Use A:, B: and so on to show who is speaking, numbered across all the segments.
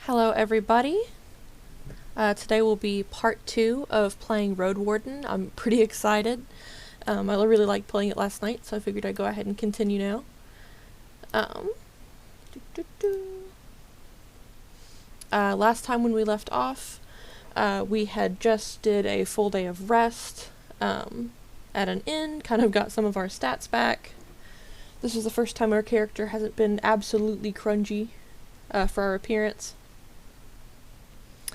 A: Hello everybody. Today will be part 2 of playing Roadwarden. I'm pretty excited. I really liked playing it last night, so I figured I'd go ahead and continue now. Last time when we left off, we had just did a full day of rest at an inn, kind of got some of our stats back. This is the first time our character hasn't been absolutely crunchy for our appearance.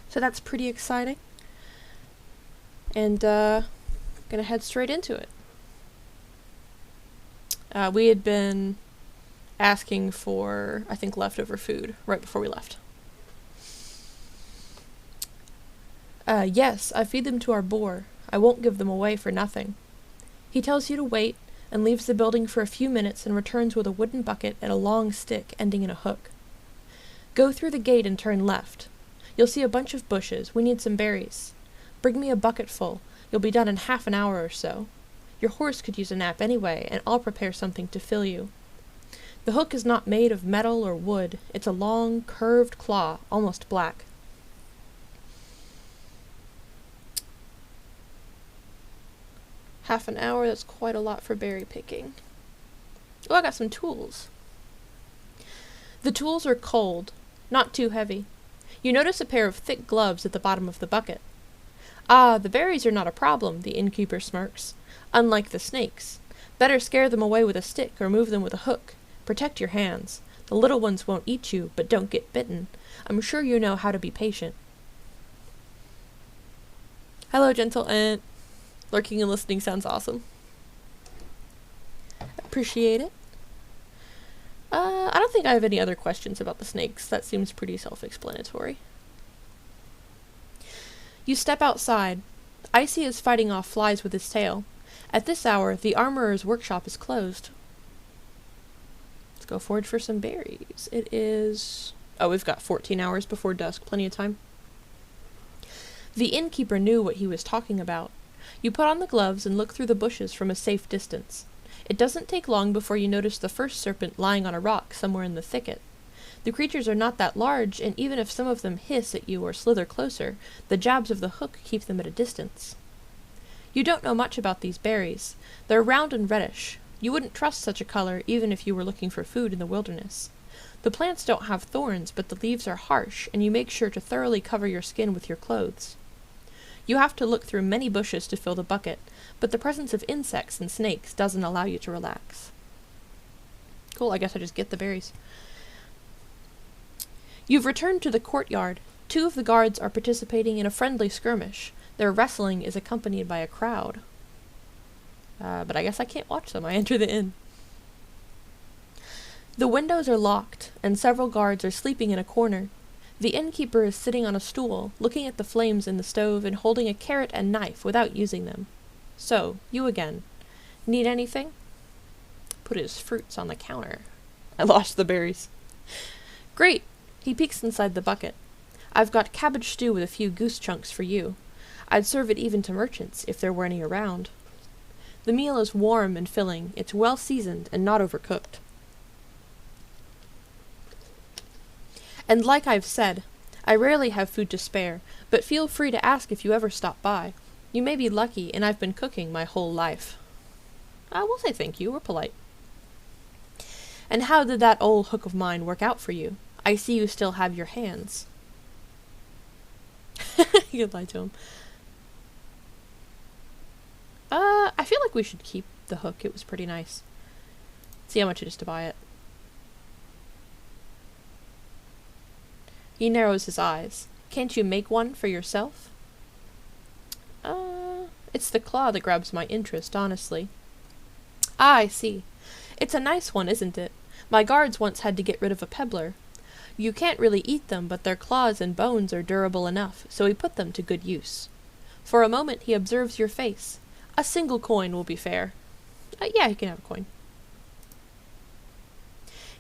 A: So that's pretty exciting. And gonna head straight into it. We had been asking for, I think, leftover food right before we left. Yes, I feed them to our boar. I won't give them away for nothing. He tells you to wait and leaves the building for a few minutes and returns with a wooden bucket and a long stick ending in a hook. Go through the gate and turn left. You'll see a bunch of bushes. We need some berries. Bring me a bucket full. You'll be done in half an hour or so. Your horse could use a nap anyway, and I'll prepare something to fill you. The hook is not made of metal or wood. It's a long, curved claw, almost black. Half an hour, that's quite a lot for berry picking. Oh, I got some tools. The tools are cold, not too heavy. You notice a pair of thick gloves at the bottom of the bucket. Ah, the berries are not a problem, the innkeeper smirks. Unlike the snakes. Better scare them away with a stick or move them with a hook. Protect your hands. The little ones won't eat you, but don't get bitten. I'm sure you know how to be patient. Hello, gentle ant. Lurking and listening sounds awesome. Appreciate it. I don't think I have any other questions about the snakes. That seems pretty self-explanatory. You step outside. Icy is fighting off flies with his tail. At this hour, the armorer's workshop is closed. Let's go forage for some berries. It is... Oh, we've got 14 hours before dusk. Plenty of time. The innkeeper knew what he was talking about. You put on the gloves and look through the bushes from a safe distance. It doesn't take long before you notice the first serpent lying on a rock somewhere in the thicket. The creatures are not that large, and even if some of them hiss at you or slither closer, the jabs of the hook keep them at a distance. You don't know much about these berries. They're round and reddish. You wouldn't trust such a color even if you were looking for food in the wilderness. The plants don't have thorns, but the leaves are harsh, and you make sure to thoroughly cover your skin with your clothes. You have to look through many bushes to fill the bucket, but the presence of insects and snakes doesn't allow you to relax. Cool, I guess I just get the berries. You've returned to the courtyard. 2 of the guards are participating in a friendly skirmish. Their wrestling is accompanied by a crowd. But I guess I can't watch them. I enter the inn. The windows are locked, and several guards are sleeping in a corner. The innkeeper is sitting on a stool, looking at the flames in the stove and holding a carrot and knife without using them. So, you again. Need anything? Put his fruits on the counter. I lost the berries. Great! He peeks inside the bucket. I've got cabbage stew with a few goose chunks for you. I'd serve it even to merchants, if there were any around. The meal is warm and filling. It's well seasoned and not overcooked. And like I've said, I rarely have food to spare, but feel free to ask if you ever stop by. You may be lucky, and I've been cooking my whole life. I will say thank you, we're polite. And how did that old hook of mine work out for you? I see you still have your hands. You could lie to him. I feel like we should keep the hook, it was pretty nice. See how much it is to buy it. He narrows his eyes. Can't you make one for yourself? It's the claw that grabs my interest, honestly. Ah, I see. It's a nice one, isn't it? My guards once had to get rid of a pebbler. You can't really eat them, but their claws and bones are durable enough, so he put them to good use. For a moment he observes your face. A single coin will be fair. Yeah, he can have a coin.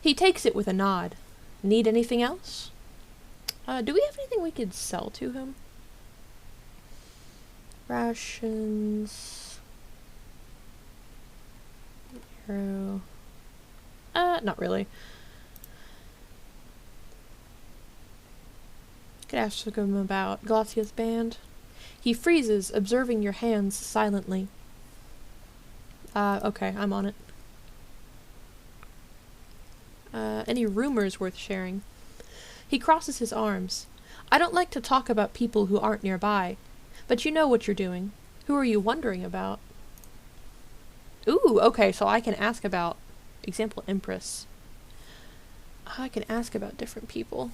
A: He takes it with a nod. Need anything else? Do we have anything we could sell to him? Rations. Arrow. Not really. Could ask him about Glacier's band. He freezes, observing your hands silently. Okay, I'm on it. Any rumors worth sharing? He crosses his arms. I don't like to talk about people who aren't nearby, but you know what you're doing. Who are you wondering about? Ooh, okay, so I can ask about, example, Empress. I can ask about different people.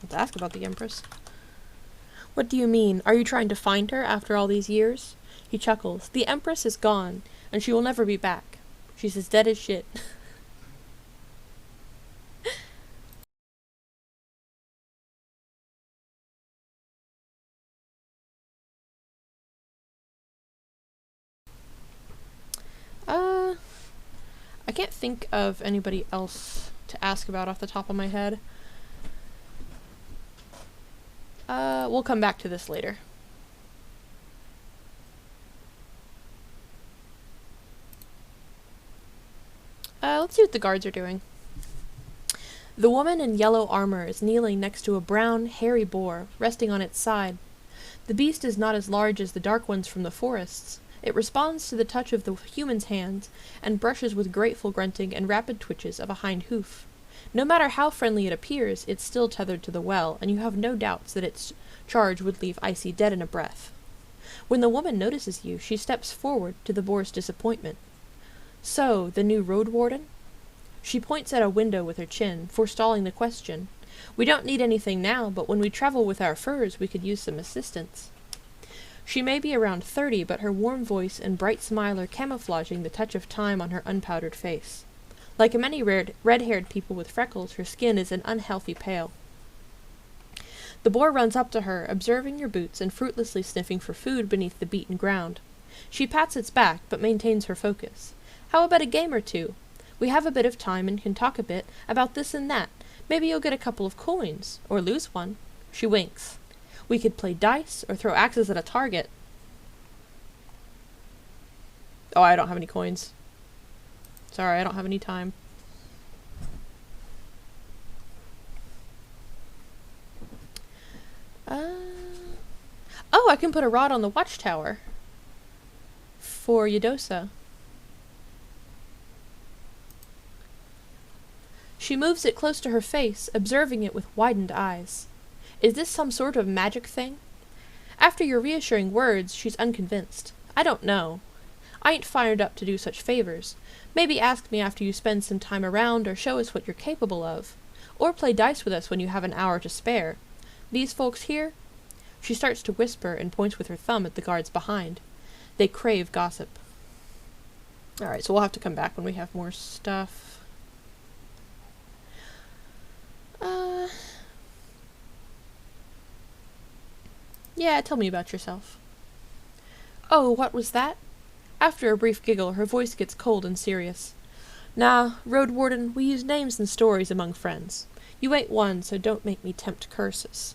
A: Let's ask about the Empress. What do you mean? Are you trying to find her after all these years? He chuckles. The Empress is gone, and she will never be back. She's as dead as shit. I can't think of anybody else to ask about off the top of my head. We'll come back to this later. Let's see what the guards are doing. The woman in yellow armor is kneeling next to a brown, hairy boar, resting on its side. The beast is not as large as the dark ones from the forests. It responds to the touch of the human's hands, and brushes with grateful grunting and rapid twitches of a hind hoof. No matter how friendly it appears, it's still tethered to the well, and you have no doubts that its charge would leave Icy dead in a breath. When the woman notices you, she steps forward, to the boar's disappointment. So, the new Roadwarden? She points at a window with her chin, forestalling the question. We don't need anything now, but when we travel with our furs, we could use some assistance. She may be around 30, but her warm voice and bright smile are camouflaging the touch of time on her unpowdered face. Like many red-haired people with freckles, her skin is an unhealthy pale. The boar runs up to her, observing your boots and fruitlessly sniffing for food beneath the beaten ground. She pats its back, but maintains her focus. How about a game or two? We have a bit of time and can talk a bit about this and that. Maybe you'll get a couple of coins, or lose one. She winks. We could play dice, or throw axes at a target. Oh, I don't have any coins. Sorry, I don't have any time. Oh, I can put a rod on the watchtower. For Yadosa. She moves it close to her face, observing it with widened eyes. Is this some sort of magic thing? After your reassuring words, she's unconvinced. I don't know. I ain't fired up to do such favors. Maybe ask me after you spend some time around, or show us what you're capable of. Or play dice with us when you have an hour to spare. These folks here? She starts to whisper and points with her thumb at the guards behind. They crave gossip. Alright, so we'll have to come back when we have more stuff. Yeah, tell me about yourself. Oh, what was that? After a brief giggle, her voice gets cold and serious. Nah, Roadwarden, we use names and stories among friends. You ain't one, so don't make me tempt curses.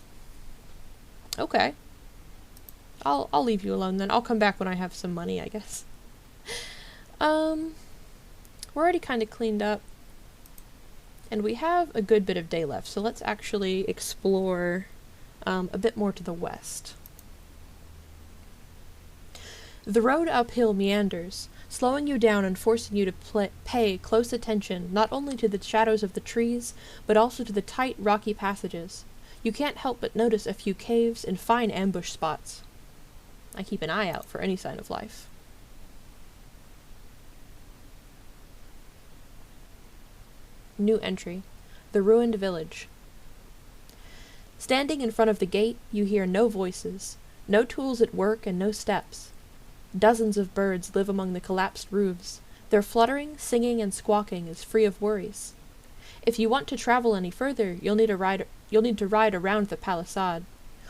A: Okay. I'll leave you alone then. I'll come back when I have some money, I guess. We're already kind of cleaned up. And we have a good bit of day left, so let's actually explore a bit more to the west. The road uphill meanders, slowing you down and forcing you to pay close attention not only to the shadows of the trees, but also to the tight, rocky passages. You can't help but notice a few caves and fine ambush spots. I keep an eye out for any sign of life. New entry. The ruined village. Standing in front of the gate, you hear no voices, no tools at work, and no steps. Dozens of birds live among the collapsed roofs. Their fluttering, singing, and squawking is free of worries. If you want to travel any further, you'll need to ride around the palisade.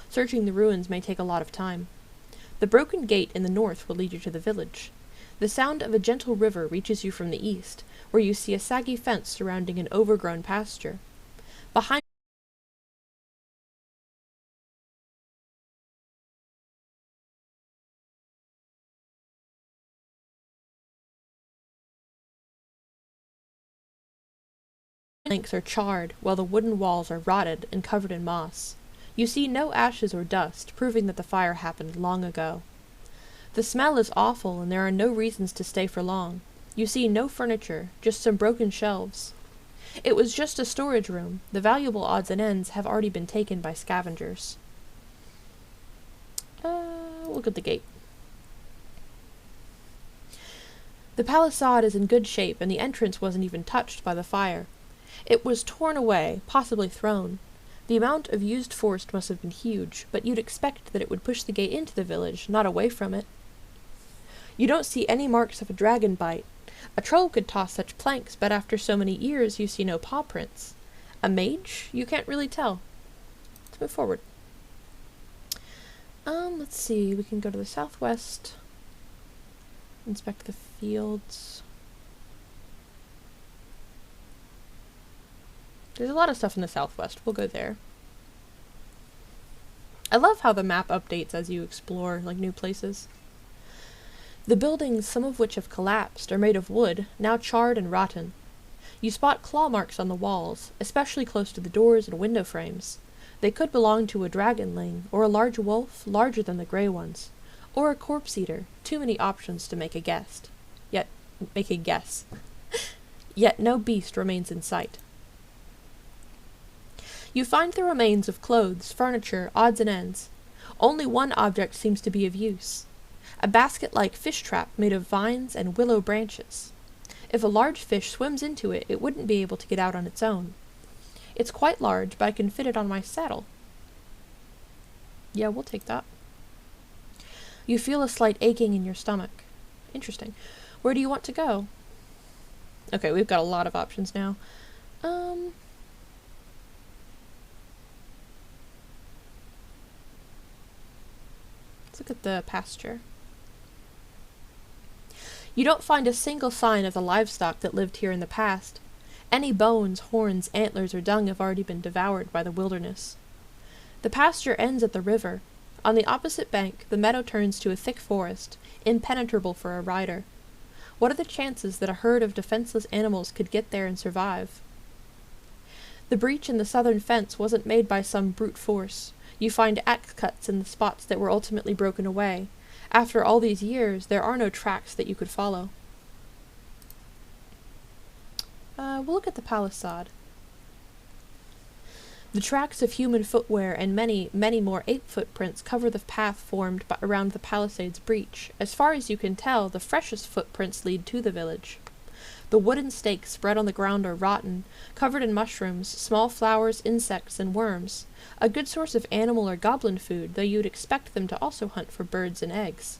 A: Searching the ruins may take a lot of time. The broken gate in the north will lead you to the village. The sound of a gentle river reaches you from the east, where you see a saggy fence surrounding an overgrown pasture. Behind planks are charred, while the wooden walls are rotted and covered in moss. You see no ashes or dust, proving that the fire happened long ago. The smell is awful, and there are no reasons to stay for long. You see no furniture, just some broken shelves. It was just a storage room. The valuable odds and ends have already been taken by scavengers. Look at the gate. The palisade is in good shape, and the entrance wasn't even touched by the fire. It was torn away, possibly thrown. The amount of used force must have been huge, but you'd expect that it would push the gate into the village, not away from it. You don't see any marks of a dragon bite. A troll could toss such planks, but after so many years you see no paw prints. A mage? You can't really tell. Let's move forward. Let's see, we can go to the southwest. Inspect the fields. There's a lot of stuff in the southwest. We'll go there. I love how the map updates as you explore, like, new places. The buildings, some of which have collapsed, are made of wood, now charred and rotten. You spot claw marks on the walls, especially close to the doors and window frames. They could belong to a dragonling, or a large wolf larger than the grey ones, or a corpse-eater. Too many options to make a guess. Yet no beast remains in sight. You find the remains of clothes, furniture, odds and ends. Only one object seems to be of use. A basket-like fish trap made of vines and willow branches. If a large fish swims into it, it wouldn't be able to get out on its own. It's quite large, but I can fit it on my saddle. Yeah, we'll take that. You feel a slight aching in your stomach. Interesting. Where do you want to go? Okay, we've got a lot of options now. Let's look at the pasture. You don't find a single sign of the livestock that lived here in the past. Any bones, horns, antlers, or dung have already been devoured by the wilderness. The pasture ends at the river. On the opposite bank, the meadow turns to a thick forest, impenetrable for a rider. What are the chances that a herd of defenseless animals could get there and survive? The breach in the southern fence wasn't made by some brute force. You find axe cuts in the spots that were ultimately broken away. After all these years, there are no tracks that you could follow. We'll look at the palisade. The tracks of human footwear and many, many more ape footprints cover the path formed around the palisade's breach. As far as you can tell, the freshest footprints lead to the village. The wooden stakes spread on the ground are rotten, covered in mushrooms, small flowers, insects, and worms. A good source of animal or goblin food, though you'd expect them to also hunt for birds and eggs.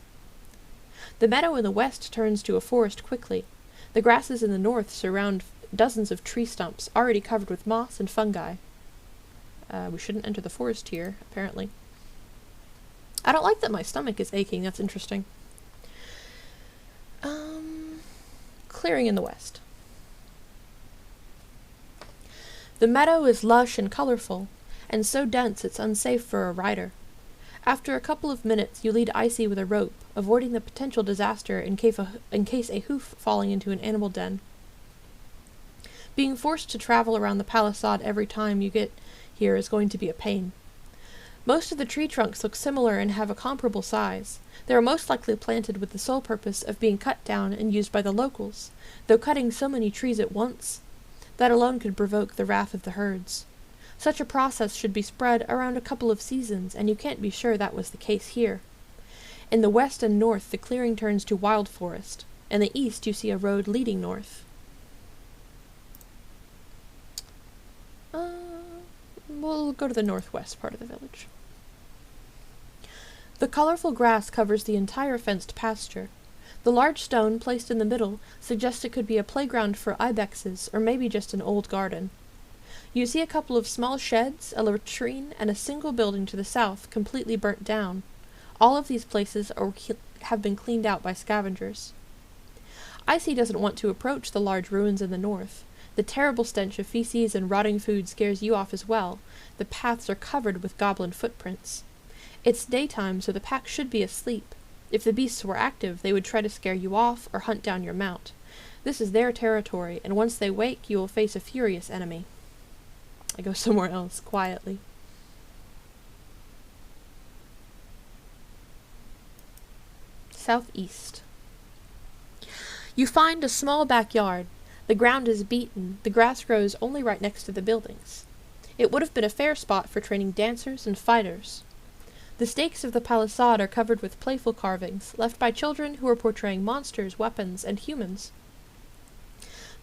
A: The meadow in the west turns to a forest quickly. The grasses in the north surround dozens of tree stumps, already covered with moss and fungi. We shouldn't enter the forest here, apparently. I don't like that my stomach is aching. That's interesting. Clearing in the west. The meadow is lush and colorful, and so dense it's unsafe for a rider. After a couple of minutes, you lead Icy with a rope, avoiding the potential disaster in case a hoof falling into an animal den. Being forced to travel around the palisade every time you get here is going to be a pain. Most of the tree trunks look similar and have a comparable size. They are most likely planted with the sole purpose of being cut down and used by the locals, though cutting so many trees at once, that alone could provoke the wrath of the herds. Such a process should be spread around a couple of seasons, and you can't be sure that was the case here. In the west and north, the clearing turns to wild forest. In the east, you see a road leading north. We'll go to the northwest part of the village. The colorful grass covers the entire fenced pasture. The large stone placed in the middle suggests it could be a playground for ibexes, or maybe just an old garden. You see a couple of small sheds, a latrine, and a single building to the south, completely burnt down. All of these places have been cleaned out by scavengers. Icy doesn't want to approach the large ruins in the north. The terrible stench of feces and rotting food scares you off as well. The paths are covered with goblin footprints. It's daytime, so the pack should be asleep. If the beasts were active, they would try to scare you off or hunt down your mount. This is their territory, and once they wake, you will face a furious enemy. I go somewhere else, quietly. Southeast. You find a small backyard. The ground is beaten, the grass grows only right next to the buildings. It would have been a fair spot for training dancers and fighters. The stakes of the palisade are covered with playful carvings, left by children who are portraying monsters, weapons, and humans.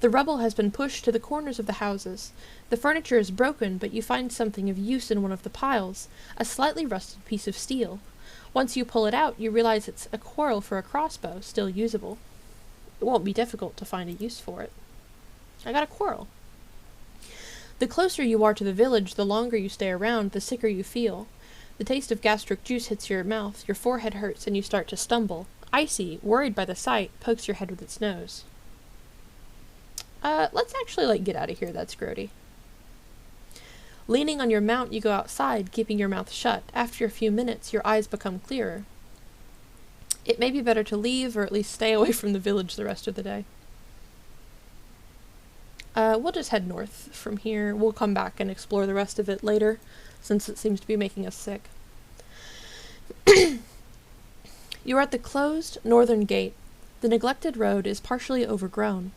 A: The rubble has been pushed to the corners of the houses. The furniture is broken, but you find something of use in one of the piles, a slightly rusted piece of steel. Once you pull it out, you realize it's a quarrel for a crossbow, still usable. It won't be difficult to find a use for it. I got a quarrel. The closer you are to the village, the longer you stay around, the sicker you feel. The taste of gastric juice hits your mouth, your forehead hurts, and you start to stumble. Icy, worried by the sight, pokes your head with its nose. Let's actually, get out of here, that's grody. Leaning on your mount, you go outside, keeping your mouth shut. After a few minutes, your eyes become clearer. It may be better to leave, or at least stay away from the village the rest of the day. We'll just head north from here. We'll come back and explore the rest of it later, since it seems to be making us sick. You are at the closed northern gate. The neglected road is partially overgrown.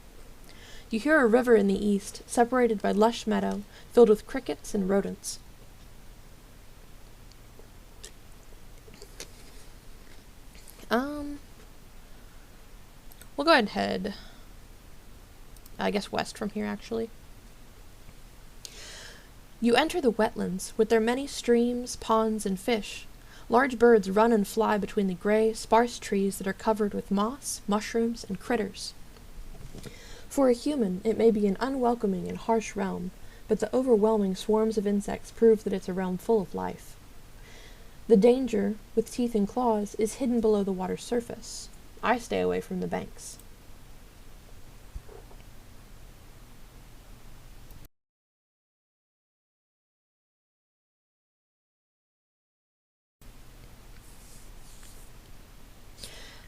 A: You hear a river in the east, separated by lush meadow, filled with crickets and rodents. We'll go ahead and head, I guess, west from here, actually. You enter the wetlands, with their many streams, ponds, and fish. Large birds run and fly between the gray, sparse trees that are covered with moss, mushrooms, and critters. For a human, it may be an unwelcoming and harsh realm, but the overwhelming swarms of insects prove that it's a realm full of life. The danger, with teeth and claws, is hidden below the water's surface. I stay away from the banks.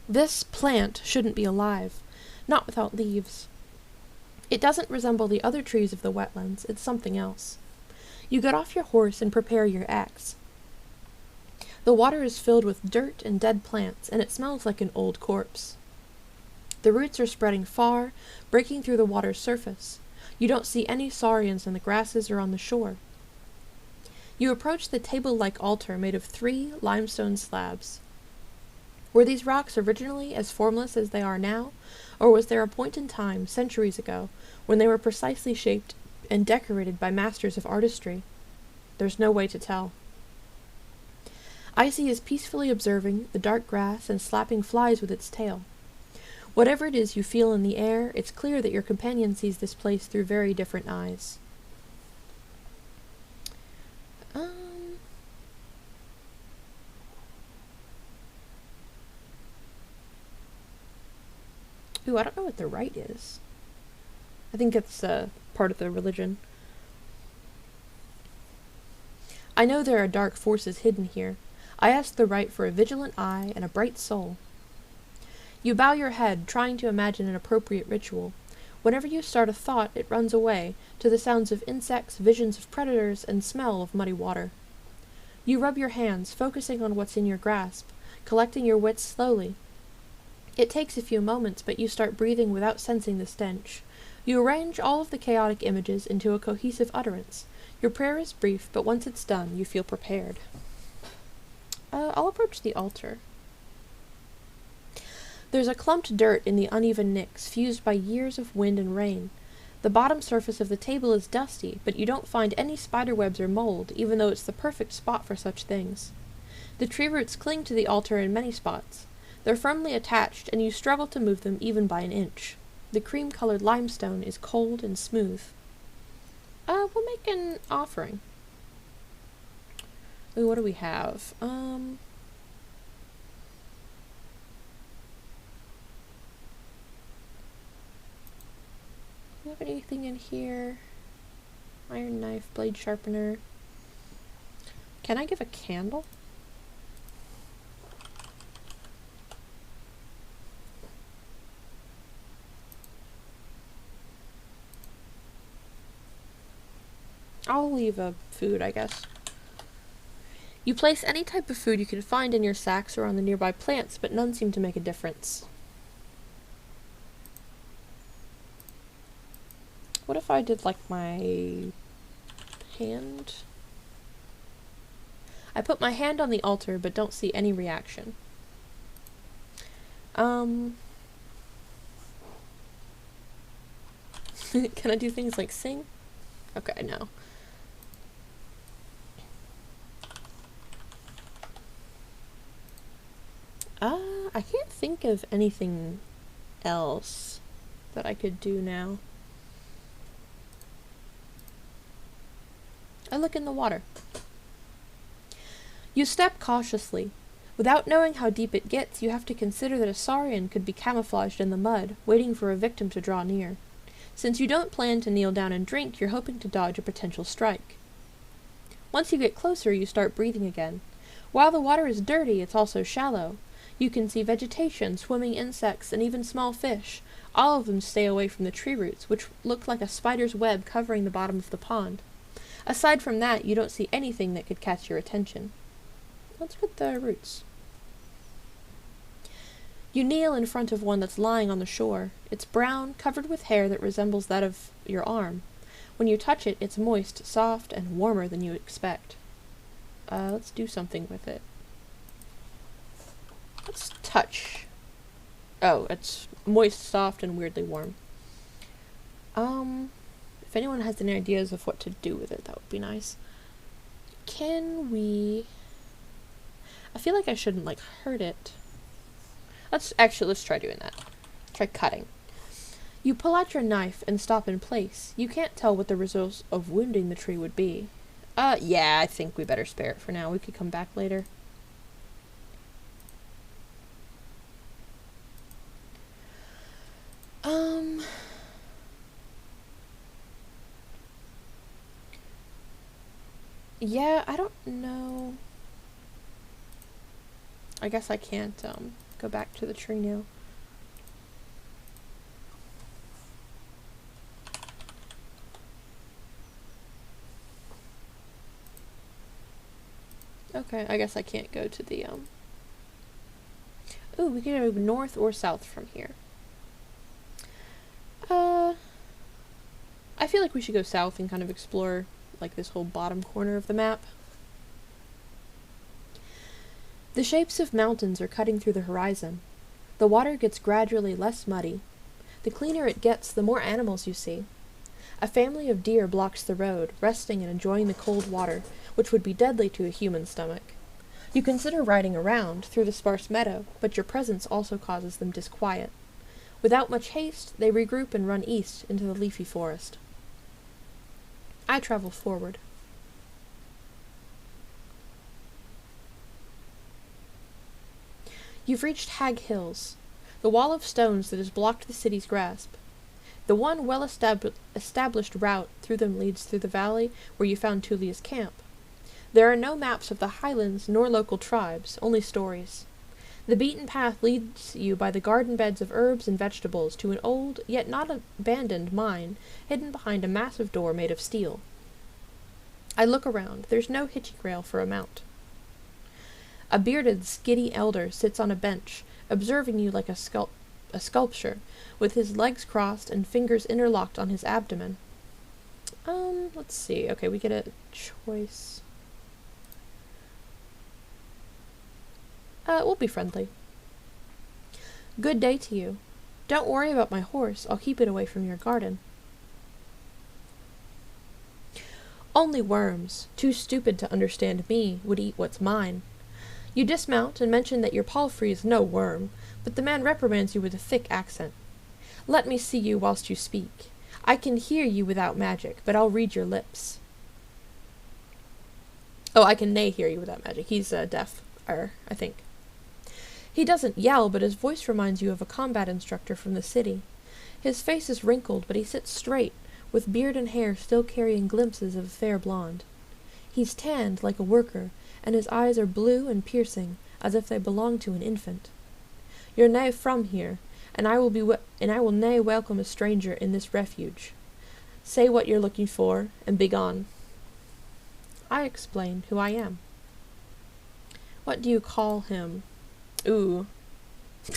A: This plant shouldn't be alive, not without leaves. It doesn't resemble the other trees of the wetlands, it's something else. You get off your horse and prepare your axe. The water is filled with dirt and dead plants, and it smells like an old corpse. The roots are spreading far, breaking through the water's surface. You don't see any saurians in the grasses or on the shore. You approach the table-like altar made of 3 limestone slabs. Were these rocks originally as formless as they are now, or was there a point in time, centuries ago, when they were precisely shaped and decorated by masters of artistry? There's no way to tell. Icy is peacefully observing the dark grass and slapping flies with its tail. Whatever it is you feel in the air, it's clear that your companion sees this place through very different eyes. Ooh, I don't know what the rite is. I think it's part of the religion. I know there are dark forces hidden here. I ask the rite for a vigilant eye and a bright soul. You bow your head, trying to imagine an appropriate ritual. Whenever you start a thought, it runs away, to the sounds of insects, visions of predators, and smell of muddy water. You rub your hands, focusing on what's in your grasp, collecting your wits slowly. It takes a few moments, but you start breathing without sensing the stench. You arrange all of the chaotic images into a cohesive utterance. Your prayer is brief, but once it's done, you feel prepared. I'll approach the altar. There's a clumped dirt in the uneven nicks, fused by years of wind and rain. The bottom surface of the table is dusty, but you don't find any spiderwebs or mold, even though it's the perfect spot for such things. The tree roots cling to the altar in many spots. They're firmly attached, and you struggle to move them even by an inch. The cream-colored limestone is cold and smooth. We'll make an offering. Ooh, what do we have? Do we have anything in here? Iron knife, blade sharpener. Can I give a candle? I'll leave a food, I guess. You place any type of food you can find in your sacks or on the nearby plants, but none seem to make a difference. What if I did, like, my hand? I put my hand on the altar, but don't see any reaction. Can I do things like sing? Okay, no. I can't think of anything else that I could do now. I look in the water. You step cautiously. Without knowing how deep it gets, you have to consider that a saurian could be camouflaged in the mud, waiting for a victim to draw near. Since you don't plan to kneel down and drink, you're hoping to dodge a potential strike. Once you get closer, you start breathing again. While the water is dirty, it's also shallow. You can see vegetation, swimming insects, and even small fish. All of them stay away from the tree roots, which look like a spider's web covering the bottom of the pond. Aside from that, you don't see anything that could catch your attention. Let's get the roots. You kneel in front of one that's lying on the shore. It's brown, covered with hair that resembles that of your arm. When you touch it, it's moist, soft, and warmer than you expect. Let's do something with it. Let's touch. Oh, it's moist, soft, and weirdly warm. If anyone has any ideas of what to do with it, that would be nice. Can we... I feel like I shouldn't, like, hurt it. Let's try doing that. Try cutting. You pull out your knife and stop in place. You can't tell what the results of wounding the tree would be. Yeah, I think we better spare it for now. We could come back later. Yeah, I don't know. I guess I can't, go back to the tree now. Okay, I guess I can't go to the, Ooh, we can go north or south from here. I feel like we should go south and kind of explore, like, this whole bottom corner of the map. The shapes of mountains are cutting through the horizon. The water gets gradually less muddy. The cleaner it gets, the more animals you see. A family of deer blocks the road, resting and enjoying the cold water, which would be deadly to a human stomach. You consider riding around through the sparse meadow, but your presence also causes them disquiet. Without much haste, they regroup and run east into the leafy forest. I travel forward. You've reached Hag Hills, the wall of stones that has blocked the city's grasp. The one well-established route through them leads through the valley where you found Tullia's camp. There are no maps of the highlands nor local tribes, only stories. The beaten path leads you by the garden beds of herbs and vegetables to an old, yet not abandoned mine, hidden behind a massive door made of steel. I look around. There's no hitching rail for a mount. A bearded, skinny elder sits on a bench, observing you like a sculpture, with his legs crossed and fingers interlocked on his abdomen. Let's see. Okay, we get a choice. We'll be friendly. Good day to you. Don't worry about my horse. I'll keep it away from your garden. Only worms, too stupid to understand me, would eat what's mine. You dismount and mention that your palfrey is no worm, but the man reprimands you with a thick accent. Let me see you whilst you speak. I can hear you without magic, but I'll read your lips. Oh, I can nay hear you without magic. He's deaf, I think. He doesn't yell, but his voice reminds you of a combat instructor from the city. His face is wrinkled, but he sits straight, with beard and hair still carrying glimpses of a fair blonde. He's tanned like a worker, and his eyes are blue and piercing, as if they belonged to an infant. You're nae from here, and I will nae welcome a stranger in this refuge. Say what you're looking for, and begone. I explain who I am. What do you call him? Ooh.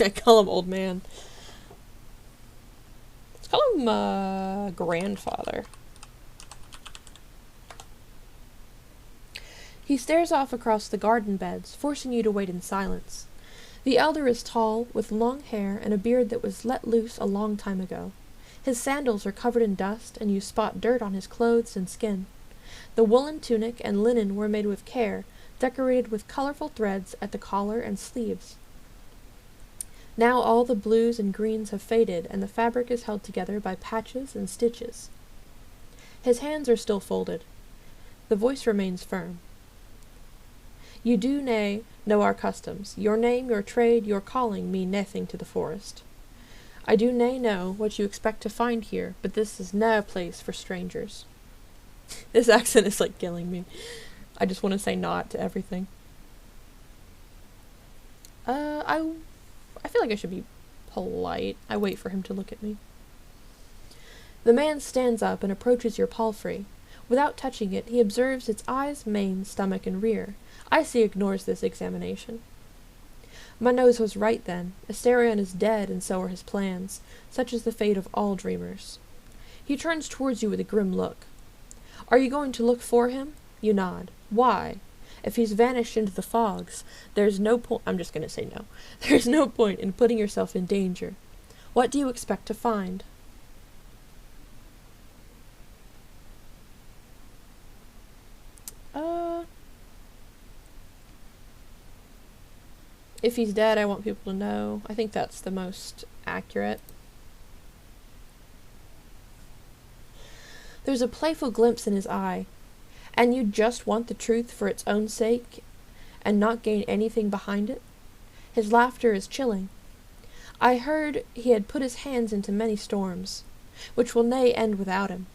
A: I call him old man. Let's call him, grandfather. He stares off across the garden beds, forcing you to wait in silence. The elder is tall, with long hair and a beard that was let loose a long time ago. His sandals are covered in dust, and you spot dirt on his clothes and skin. The woolen tunic and linen were made with care, decorated with colorful threads at the collar and sleeves. Now all the blues and greens have faded, and the fabric is held together by patches and stitches. His hands are still folded. The voice remains firm. You do know our customs. Your name, your trade, your calling mean nothing to the forest. I do know what you expect to find here, but this is no place for strangers. This accent is like killing me. I just want to say not to everything. I feel like I should be polite. I wait for him to look at me. The man stands up and approaches your palfrey. Without touching it, he observes its eyes, mane, stomach, and rear. Icy ignores this examination. My nose was right then. Asterion is dead, and so are his plans. Such is the fate of all dreamers. He turns towards you with a grim look. Are you going to look for him? You nod. Why? If he's vanished into the fogs, there's no point— I'm just going to say no. There's no point in putting yourself in danger. What do you expect to find? If he's dead, I want people to know. I think that's the most accurate. There's a playful glimpse in his eye. And you just want the truth for its own sake, and not gain anything behind it? His laughter is chilling. I heard he had put his hands into many storms, which will nae end without him.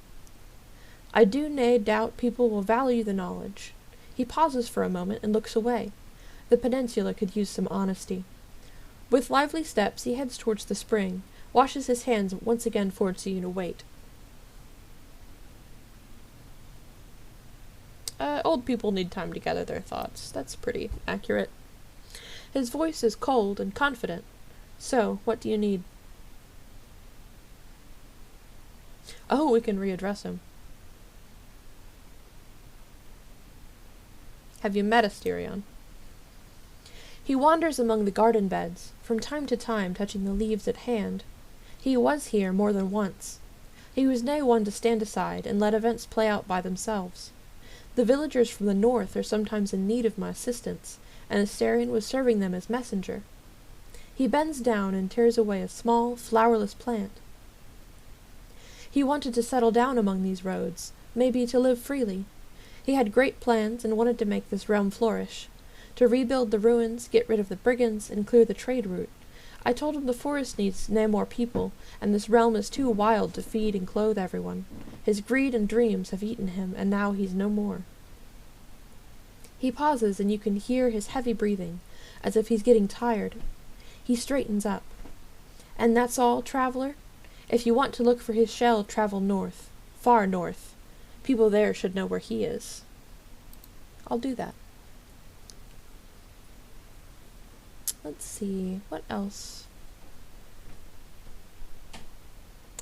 A: I do nae doubt people will value the knowledge. He pauses for a moment and looks away. The peninsula could use some honesty. With lively steps he heads towards the spring, washes his hands, and once again forces you to wait. Old people need time to gather their thoughts. That's pretty accurate. His voice is cold and confident. So, what do you need? Oh, we can readdress him. Have you met Asterion? He wanders among the garden beds, from time to time touching the leaves at hand. He was here more than once. He was nae one to stand aside and let events play out by themselves. The villagers from the north are sometimes in need of my assistance, and Asterion was serving them as messenger. He bends down and tears away a small, flowerless plant. He wanted to settle down among these roads, maybe to live freely. He had great plans and wanted to make this realm flourish, to rebuild the ruins, get rid of the brigands, and clear the trade route. I told him the forest needs no more people, and this realm is too wild to feed and clothe everyone. His greed and dreams have eaten him, and now he's no more. He pauses, and you can hear his heavy breathing, as if he's getting tired. He straightens up. And that's all, traveler? If you want to look for his shell, travel north. Far north. People there should know where he is. I'll do that. Let's see, what else?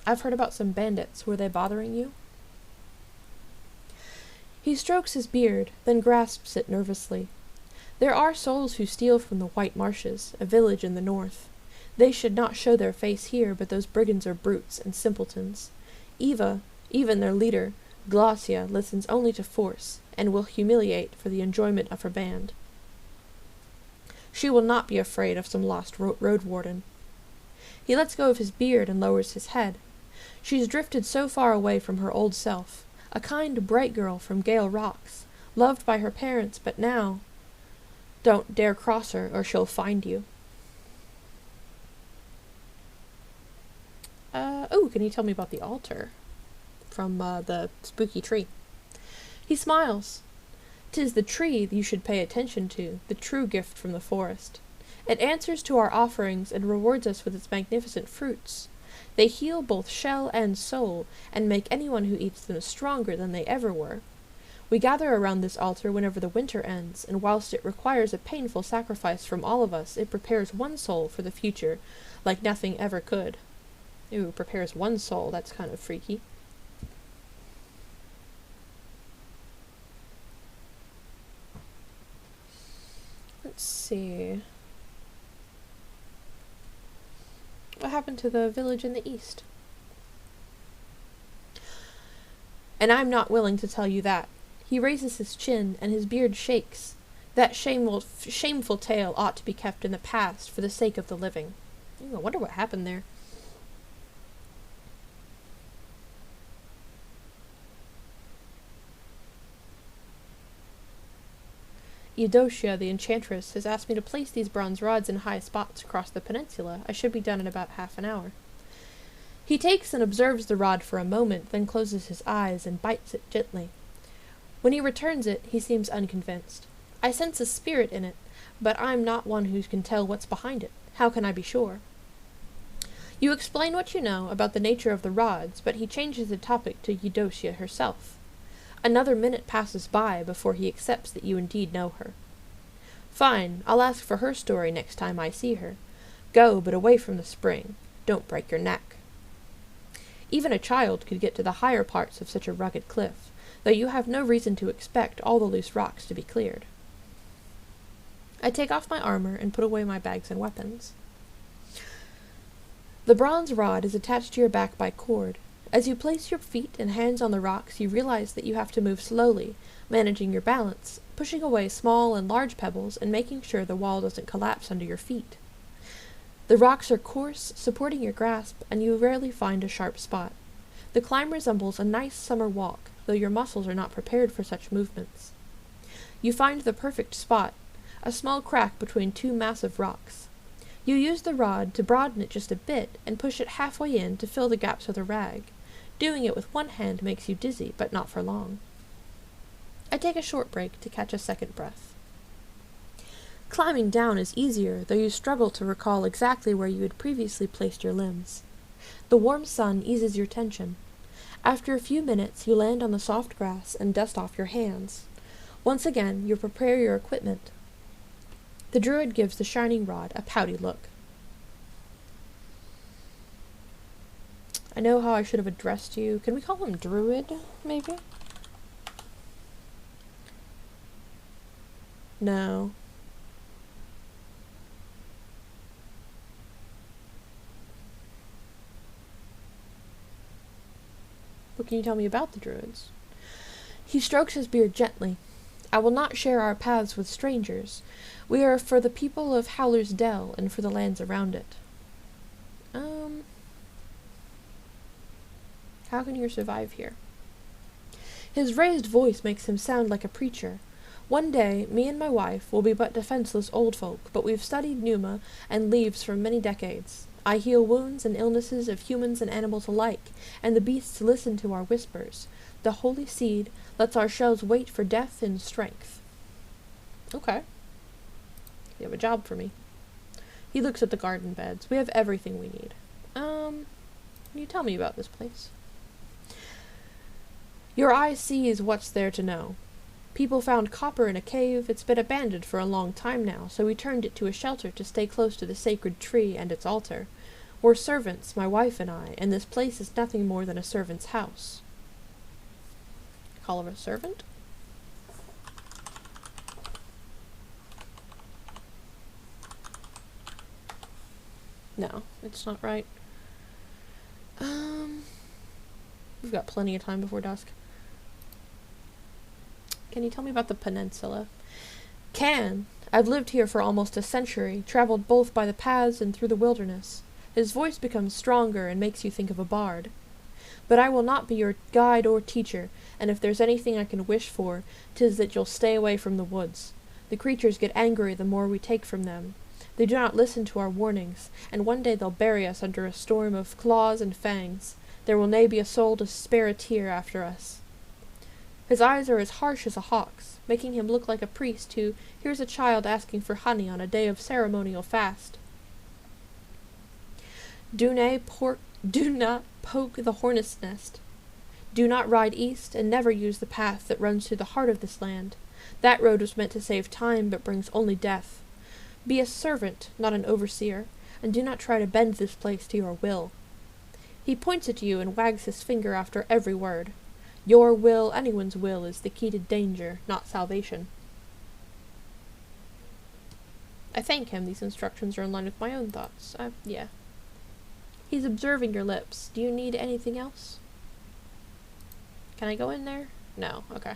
A: I've heard about some bandits. Were they bothering you? He strokes his beard, then grasps it nervously. There are souls who steal from the White Marshes, a village in the north. They should not show their face here, but those brigands are brutes and simpletons. Eva, even their leader, Glacia, listens only to force, and will humiliate for the enjoyment of her band. She will not be afraid of some lost Roadwarden. He lets go of his beard and lowers his head. She's drifted so far away from her old self, a kind, bright girl from Gale Rocks, loved by her parents, but now— Don't dare cross her, or she'll find you. Can you tell me about the altar from the spooky tree? He smiles. 'Tis the tree you should pay attention to, the true gift from the forest. It answers to our offerings and rewards us with its magnificent fruits. They heal both shell and soul, and make anyone who eats them stronger than they ever were. We gather around this altar whenever the winter ends, and whilst it requires a painful sacrifice from all of us, it prepares one soul for the future, like nothing ever could. Ooh, prepares one soul, that's kind of freaky. Let's see. What happened to the village in the east? And I'm not willing to tell you that. He raises his chin, and his beard shakes. That shameful tale ought to be kept in the past for the sake of the living. Ooh, I wonder what happened there. Eudocia, the enchantress, has asked me to place these bronze rods in high spots across the peninsula. I should be done in about half an hour. He takes and observes the rod for a moment, then closes his eyes and bites it gently. When he returns it, he seems unconvinced. I sense a spirit in it, but I'm not one who can tell what's behind it. How can I be sure? You explain what you know about the nature of the rods, but he changes the topic to Eudocia herself. Another minute passes by before he accepts that you indeed know her. Fine, I'll ask for her story next time I see her. Go, but away from the spring. Don't break your neck. Even a child could get to the higher parts of such a rugged cliff, though you have no reason to expect all the loose rocks to be cleared. I take off my armor and put away my bags and weapons. The bronze rod is attached to your back by cord. As you place your feet and hands on the rocks, you realize that you have to move slowly, managing your balance, pushing away small and large pebbles, and making sure the wall doesn't collapse under your feet. The rocks are coarse, supporting your grasp, and you rarely find a sharp spot. The climb resembles a nice summer walk, though your muscles are not prepared for such movements. You find the perfect spot, a small crack between two massive rocks. You use the rod to broaden it just a bit, and push it halfway in to fill the gaps with a rag. Doing it with one hand makes you dizzy, but not for long. I take a short break to catch a second breath. Climbing down is easier, though you struggle to recall exactly where you had previously placed your limbs. The warm sun eases your tension. After a few minutes, you land on the soft grass and dust off your hands. Once again, you prepare your equipment. The druid gives the shining rod a pouty look. I know how I should have addressed you. Can we call him druid, maybe? No. What can you tell me about the druids? He strokes his beard gently. I will not share our paths with strangers. We are for the people of Howler's Dell and for the lands around it. How can you survive here? His raised voice makes him sound like a preacher. One day, me and my wife will be but defenseless old folk, but we've studied pneuma and leaves for many decades. I heal wounds and illnesses of humans and animals alike, and the beasts listen to our whispers. The holy seed lets our shells wait for death in strength. Okay. You have a job for me. He looks at the garden beds. We have everything we need. Can you tell me about this place? Your eye sees what's there to know. People found copper in a cave. It's been abandoned for a long time now, so we turned it to a shelter to stay close to the sacred tree and its altar. We're servants, my wife and I, and this place is nothing more than a servant's house. Call him a servant? No, it's not right. We've got plenty of time before dusk. Can you tell me about the peninsula? Can. I've lived here for almost a century, traveled both by the paths and through the wilderness. His voice becomes stronger and makes you think of a bard. But I will not be your guide or teacher, and if there's anything I can wish for, 'tis that you'll stay away from the woods. The creatures get angry the more we take from them. They do not listen to our warnings, and one day they'll bury us under a storm of claws and fangs. There will nae be a soul to spare a tear after us. His eyes are as harsh as a hawk's, making him look like a priest who hears a child asking for honey on a day of ceremonial fast. Do not poke the hornet's nest. Do not ride east, and never use the path that runs through the heart of this land. That road was meant to save time, but brings only death. Be a servant, not an overseer, and do not try to bend this place to your will. He points at you and wags his finger after every word. Your will, anyone's will, is the key to danger, not salvation. I thank him. These instructions are in line with my own thoughts. Yeah. He's observing your lips. Do you need anything else? Can I go in there? No. Okay.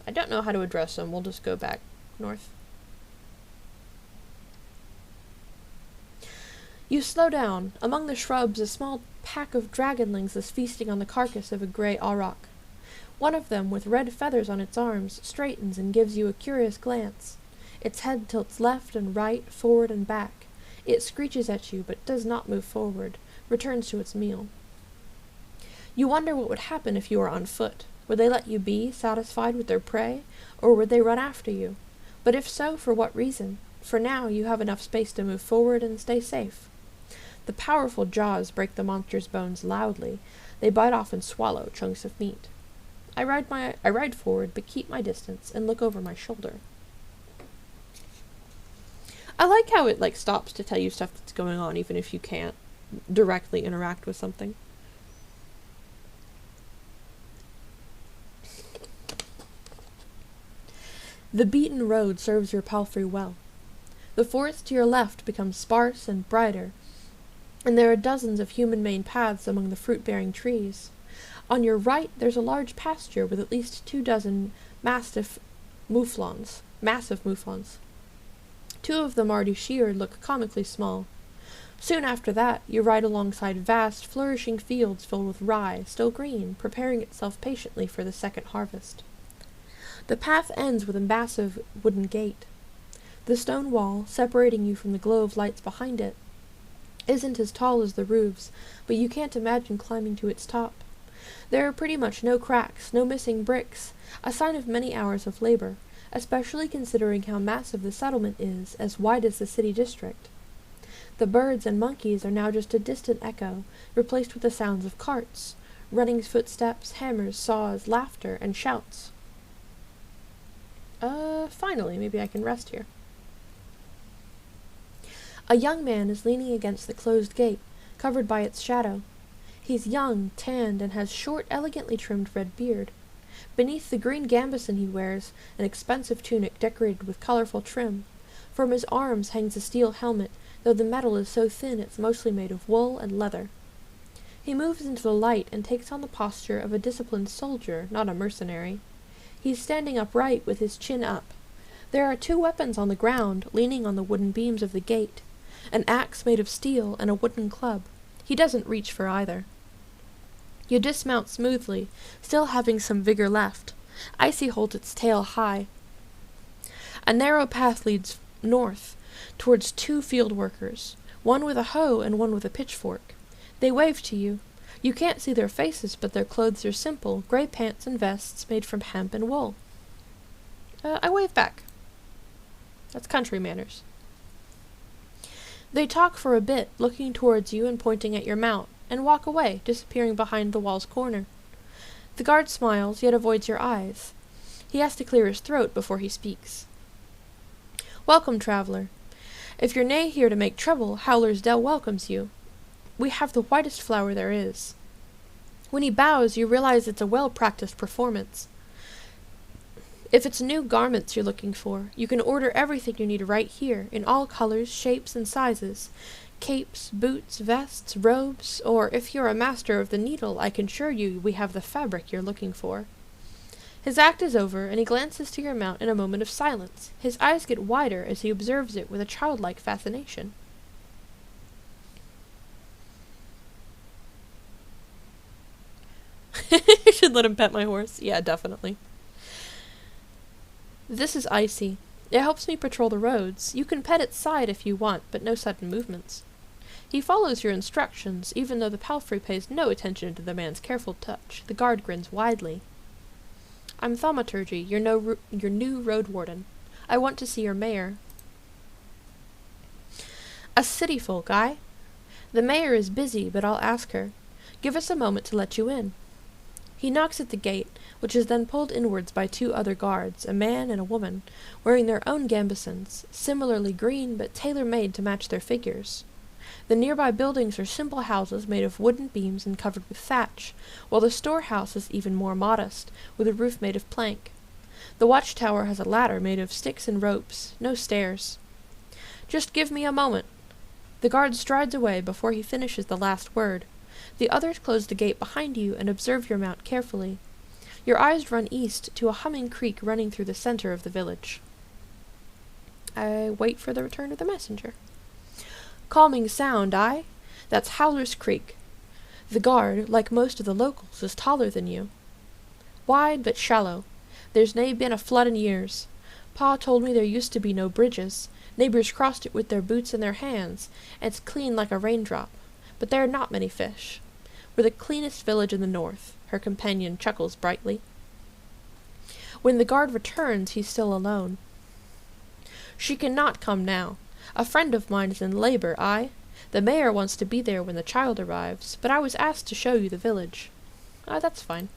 A: I don't know how to address him. We'll just go back north. You slow down. Among the shrubs, a small pack of dragonlings is feasting on the carcass of a grey auroch. One of them, with red feathers on its arms, straightens and gives you a curious glance. Its head tilts left and right, forward and back. It screeches at you, but does not move forward, returns to its meal. You wonder what would happen if you were on foot. Would they let you be, satisfied with their prey, or would they run after you? But if so, for what reason? For now, you have enough space to move forward and stay safe. The powerful jaws break the monster's bones loudly. They bite off and swallow chunks of meat. I ride forward, but keep my distance and look over my shoulder. I like how it stops to tell you stuff that's going on, even if you can't directly interact with something. The beaten road serves your palfrey well. The forest to your left becomes sparse and brighter, and there are dozens of human-made paths among the fruit-bearing trees. On your right, there's a large pasture with at least 24 massive mouflons. 2 of them already sheared look comically small. Soon after that, you ride alongside vast, flourishing fields filled with rye, still green, preparing itself patiently for the second harvest. The path ends with a massive wooden gate. The stone wall, separating you from the glow of lights behind it, isn't as tall as the roofs, but you can't imagine climbing to its top. There are pretty much no cracks, no missing bricks, a sign of many hours of labor, especially considering how massive the settlement is, as wide as the city district. The birds and monkeys are now just a distant echo, replaced with the sounds of carts, running footsteps, hammers, saws, laughter, and shouts. Finally, maybe I can rest here. A young man is leaning against the closed gate, covered by its shadow. He's young, tanned, and has short, elegantly trimmed red beard. Beneath the green gambeson he wears an expensive tunic decorated with colorful trim. From his arms hangs a steel helmet, though the metal is so thin it's mostly made of wool and leather. He moves into the light and takes on the posture of a disciplined soldier, not a mercenary. He's standing upright with his chin up. There are 2 weapons on the ground, leaning on the wooden beams of the gate. An axe made of steel and a wooden club. He doesn't reach for either. You dismount smoothly, still having some vigor left. Icy holds its tail high. A narrow path leads north, towards 2 field workers, one with a hoe and one with a pitchfork. They wave to you. You can't see their faces, but their clothes are simple, grey pants and vests made from hemp and wool. I wave back. That's country manners. They talk for a bit, looking towards you and pointing at your mount, and walk away, disappearing behind the wall's corner. The guard smiles, yet avoids your eyes. He has to clear his throat before he speaks. Welcome, traveler. If you're nae here to make trouble, Howler's Dell welcomes you. We have the whitest flower there is. When he bows, you realize it's a well-practiced performance. If it's new garments you're looking for, you can order everything you need right here, in all colors, shapes, and sizes. Capes, boots, vests, robes, or if you're a master of the needle, I can assure you we have the fabric you're looking for. His act is over, and he glances to your mount in a moment of silence. His eyes get wider as he observes it with a childlike fascination. I should let him pet my horse. Yeah, definitely. This is Icy. It helps me patrol the roads. You can pet its side if you want, but no sudden movements. He follows your instructions, even though the palfrey pays no attention to the man's careful touch. The guard grins widely. I'm Thaumaturgy, your new Roadwarden. I want to see your mayor. A city folk, aye? The mayor is busy, but I'll ask her. Give us a moment to let you in." He knocks at the gate, which is then pulled inwards by 2 other guards, a man and a woman, wearing their own gambesons, similarly green but tailor-made to match their figures. The nearby buildings are simple houses made of wooden beams and covered with thatch, while the storehouse is even more modest, with a roof made of plank. The watchtower has a ladder made of sticks and ropes, no stairs. "Just give me a moment." The guard strides away before he finishes the last word. The others close the gate behind you and observe your mount carefully. Your eyes run east to a humming creek running through the center of the village. I wait for the return of the messenger. "Calming sound, aye? That's Howler's Creek. The guard, like most of the locals, is taller than you. Wide but shallow. There's nae been a flood in years. Pa told me there used to be no bridges. Neighbors crossed it with their boots in their hands, and it's clean like a raindrop. But there are not many fish. We're the cleanest village in the north," her companion chuckles brightly. When the guard returns, he's still alone. "She cannot come now. A friend of mine is in labor, aye. The mayor wants to be there when the child arrives, but I was asked to show you the village." That's fine."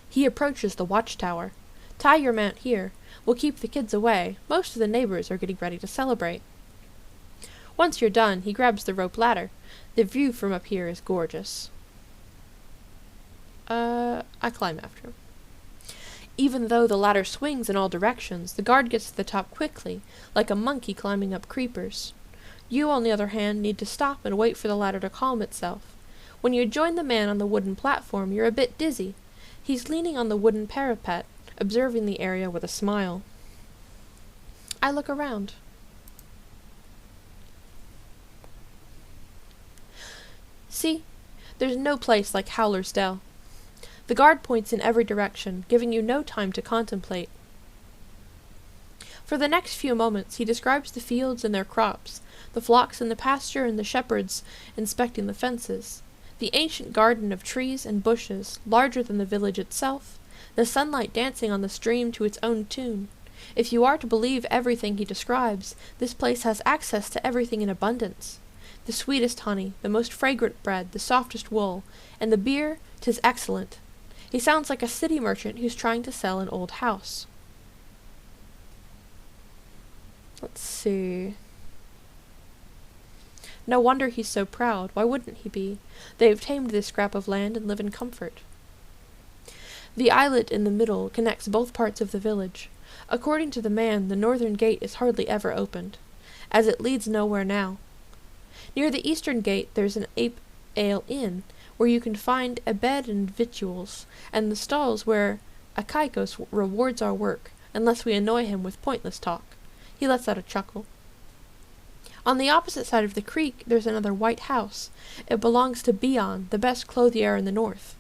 A: He approaches the watchtower. "Tie your mount here. We'll keep the kids away. Most of the neighbors are getting ready to celebrate." Once you're done, he grabs the rope ladder. The view from up here is gorgeous. I climb after him. Even though the ladder swings in all directions, the guard gets to the top quickly, like a monkey climbing up creepers. You, on the other hand, need to stop and wait for the ladder to calm itself. When you join the man on the wooden platform, you're a bit dizzy. He's leaning on the wooden parapet, observing the area with a smile. I look around. "See, there's no place like Howler's Dell." The guard points in every direction, giving you no time to contemplate. For the next few moments he describes the fields and their crops, the flocks in the pasture and the shepherds inspecting the fences, the ancient garden of trees and bushes, larger than the village itself, the sunlight dancing on the stream to its own tune. If you are to believe everything he describes, this place has access to everything in abundance. The sweetest honey, the most fragrant bread, the softest wool, and the beer, 'tis excellent. He sounds like a city merchant who's trying to sell an old house. Let's see. No wonder he's so proud. Why wouldn't he be? They've tamed this scrap of land and live in comfort. The islet in the middle connects both parts of the village. According to the man, the northern gate is hardly ever opened, as it leads nowhere now. Near the eastern gate there's an ape ale inn, where you can find a bed and victuals, and the stalls where Akaikos rewards our work, unless we annoy him with pointless talk. He lets out a chuckle. On the opposite side of the creek there's another white house. It belongs to Bion, the best clothier in the north.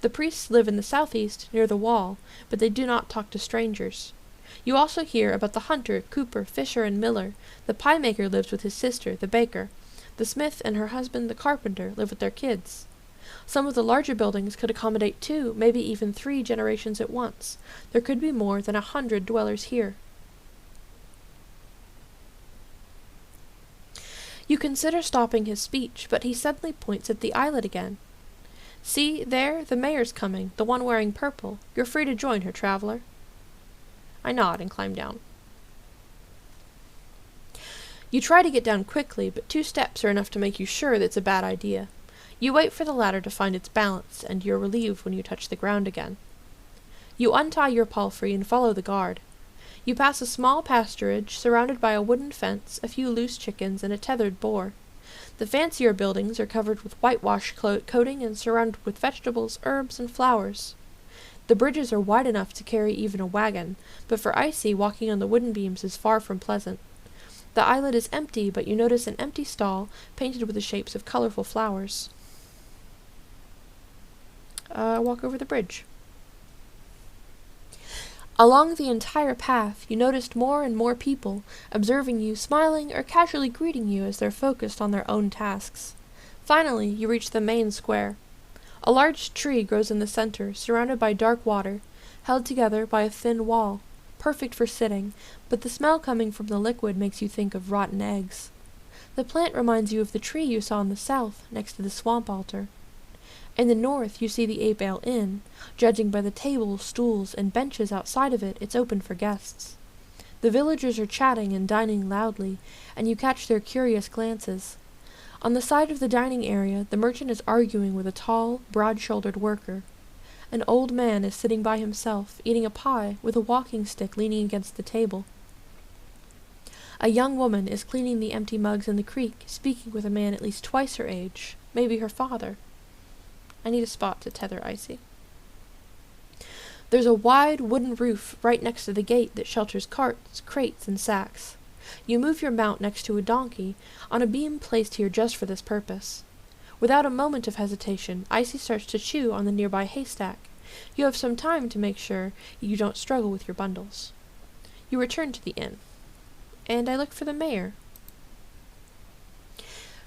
A: The priests live in the southeast, near the wall, but they do not talk to strangers. You also hear about the hunter, cooper, fisher, and miller. The pie maker lives with his sister, the baker. The smith and her husband, the carpenter, live with their kids. Some of the larger buildings could accommodate 2, maybe even 3 generations at once. There could be more than 100 dwellers here. You consider stopping his speech, but he suddenly points at the islet again. "See, there, the mayor's coming, the one wearing purple. You're free to join her, traveler." I nod and climb down. You try to get down quickly, but 2 steps are enough to make you sure that it's a bad idea. You wait for the ladder to find its balance, and you're relieved when you touch the ground again. You untie your palfrey and follow the guard. You pass a small pasturage surrounded by a wooden fence, a few loose chickens, and a tethered boar. The fancier buildings are covered with whitewash coating and surrounded with vegetables, herbs, and flowers. The bridges are wide enough to carry even a wagon, but for Icy, walking on the wooden beams is far from pleasant. The islet is empty, but you notice an empty stall painted with the shapes of colorful flowers. Walk over the bridge. Along the entire path, you noticed more and more people, observing you, smiling, or casually greeting you as they're focused on their own tasks. Finally, you reach the main square. A large tree grows in the center, surrounded by dark water, held together by a thin wall, perfect for sitting, but the smell coming from the liquid makes you think of rotten eggs. The plant reminds you of the tree you saw in the south, next to the swamp altar. In the north you see the 8-Ale Inn. Judging by the tables, stools, and benches outside of it, it's open for guests. The villagers are chatting and dining loudly, and you catch their curious glances. On the side of the dining area, the merchant is arguing with a tall, broad-shouldered worker. An old man is sitting by himself, eating a pie, with a walking stick leaning against the table. A young woman is cleaning the empty mugs in the creek, speaking with a man at least twice her age, maybe her father. I need a spot to tether Icy. There's a wide wooden roof right next to the gate that shelters carts, crates, and sacks. You move your mount next to a donkey, on a beam placed here just for this purpose. Without a moment of hesitation, Icy starts to chew on the nearby haystack. You have some time to make sure you don't struggle with your bundles. You return to the inn, and I look for the mayor.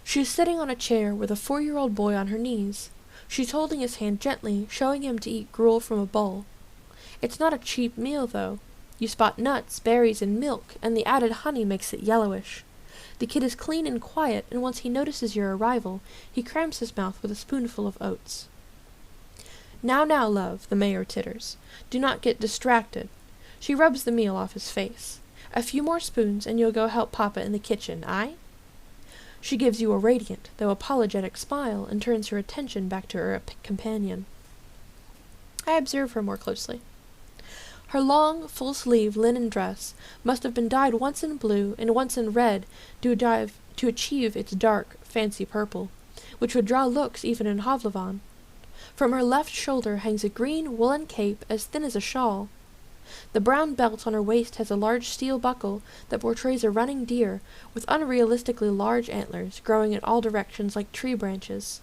A: She is sitting on a chair with a 4-year-old boy on her knees. She's holding his hand gently, showing him to eat gruel from a bowl. It's not a cheap meal, though. You spot nuts, berries, and milk, and the added honey makes it yellowish. The kid is clean and quiet, and once he notices your arrival, he crams his mouth with a spoonful of oats. Now, love, the mayor titters. Do not get distracted. She rubs the meal off his face. A few more spoons, and you'll go help Papa in the kitchen, aye? She gives you a radiant, though apologetic smile, and turns her attention back to her companion. I observe her more closely. Her long, full-sleeve linen dress must have been dyed once in blue and once in red to achieve its dark, fancy purple, which would draw looks even in Havlavan. From her left shoulder hangs a green woolen cape as thin as a shawl. The brown belt on her waist has a large steel buckle that portrays a running deer with unrealistically large antlers growing in all directions like tree branches.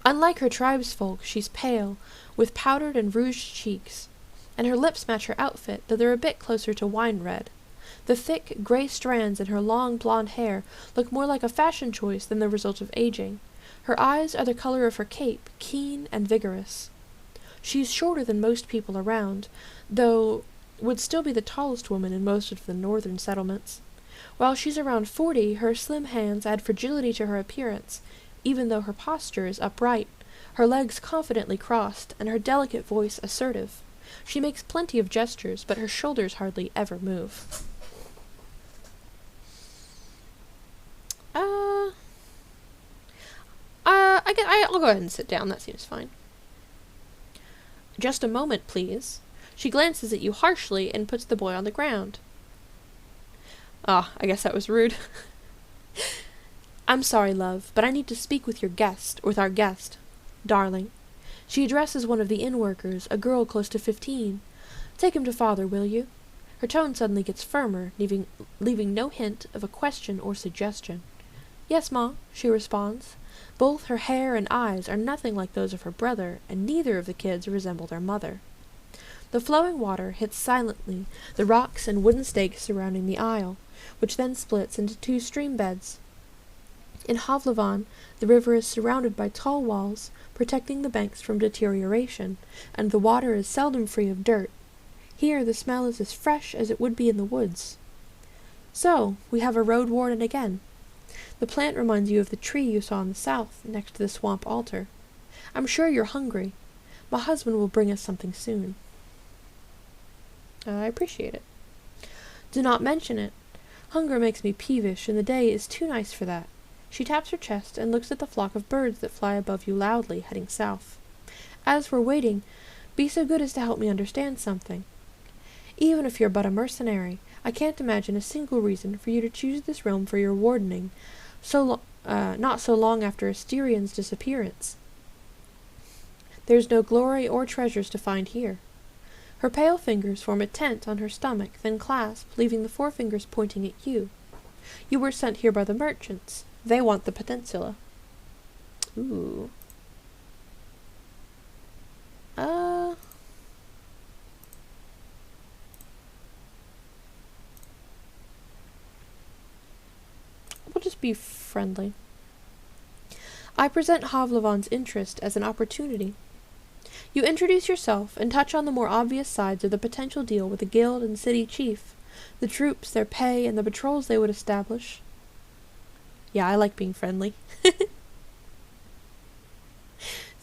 A: Unlike her tribesfolk, she's pale, with powdered and rouged cheeks, and her lips match her outfit, though they're a bit closer to wine red. The thick, gray strands in her long blonde hair look more like a fashion choice than the result of aging. Her eyes are the color of her cape, keen and vigorous. She's shorter than most people around, though would still be the tallest woman in most of the northern settlements. While she's around 40, her slim hands add fragility to her appearance, even though her posture is upright, her legs confidently crossed, and her delicate voice assertive. She makes plenty of gestures, but her shoulders hardly ever move. I'll go ahead and sit down. That seems fine. Just a moment, please. She glances at you harshly and puts the boy on the ground. Ah, I guess that was rude. I'm sorry, love, but I need to speak with our guest. Darling. She addresses one of the inn workers, a girl close to 15. Take him to father, will you? Her tone suddenly gets firmer, leaving no hint of a question or suggestion. Yes, Ma, she responds. Both her hair and eyes are nothing like those of her brother, and neither of the kids resemble their mother. The flowing water hits silently the rocks and wooden stakes surrounding the aisle, which then splits into 2 stream beds. In Havlavan, the river is surrounded by tall walls, protecting the banks from deterioration, and the water is seldom free of dirt. Here the smell is as fresh as it would be in the woods. So, we have a Roadwarden again. The plant reminds you of the tree you saw in the south, next to the swamp altar. I'm sure you're hungry. My husband will bring us something soon. I appreciate it. Do not mention it. Hunger makes me peevish, and the day is too nice for that. She taps her chest and looks at the flock of birds that fly above you loudly, heading south. As we're waiting, be so good as to help me understand something. Even if you're but a mercenary, I can't imagine a single reason for you to choose this realm for your wardening, not so long after Asterian's disappearance. There's no glory or treasures to find here. Her pale fingers form a tent on her stomach, then clasp, leaving the forefingers pointing at you. You were sent here by the merchants. They want the peninsula. Ooh. We'll just be friendly. I present Havlavan's interest as an opportunity. You introduce yourself and touch on the more obvious sides of the potential deal with the guild and city chief, the troops, their pay, and the patrols they would establish. Yeah, I like being friendly.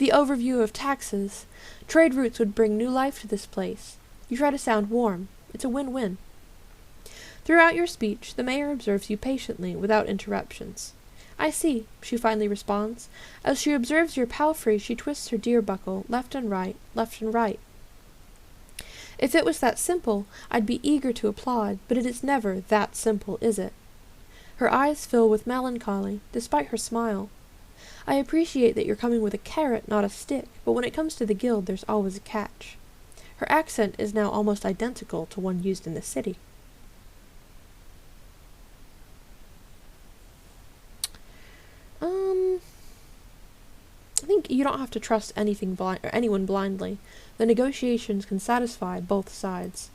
A: The overview of taxes. Trade routes would bring new life to this place. You try to sound warm. It's a win-win. Throughout your speech, the mayor observes you patiently, without interruptions. I see, she finally responds. As she observes your palfrey, she twists her deer buckle, left and right, left and right. If it was that simple, I'd be eager to applaud, but it is never that simple, is it? Her eyes fill with melancholy, despite her smile. I appreciate that you're coming with a carrot, not a stick, but when it comes to the guild, there's always a catch. Her accent is now almost identical to one used in the city. I think you don't have to trust anyone blindly. The negotiations can satisfy both sides.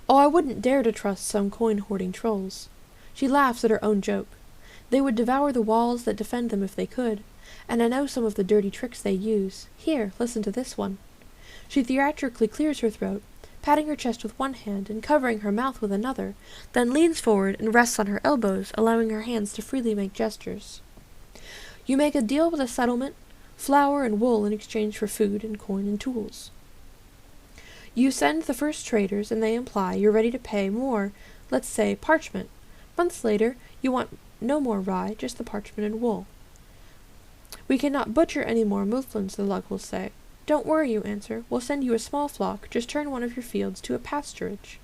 A: Oh, I wouldn't dare to trust some coin-hoarding trolls. She laughs at her own joke. They would devour the walls that defend them if they could, and I know some of the dirty tricks they use. Here, listen to this one. She theatrically clears her throat, patting her chest with one hand and covering her mouth with another, then leans forward and rests on her elbows, allowing her hands to freely make gestures. You make a deal with a settlement, flour and wool in exchange for food and coin and tools. You send the first traders, and they imply you're ready to pay more, let's say parchment. Months later, you want no more rye, just the parchment and wool. We cannot butcher any more mouflons, the lug will say. Don't worry, you answer. We'll send you a small flock, just turn one of your fields to a pasturage.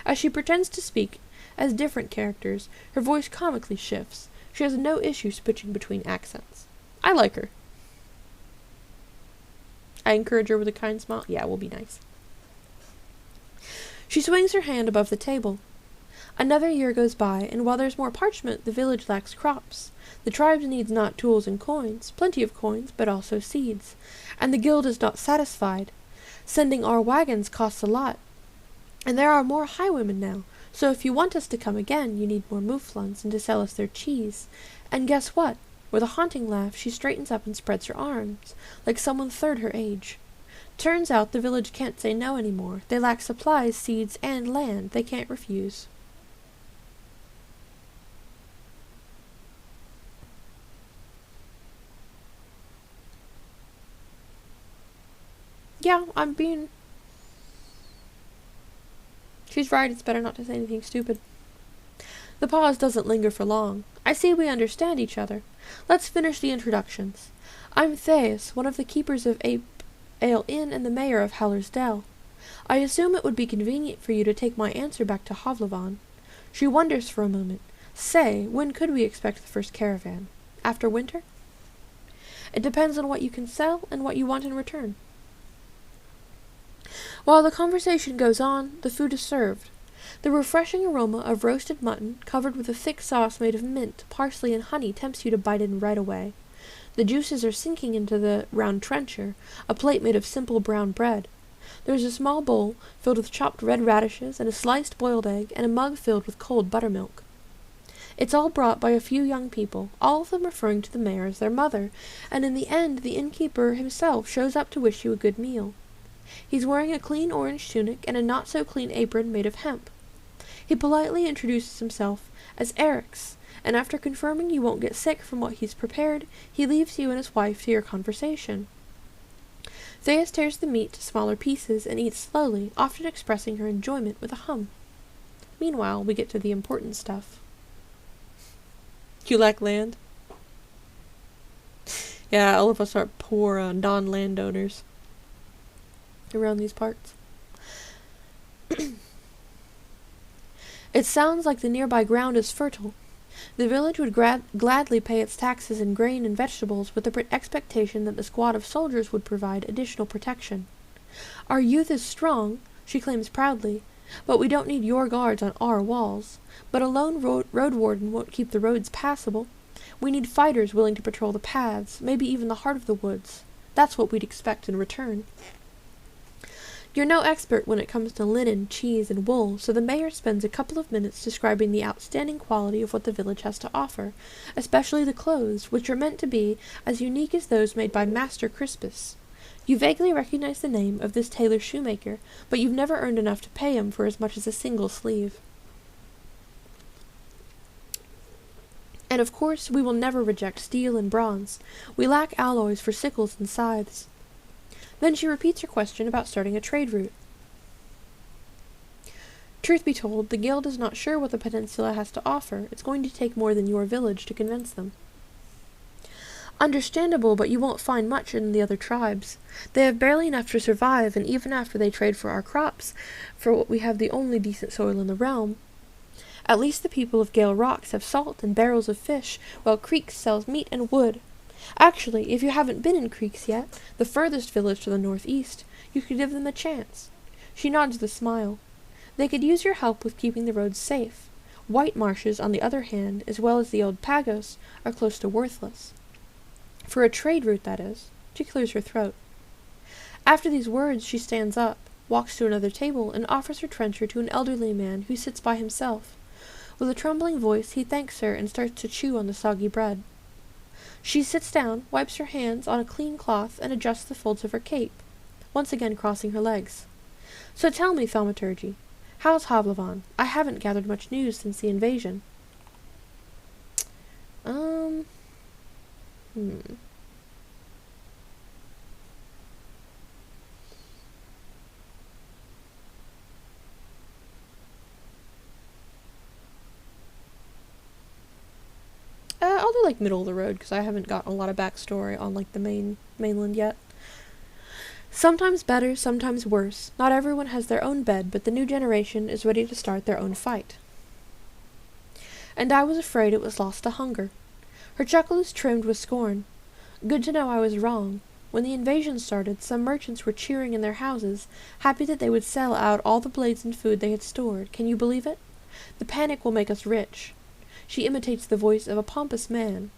A: As she pretends to speak as different characters, her voice comically shifts. She has no issue switching between accents. I like her. I encourage her with a kind smile. Yeah, we'll be nice. She swings her hand above the table. Another year goes by, and while there's more parchment, the village lacks crops. The tribe needs not tools and coins, plenty of coins, but also seeds. And the guild is not satisfied. Sending our wagons costs a lot. And there are more highwaymen now, so if you want us to come again, you need more mouflons and to sell us their cheese. And guess what? With a haunting laugh, she straightens up and spreads her arms, like someone third her age. Turns out the village can't say no anymore. They lack supplies, seeds, and land. They can't refuse. Yeah, I'm being... She's right, it's better not to say anything stupid. The pause doesn't linger for long. I see we understand each other. Let's finish the introductions. I'm Thais, one of the keepers of Ape Ale Inn and the mayor of Howler's Dell. I assume it would be convenient for you to take my answer back to Havlavan. She wonders for a moment. Say, when could we expect the first caravan? After winter? It depends on what you can sell and what you want in return. While the conversation goes on, the food is served. The refreshing aroma of roasted mutton, covered with a thick sauce made of mint, parsley, and honey, tempts you to bite in right away. The juices are sinking into the round trencher, a plate made of simple brown bread. There is a small bowl filled with chopped red radishes and a sliced boiled egg, and a mug filled with cold buttermilk. It's all brought by a few young people, all of them referring to the mayor as their mother, and in the end the innkeeper himself shows up to wish you a good meal. He's wearing a clean orange tunic and a not-so-clean apron made of hemp. He politely introduces himself as Eric's, and after confirming you won't get sick from what he's prepared, he leaves you and his wife to your conversation. Thais tears the meat to smaller pieces and eats slowly, often expressing her enjoyment with a hum. Meanwhile, we get to the important stuff. You lack land? Yeah, all of us are poor, non-landowners around these parts. It sounds like the nearby ground is fertile. The village would gladly pay its taxes in grain and vegetables with the expectation that the squad of soldiers would provide additional protection. Our youth is strong, she claims proudly, but we don't need your guards on our walls. But a lone roadwarden won't keep the roads passable. We need fighters willing to patrol the paths, maybe even the heart of the woods. That's what we'd expect in return. You're no expert when it comes to linen, cheese, and wool, so the mayor spends a couple of minutes describing the outstanding quality of what the village has to offer, especially the clothes, which are meant to be as unique as those made by Master Crispus. You vaguely recognize the name of this tailor shoemaker, but you've never earned enough to pay him for as much as a single sleeve. And of course, we will never reject steel and bronze. We lack alloys for sickles and scythes. Then she repeats her question about starting a trade route. Truth be told, the guild is not sure what the peninsula has to offer. It's going to take more than your village to convince them. Understandable, but you won't find much in the other tribes. They have barely enough to survive, and even after they trade for our crops, for what we have the only decent soil in the realm. At least the people of Gale Rocks have salt and barrels of fish, while Creeks sells meat and wood. Actually, if you haven't been in Creeks yet, the furthest village to the northeast, you could give them a chance. She nods with a smile. They could use your help with keeping the roads safe. White Marshes, on the other hand, as well as the old Pagos, are close to worthless. For a trade route, that is. She clears her throat. After these words, she stands up, walks to another table, and offers her trencher to an elderly man who sits by himself. With a trembling voice, he thanks her and starts to chew on the soggy bread. She sits down, wipes her hands on a clean cloth, and adjusts the folds of her cape, once again crossing her legs. So tell me, Thaumaturgy, how's Havlavan? I haven't gathered much news since the invasion. I'll do, like, middle of the road, because I haven't got a lot of backstory on, like, the mainland yet. Sometimes better, sometimes worse. Not everyone has their own bed, but the new generation is ready to start their own fight. And I was afraid it was lost to hunger. Her chuckle is trimmed with scorn. Good to know I was wrong. When the invasion started, some merchants were cheering in their houses, happy that they would sell out all the blades and food they had stored. Can you believe it? The panic will make us rich. She imitates the voice of a pompous man.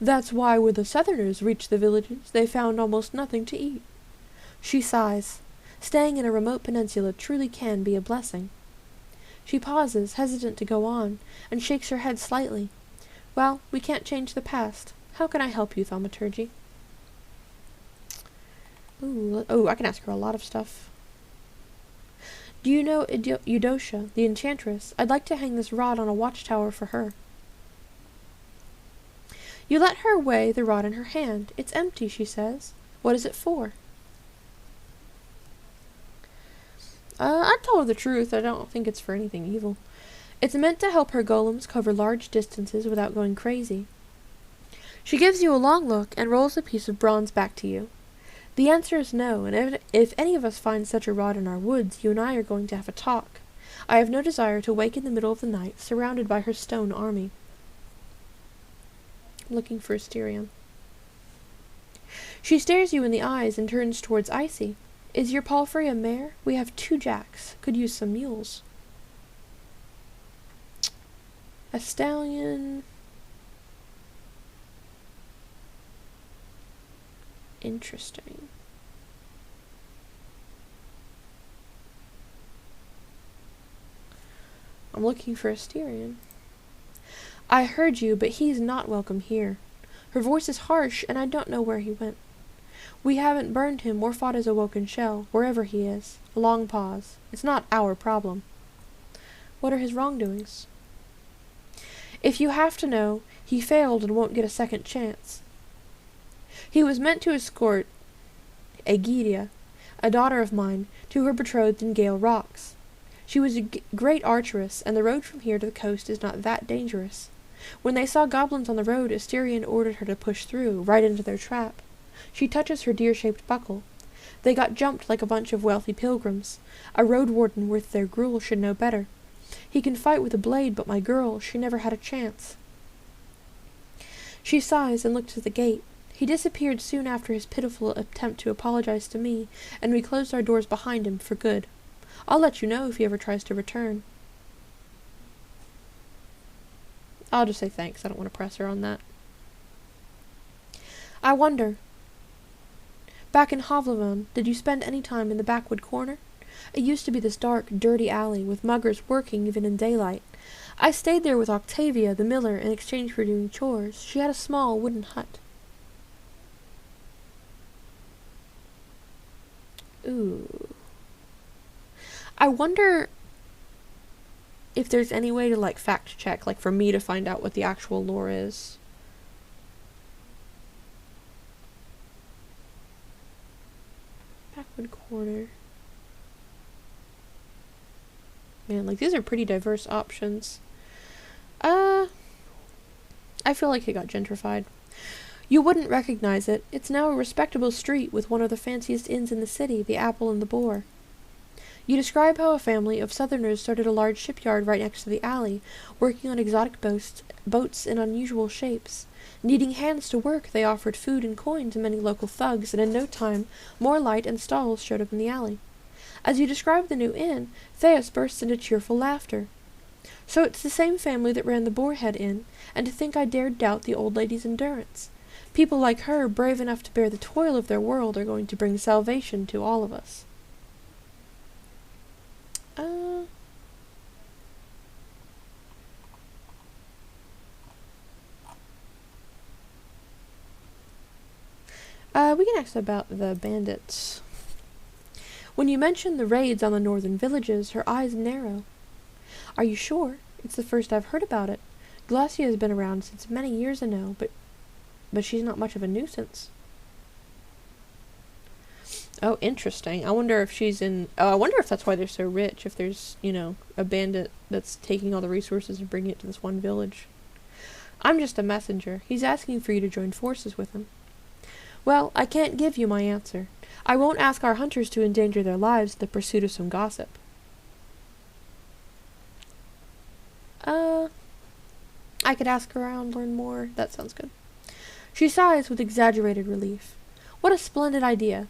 A: That's why when the southerners reached the villages, they found almost nothing to eat. She sighs. Staying in a remote peninsula truly can be a blessing. She pauses, hesitant to go on, and shakes her head slightly. Well, we can't change the past. How can I help you, Thaumaturgy? I can ask her a lot of stuff. Do you know Eudocia, the enchantress? I'd like to hang this rod on a watchtower for her. You let her weigh the rod in her hand. It's empty, she says. What is it for? I told her the truth. I don't think it's for anything evil. It's meant to help her golems cover large distances without going crazy. She gives you a long look and rolls a piece of bronze back to you. The answer is no, and if any of us find such a rod in our woods, you and I are going to have a talk. I have no desire to wake in the middle of the night, surrounded by her stone army. Looking for Asterion. She stares you in the eyes and turns towards Icy. Is your palfrey a mare? We have 2 jacks. Could use some mules. A stallion. Interesting. I'm looking for Asterion. I heard you, but he's not welcome here. Her voice is harsh, and I don't know where he went. We haven't burned him or fought his awoken shell, wherever he is. A long pause. It's not our problem. What are his wrongdoings? If you have to know, he failed and won't get a second chance. He was meant to escort Aegidia, a daughter of mine, to her betrothed in Gale Rocks. She was a great archeress, and the road from here to the coast is not that dangerous. When they saw goblins on the road, Asterion ordered her to push through, right into their trap. She touches her deer-shaped buckle. They got jumped like a bunch of wealthy pilgrims. A Roadwarden worth their gruel should know better. He can fight with a blade, but my girl, she never had a chance. She sighs and looks at the gate. He disappeared soon after his pitiful attempt to apologize to me, and we closed our doors behind him for good. I'll let you know if he ever tries to return. I'll just say thanks. I don't want to press her on that. I wonder. Back in Havlavan, did you spend any time in the backwood corner? It used to be this dark, dirty alley, with muggers working even in daylight. I stayed there with Octavia, the miller, in exchange for doing chores. She had a small wooden hut. Ooh. I wonder if there's any way to, like, fact check, like, for me to find out what the actual lore is. Backwood Corner. Man, like, these are pretty diverse options. I feel like it got gentrified. You wouldn't recognize it. It's now a respectable street with one of the fanciest inns in the city, the Apple and the Boar. You describe how a family of Southerners started a large shipyard right next to the alley, working on exotic boats in unusual shapes. Needing hands to work, they offered food and coin to many local thugs, and in no time, more light and stalls showed up in the alley. As you describe the new inn, Theus bursts into cheerful laughter. So it's the same family that ran the Boarhead Inn, and to think I dared doubt the old lady's endurance. People like her, brave enough to bear the toil of their world, are going to bring salvation to all of us. We can ask about the bandits. When you mention the raids on the northern villages, her eyes narrow. Are you sure? It's the first I've heard about it. Glacia has been around since many years ago, but she's not much of a nuisance. Oh, interesting. I wonder if she's in... Oh, I wonder if that's why they're so rich, if there's, you know, a bandit that's taking all the resources and bringing it to this one village. I'm just a messenger. He's asking for you to join forces with him. Well, I can't give you my answer. I won't ask our hunters to endanger their lives in the pursuit of some gossip. I could ask around, learn more. That sounds good. She sighs with exaggerated relief. What a splendid idea.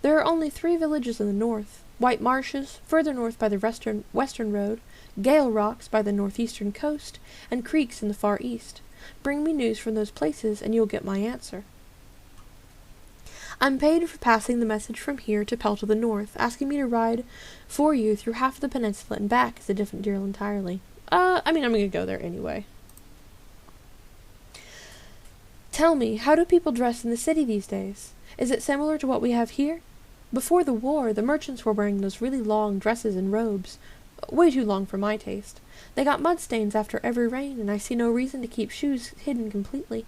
A: There are only 3 villages in the north. White Marshes, further north by the western road, Gale Rocks by the northeastern coast, and creeks in the far east. Bring me news from those places, and you'll get my answer. I'm paid for passing the message from here to Pell to the north. Asking me to ride for you through half of the peninsula and back is a different deal entirely. I'm gonna go there anyway. Tell me, how do people dress in the city these days? Is it similar to what we have here? Before the war, the merchants were wearing those really long dresses and robes. Way too long for my taste. They got mud stains after every rain, and I see no reason to keep shoes hidden completely.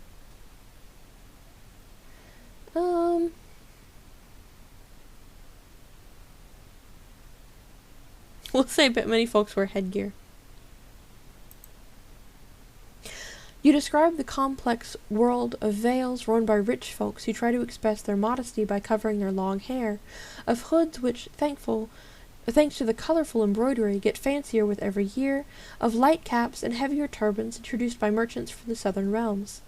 A: We'll say but many folks wear headgear. You describe the complex world of veils worn by rich folks who try to express their modesty by covering their long hair, of hoods which, thanks to the colorful embroidery, get fancier with every year, of light caps and heavier turbans introduced by merchants from the southern realms.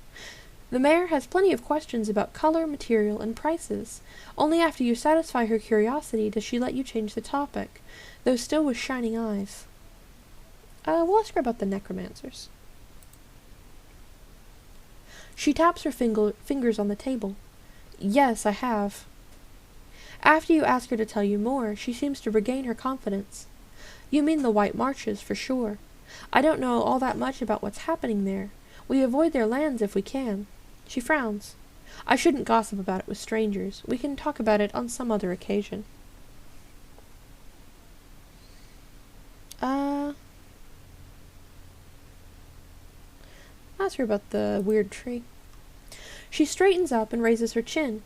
A: The mayor has plenty of questions about color, material, and prices. Only after you satisfy her curiosity does she let you change the topic, though still with shining eyes. We'll ask her about the necromancers. She taps her fingers on the table. Yes, I have. After you ask her to tell you more, she seems to regain her confidence. You mean the White Marches, for sure. I don't know all that much about what's happening there. We avoid their lands if we can. She frowns. I shouldn't gossip about it with strangers. We can talk about it on some other occasion. Ask her about the weird tree. She straightens up and raises her chin.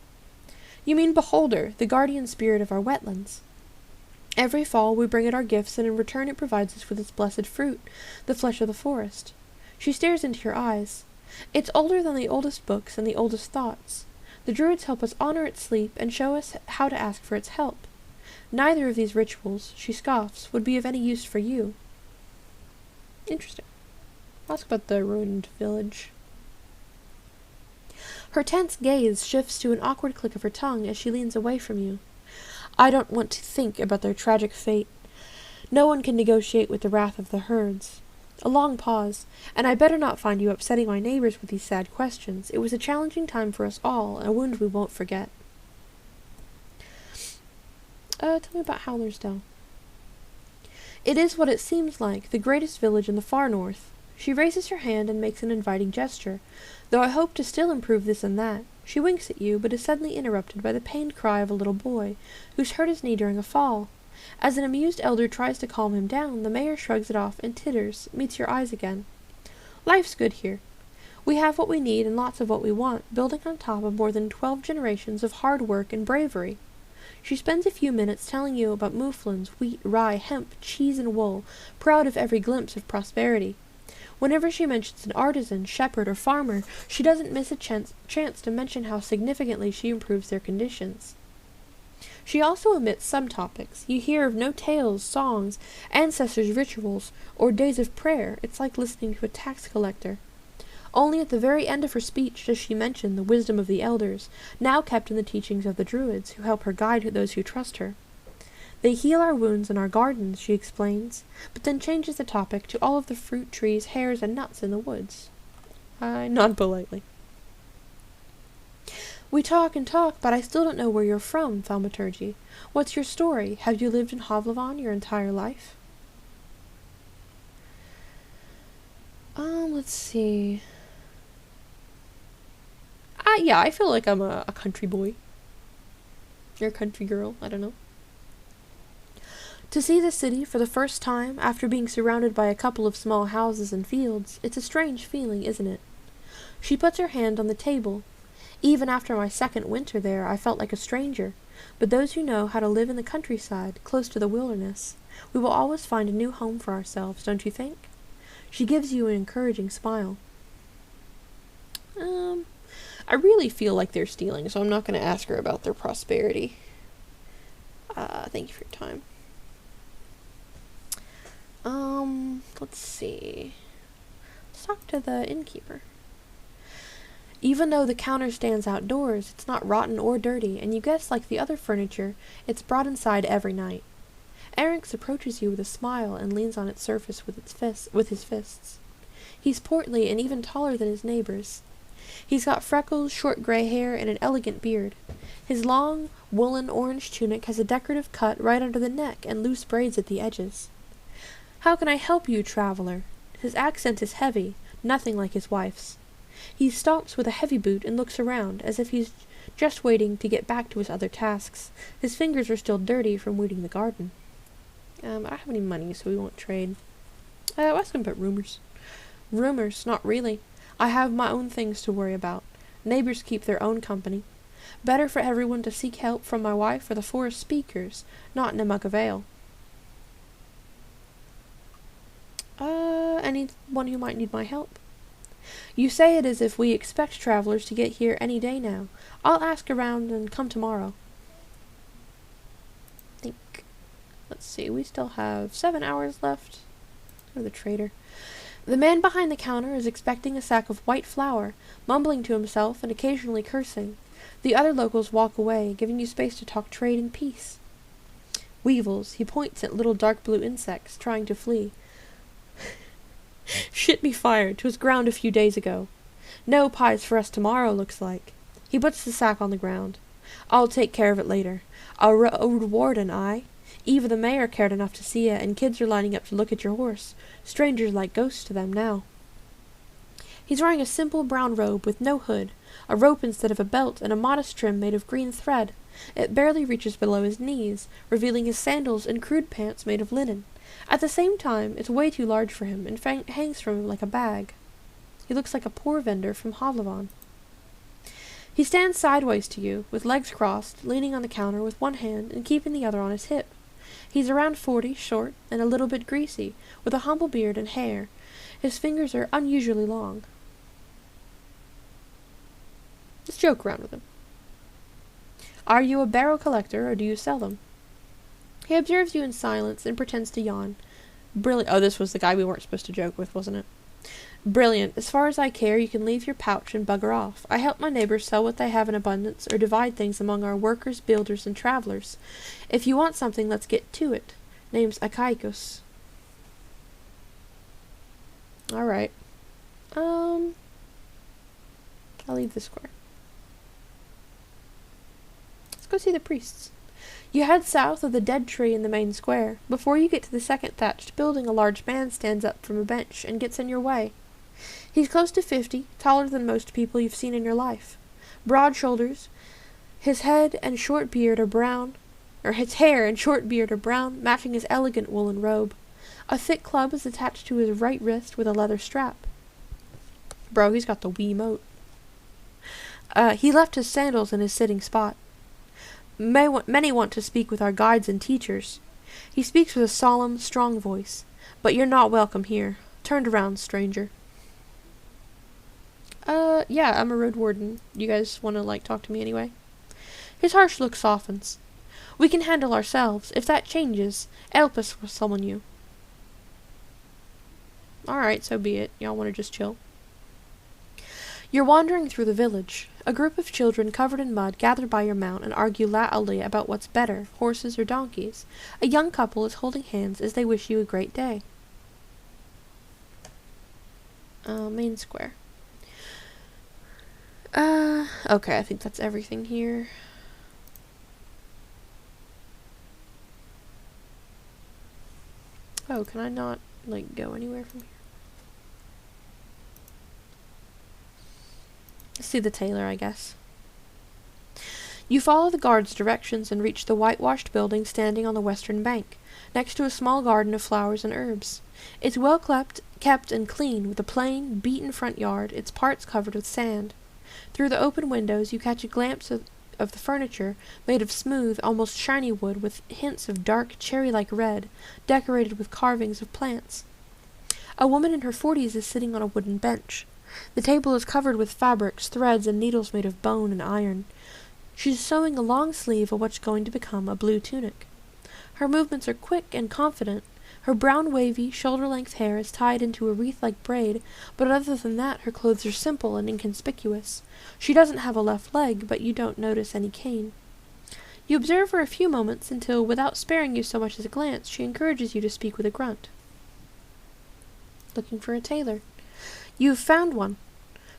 A: You mean Beholder, the guardian spirit of our wetlands. Every fall we bring it our gifts, and in return it provides us with its blessed fruit, the flesh of the forest. She stares into your eyes. It's older than the oldest books and the oldest thoughts. The druids help us honor its sleep and show us how to ask for its help. Neither of these rituals, she scoffs, would be of any use for you. Interesting. Ask about the ruined village. Her tense gaze shifts to an awkward click of her tongue as she leans away from you. I don't want to think about their tragic fate. No one can negotiate with the wrath of the herds. A long pause, and I better not find you upsetting my neighbors with these sad questions. It was a challenging time for us all, a wound we won't forget. Tell me about Howler's Dell. It is what it seems like, the greatest village in the far north. She raises her hand and makes an inviting gesture, though I hope to still improve this and that. She winks at you, but is suddenly interrupted by the pained cry of a little boy, who's hurt his knee during a fall. As an amused elder tries to calm him down, the mayor shrugs it off and titters, meets your eyes again. Life's good here. We have what we need and lots of what we want, building on top of more than 12 generations of hard work and bravery. She spends a few minutes telling you about mouflons, wheat, rye, hemp, cheese, and wool, proud of every glimpse of prosperity. Whenever she mentions an artisan, shepherd, or farmer, she doesn't miss a chance to mention how significantly she improves their conditions. She also omits some topics. You hear of no tales, songs, ancestors' rituals, or days of prayer. It's like listening to a tax collector. Only at the very end of her speech does she mention the wisdom of the elders, now kept in the teachings of the Druids, who help her guide those who trust her. They heal our wounds in our gardens, she explains, but then changes the topic to all of the fruit trees, hares, and nuts in the woods. I nod politely. We talk and talk, but I still don't know where you're from, Thaumaturgy. What's your story? Have you lived in Havlavon your entire life? Let's see. Yeah, I feel like I'm a country boy. Or a country girl, I don't know. To see the city for the first time after being surrounded by a couple of small houses and fields, it's a strange feeling, isn't it? She puts her hand on the table. Even after my second winter there, I felt like a stranger, but those who know how to live in the countryside, close to the wilderness, we will always find a new home for ourselves, don't you think? She gives you an encouraging smile. I really feel like they're stealing, so I'm not going to ask her about their prosperity. Thank you for your time. Let's see. Let's talk to the innkeeper. Even though the counter stands outdoors, it's not rotten or dirty, and you guess, like the other furniture, it's brought inside every night. Erinx approaches you with a smile and leans on its surface with his fists. He's portly and even taller than his neighbors. He's got freckles, short gray hair, and an elegant beard. His long, woolen orange tunic has a decorative cut right under the neck and loose braids at the edges. How can I help you, traveler? His accent is heavy, nothing like his wife's. He stomps with a heavy boot and looks around, as if he's just waiting to get back to his other tasks. His fingers are still dirty from weeding the garden. I don't have any money, so we won't trade. I was gonna put rumors. Rumors, not really. I have my own things to worry about. Neighbors keep their own company. Better for everyone to seek help from my wife or the forest speakers, not in a mug of ale. Anyone who might need my help. You say it as if we expect travelers to get here any day now. I'll ask around and come tomorrow. Let's see, we still have 7 hours left. Go to the trader. The man behind the counter is expecting a sack of white flour, mumbling to himself and occasionally cursing. The other locals walk away, giving you space to talk trade in peace. Weevils, he points at little dark blue insects, trying to flee. Shit be fired, 'twas ground a few days ago. No pies for us tomorrow, looks like. He puts the sack on the ground. I'll take care of it later. A Roadwarden, I. Eva the mayor cared enough to see ya, and kids are lining up to look at your horse. Strangers like ghosts to them now. He's wearing a simple brown robe with no hood, a rope instead of a belt, and a modest trim made of green thread. It barely reaches below his knees, revealing his sandals and crude pants made of linen. At the same time, it's way too large for him, and hangs from him like a bag. He looks like a poor vendor from Havlavon. He stands sideways to you, with legs crossed, leaning on the counter with one hand and keeping the other on his hip. He's around 40, short, and a little bit greasy, with a humble beard and hair. His fingers are unusually long. Let's joke around with him. Are you a barrel collector, or do you sell them? He observes you in silence and pretends to yawn. Brilliant. Oh, this was the guy we weren't supposed to joke with, wasn't it? Brilliant. As far as I care, you can leave your pouch and bugger off. I help my neighbors sell what they have in abundance, or divide things among our workers, builders, and travelers. If you want something, let's get to it. Name's Akaikos. Alright. I'll leave the square. Let's go see the priests. You head south of the dead tree in the main square. Before you get to the second thatched building, a large man stands up from a bench and gets in your way. He's close to 50, taller than most people you've seen in your life. Broad shoulders, his head and short beard are brown, His hair and short beard are brown, matching his elegant woolen robe. A thick club is attached to his right wrist with a leather strap. Bro, he's got the wee moat. He left his sandals in his sitting spot. Many want to speak with our guides and teachers. He speaks with a solemn, strong voice. But you're not welcome here. Turned around, stranger. Yeah, I'm a Roadwarden. You guys want to, talk to me anyway? His harsh look softens. We can handle ourselves. If that changes, Elpis will summon you. Alright, so be it. Y'all want to just chill? You're wandering through the village. A group of children covered in mud gather by your mount and argue loudly about what's better, horses or donkeys. A young couple is holding hands as they wish you a great day. Main square. Okay, I think that's everything here. Oh, can I not, go anywhere from here? Let's see the tailor, I guess. You follow the guard's directions and reach the whitewashed building standing on the western bank, next to a small garden of flowers and herbs. It's well kept and clean, with a plain, beaten front yard, its parts covered with sand. Through the open windows you catch a glimpse of the furniture, made of smooth, almost shiny wood with hints of dark, cherry-like red, decorated with carvings of plants. A woman in her 40s is sitting on a wooden bench. The table is covered with fabrics, threads, and needles made of bone and iron. She's sewing a long sleeve of what's going to become a blue tunic. Her movements are quick and confident. Her brown, wavy, shoulder-length hair is tied into a wreath-like braid, but other than that her clothes are simple and inconspicuous. She doesn't have a left leg, but you don't notice any cane. You observe her a few moments until, without sparing you so much as a glance, she encourages you to speak with a grunt. Looking for a tailor. You've found one.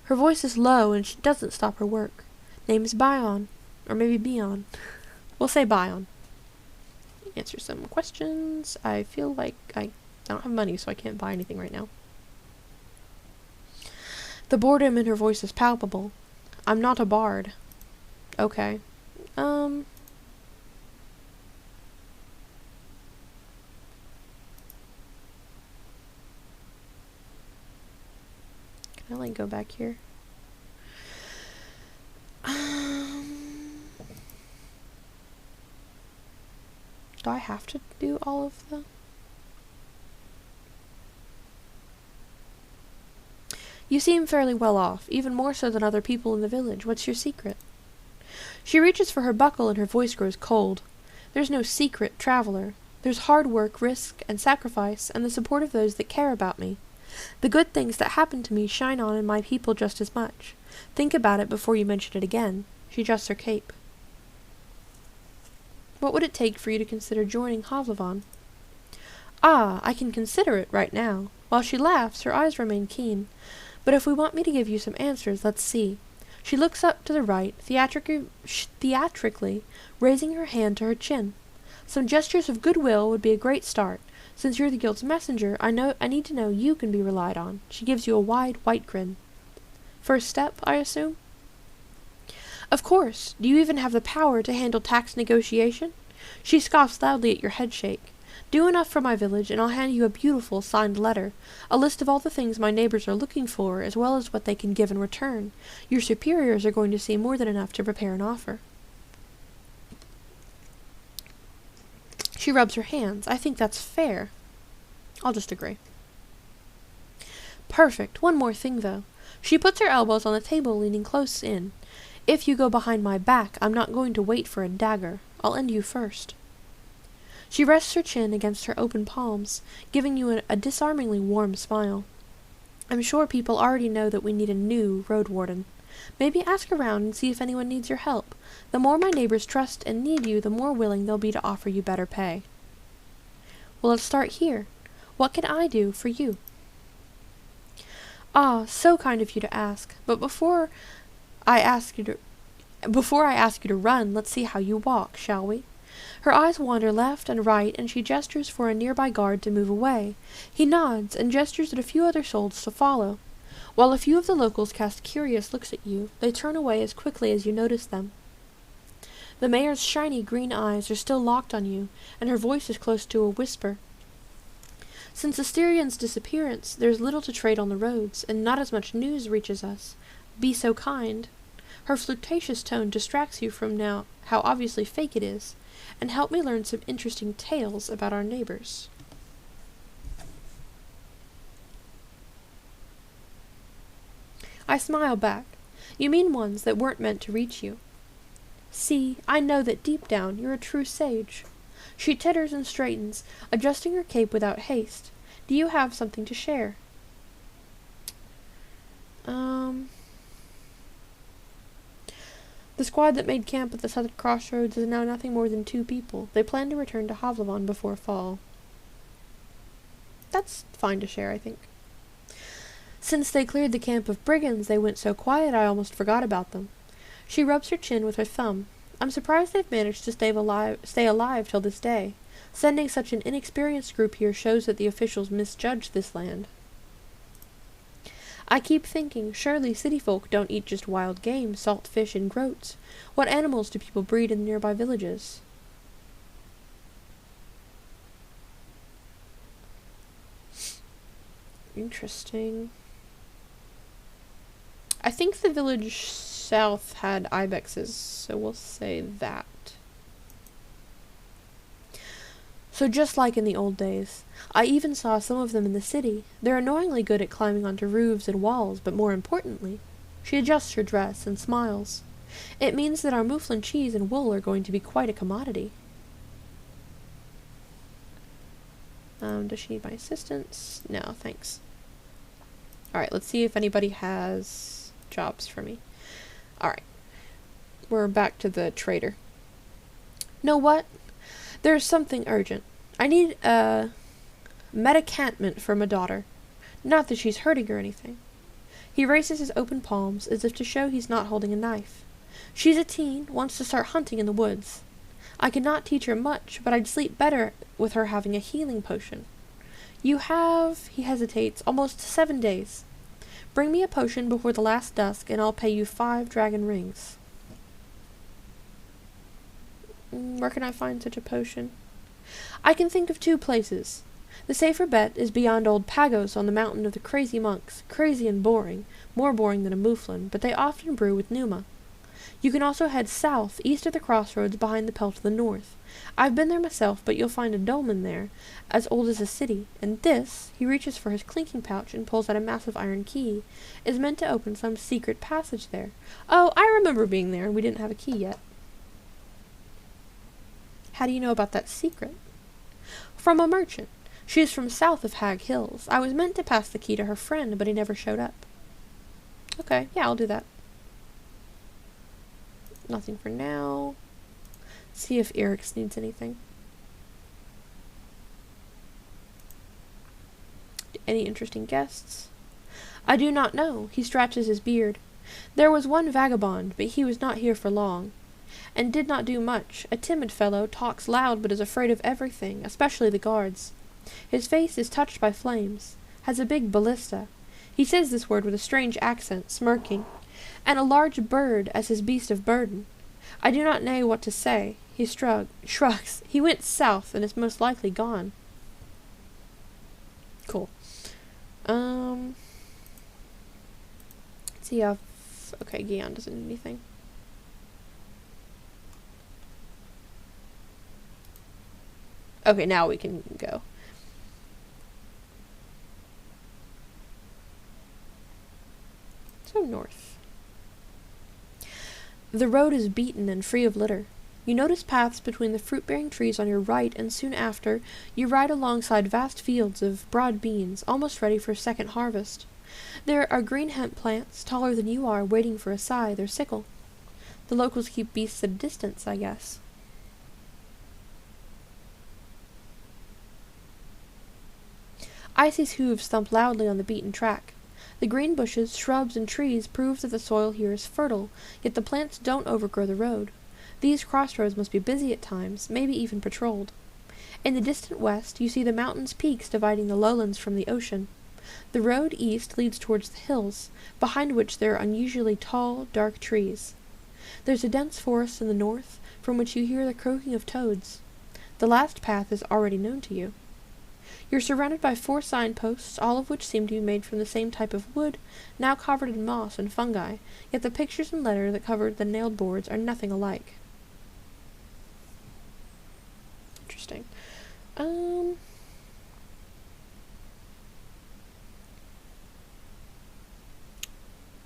A: Her voice is low and she doesn't stop her work. Name's Bion. Or maybe Bion. We'll say Bion. Answer some questions. I feel like I don't have money, so I can't buy anything right now. The boredom in her voice is palpable. I'm not a bard. Okay. Can I, go back here? Do I have to do all of the... You seem fairly well off, even more so than other people in the village. What's your secret? She reaches for her buckle and her voice grows cold. There's no secret, traveler. There's hard work, risk, and sacrifice, and the support of those that care about me. The good things that happen to me shine on in my people just as much. Think about it before you mention it again. She adjusts her cape. What would it take for you to consider joining Havlavon? Ah, I can consider it right now. While she laughs, her eyes remain keen. But if we want me to give you some answers, let's see. She looks up to the right, theatrically, raising her hand to her chin. Some gestures of goodwill would be a great start. Since you're the guild's messenger, I need to know you can be relied on. She gives you a wide, white grin. First step, I assume? Of course. Do you even have the power to handle tax negotiation? She scoffs loudly at your headshake. Do enough for my village, and I'll hand you a beautiful signed letter, a list of all the things my neighbors are looking for, as well as what they can give in return. Your superiors are going to see more than enough to prepare an offer. She rubs her hands. I think that's fair. I'll just agree. Perfect. One more thing, though. She puts her elbows on the table, leaning close in. If you go behind my back, I'm not going to wait for a dagger. I'll end you first. She rests her chin against her open palms, giving you a disarmingly warm smile. I'm sure people already know that we need a new Roadwarden. Maybe ask around and see if anyone needs your help. The more my neighbors trust and need you, the more willing they'll be to offer you better pay. Well, let's start here. What can I do for you? Ah, so kind of you to ask. But before I ask you to run, let's see how you walk, shall we? Her eyes wander left and right, and she gestures for a nearby guard to move away. He nods and gestures at a few other souls to follow. While a few of the locals cast curious looks at you, they turn away as quickly as you notice them. The mayor's shiny green eyes are still locked on you, and her voice is close to a whisper. Since Asterian's disappearance, there's little to trade on the roads, and not as much news reaches us. Be so kind. Her flirtatious tone distracts you from now how obviously fake it is, and help me learn some interesting tales about our neighbors. I smile back. You mean ones that weren't meant to reach you. See, I know that deep down you're a true sage. She titters and straightens, adjusting her cape without haste. Do you have something to share? The squad that made camp at the southern crossroads is now nothing more than 2 people. They plan to return to Havlavon before fall. That's fine to share, I think. Since they cleared the camp of brigands, they went so quiet I almost forgot about them. She rubs her chin with her thumb. I'm surprised they've managed to stay alive till this day. Sending such an inexperienced group here shows that the officials misjudged this land. I keep thinking, surely city folk don't eat just wild game, salt fish, and groats. What animals do people breed in the nearby villages? Interesting. I think the village south had ibexes, so we'll say that. So just like in the old days, I even saw some of them in the city. They're annoyingly good at climbing onto roofs and walls, but more importantly, she adjusts her dress and smiles. It means that our mouflon cheese and wool are going to be quite a commodity. Does she need my assistance? No, thanks. Alright, let's see if anybody has jobs for me. Alright. We're back to the trader. Know what? There's something urgent. I need a medicament for my daughter. Not that she's hurting or anything. He raises his open palms as if to show he's not holding a knife. She's a teen, wants to start hunting in the woods. I could not teach her much, but I'd sleep better with her having a healing potion. You have, he hesitates, almost 7 days. Bring me a potion before the last dusk, and I'll pay you 5 dragon rings. Where can I find such a potion? I can think of 2 places. The safer bet is beyond old Pagos on the mountain of the crazy monks, crazy and boring, more boring than a mouflon, but they often brew with Numa. You can also head south, east of the crossroads behind the pelt to the north. I've been there myself, but you'll find a dolmen there, as old as a city, and this, he reaches for his clinking pouch and pulls out a massive iron key, is meant to open some secret passage there. Oh, I remember being there, and we didn't have a key yet. How do you know about that secret? From a merchant. She is from south of Hag Hills. I was meant to pass the key to her friend, but he never showed up. Okay, yeah, I'll do that. Nothing for now. See if Eric's needs anything. Any interesting guests? I do not know. He scratches his beard. There was one vagabond, but he was not here for long, and did not do much. A timid fellow, talks loud but is afraid of everything, especially the guards. His face is touched by flames, has a big ballista. He says this word with a strange accent, smirking, and a large bird as his beast of burden. I do not know what to say. He shrugs. He went south and is most likely gone. Cool. Let's see if... Okay, Guion doesn't need anything. Okay, now we can go. So north. The road is beaten and free of litter. You notice paths between the fruit-bearing trees on your right, and soon after, you ride alongside vast fields of broad beans, almost ready for second harvest. There are green hemp plants, taller than you are, waiting for a scythe or sickle. The locals keep beasts at a distance, I guess. Icy's hooves thump loudly on the beaten track. The green bushes, shrubs, and trees prove that the soil here is fertile, yet the plants don't overgrow the road. These crossroads must be busy at times, maybe even patrolled. In the distant west, you see the mountains' peaks dividing the lowlands from the ocean. The road east leads towards the hills, behind which there are unusually tall, dark trees. There's a dense forest in the north, from which you hear the croaking of toads. The last path is already known to you. You're surrounded by 4 signposts, all of which seem to be made from the same type of wood, now covered in moss and fungi, yet the pictures and letters that covered the nailed boards are nothing alike. Interesting.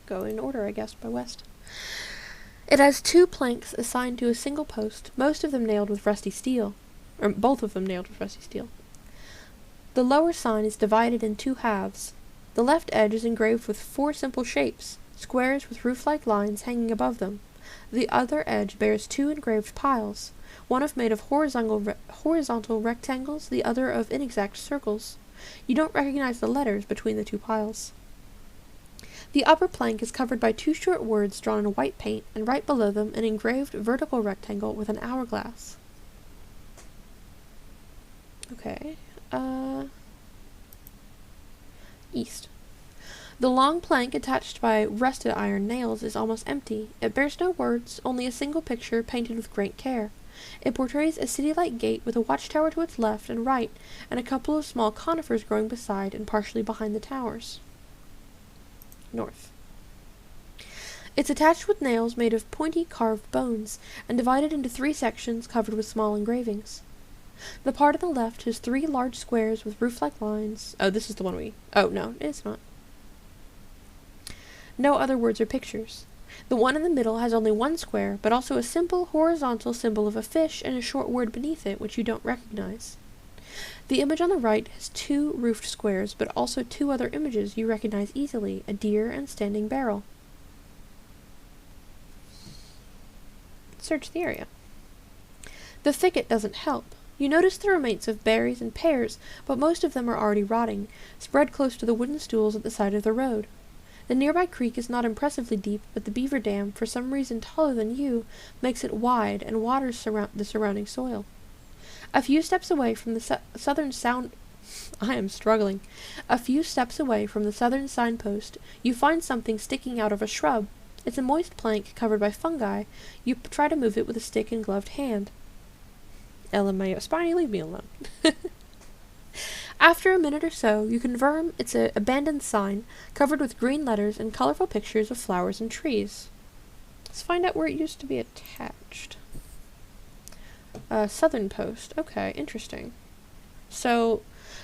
A: Go in order, I guess, by west. It has 2 planks assigned to a single post, most of them nailed with rusty steel. Or both of them nailed with rusty steel. The lower sign is divided in 2 halves. The left edge is engraved with 4 simple shapes, squares with roof-like lines hanging above them. The other edge bears 2 engraved piles, one made of horizontal rectangles, the other of inexact circles. You don't recognize the letters between the 2 piles. The upper plank is covered by 2 short words drawn in white paint, and right below them an engraved vertical rectangle with an hourglass. Okay. East. The long plank attached by rusted iron nails is almost empty. It bears no words, only a single picture painted with great care. It portrays a city-like gate with a watchtower to its left and right, and a couple of small conifers growing beside and partially behind the towers. North. It's attached with nails made of pointy carved bones, and divided into 3 sections covered with small engravings. The part on the left has 3 large squares with roof-like lines. Oh, this is the one Oh, no, it's not. No other words or pictures. The one in the middle has only 1 square, but also a simple horizontal symbol of a fish and a short word beneath it, which you don't recognize. The image on the right has 2 roofed squares, but also 2 other images you recognize easily, a deer and standing barrel. Search the area. The thicket doesn't help. You notice the remains of berries and pears, but most of them are already rotting, spread close to the wooden stools at the side of the road. The nearby creek is not impressively deep, but the beaver dam, for some reason taller than you, makes it wide and waters the surrounding soil. A few steps away from the southern signpost, you find something sticking out of a shrub. It's a moist plank covered by fungi. You try to move it with a stick and gloved hand. LMAO, Spiny, leave me alone. After a minute or so, you confirm it's an abandoned sign, covered with green letters and colorful pictures of flowers and trees. Let's find out where it used to be attached. Southern post. Okay, interesting. So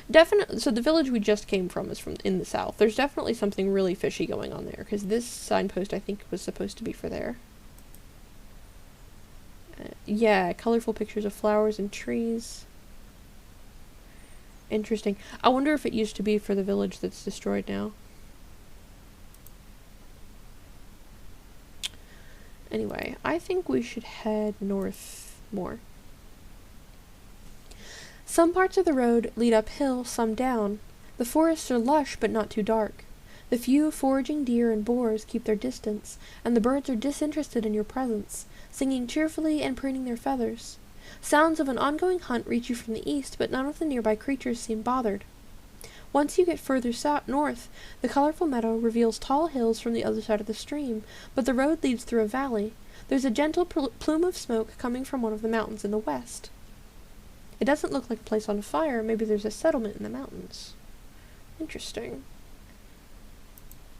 A: the village we just came from is from in the south. There's definitely something really fishy going on there, because this signpost I think was supposed to be for there. Yeah, colorful pictures of flowers and trees. Interesting. I wonder if it used to be for the village that's destroyed now. Anyway, I think we should head north more. Some parts of the road lead uphill, some down. The forests are lush but not too dark. The few foraging deer and boars keep their distance, and the birds are disinterested in your presence, singing cheerfully and preening their feathers. Sounds of an ongoing hunt reach you from the east, but none of the nearby creatures seem bothered. Once you get further north, the colorful meadow reveals tall hills from the other side of the stream, but the road leads through a valley. There's a gentle plume of smoke coming from one of the mountains in the west. It doesn't look like a place on fire. Maybe there's a settlement in the mountains. Interesting.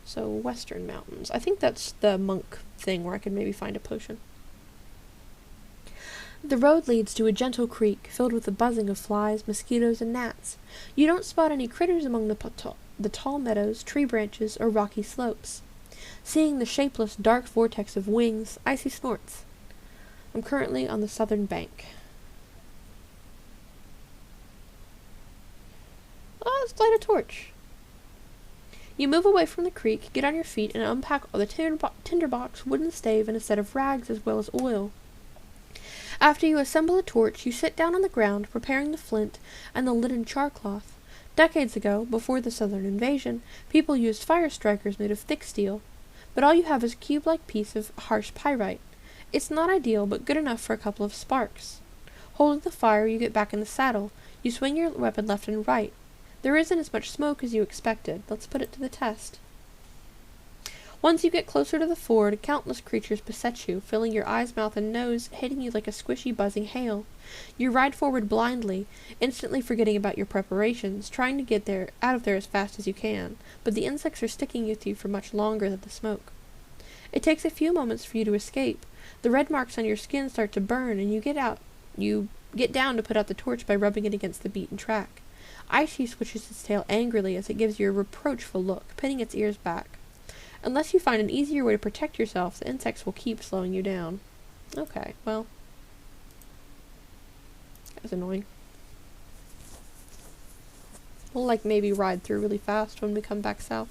A: So, western mountains. I think that's the monk thing where I could maybe find a potion. The road leads to a gentle creek filled with the buzzing of flies, mosquitoes, and gnats. You don't spot any critters among the tall meadows, tree branches, or rocky slopes. Seeing the shapeless, dark vortex of wings, Icy snorts. I'm currently on the southern bank. Let's light a torch. You move away from the creek, get on your feet, and unpack the tinderbox, wooden stave, and a set of rags, as well as oil. After you assemble a torch, you sit down on the ground, preparing the flint and the linen charcloth. Decades ago, before the southern invasion, people used fire strikers made of thick steel, but all you have is a cube-like piece of harsh pyrite. It's not ideal, but good enough for a couple of sparks. Holding the fire, you get back in the saddle. You swing your weapon left and right. There isn't as much smoke as you expected. Let's put it to the test. Once you get closer to the ford, countless creatures beset you, filling your eyes, mouth, and nose, hitting you like a squishy, buzzing hail. You ride forward blindly, instantly forgetting about your preparations, trying to get out of there as fast as you can, but the insects are sticking with you for much longer than the smoke. It takes a few moments for you to escape. The red marks on your skin start to burn, and you get down to put out the torch by rubbing it against the beaten track. Icy switches its tail angrily as it gives you a reproachful look, pinning its ears back. Unless you find an easier way to protect yourself, the insects will keep slowing you down. Okay, well. That was annoying. We'll, maybe ride through really fast when we come back south.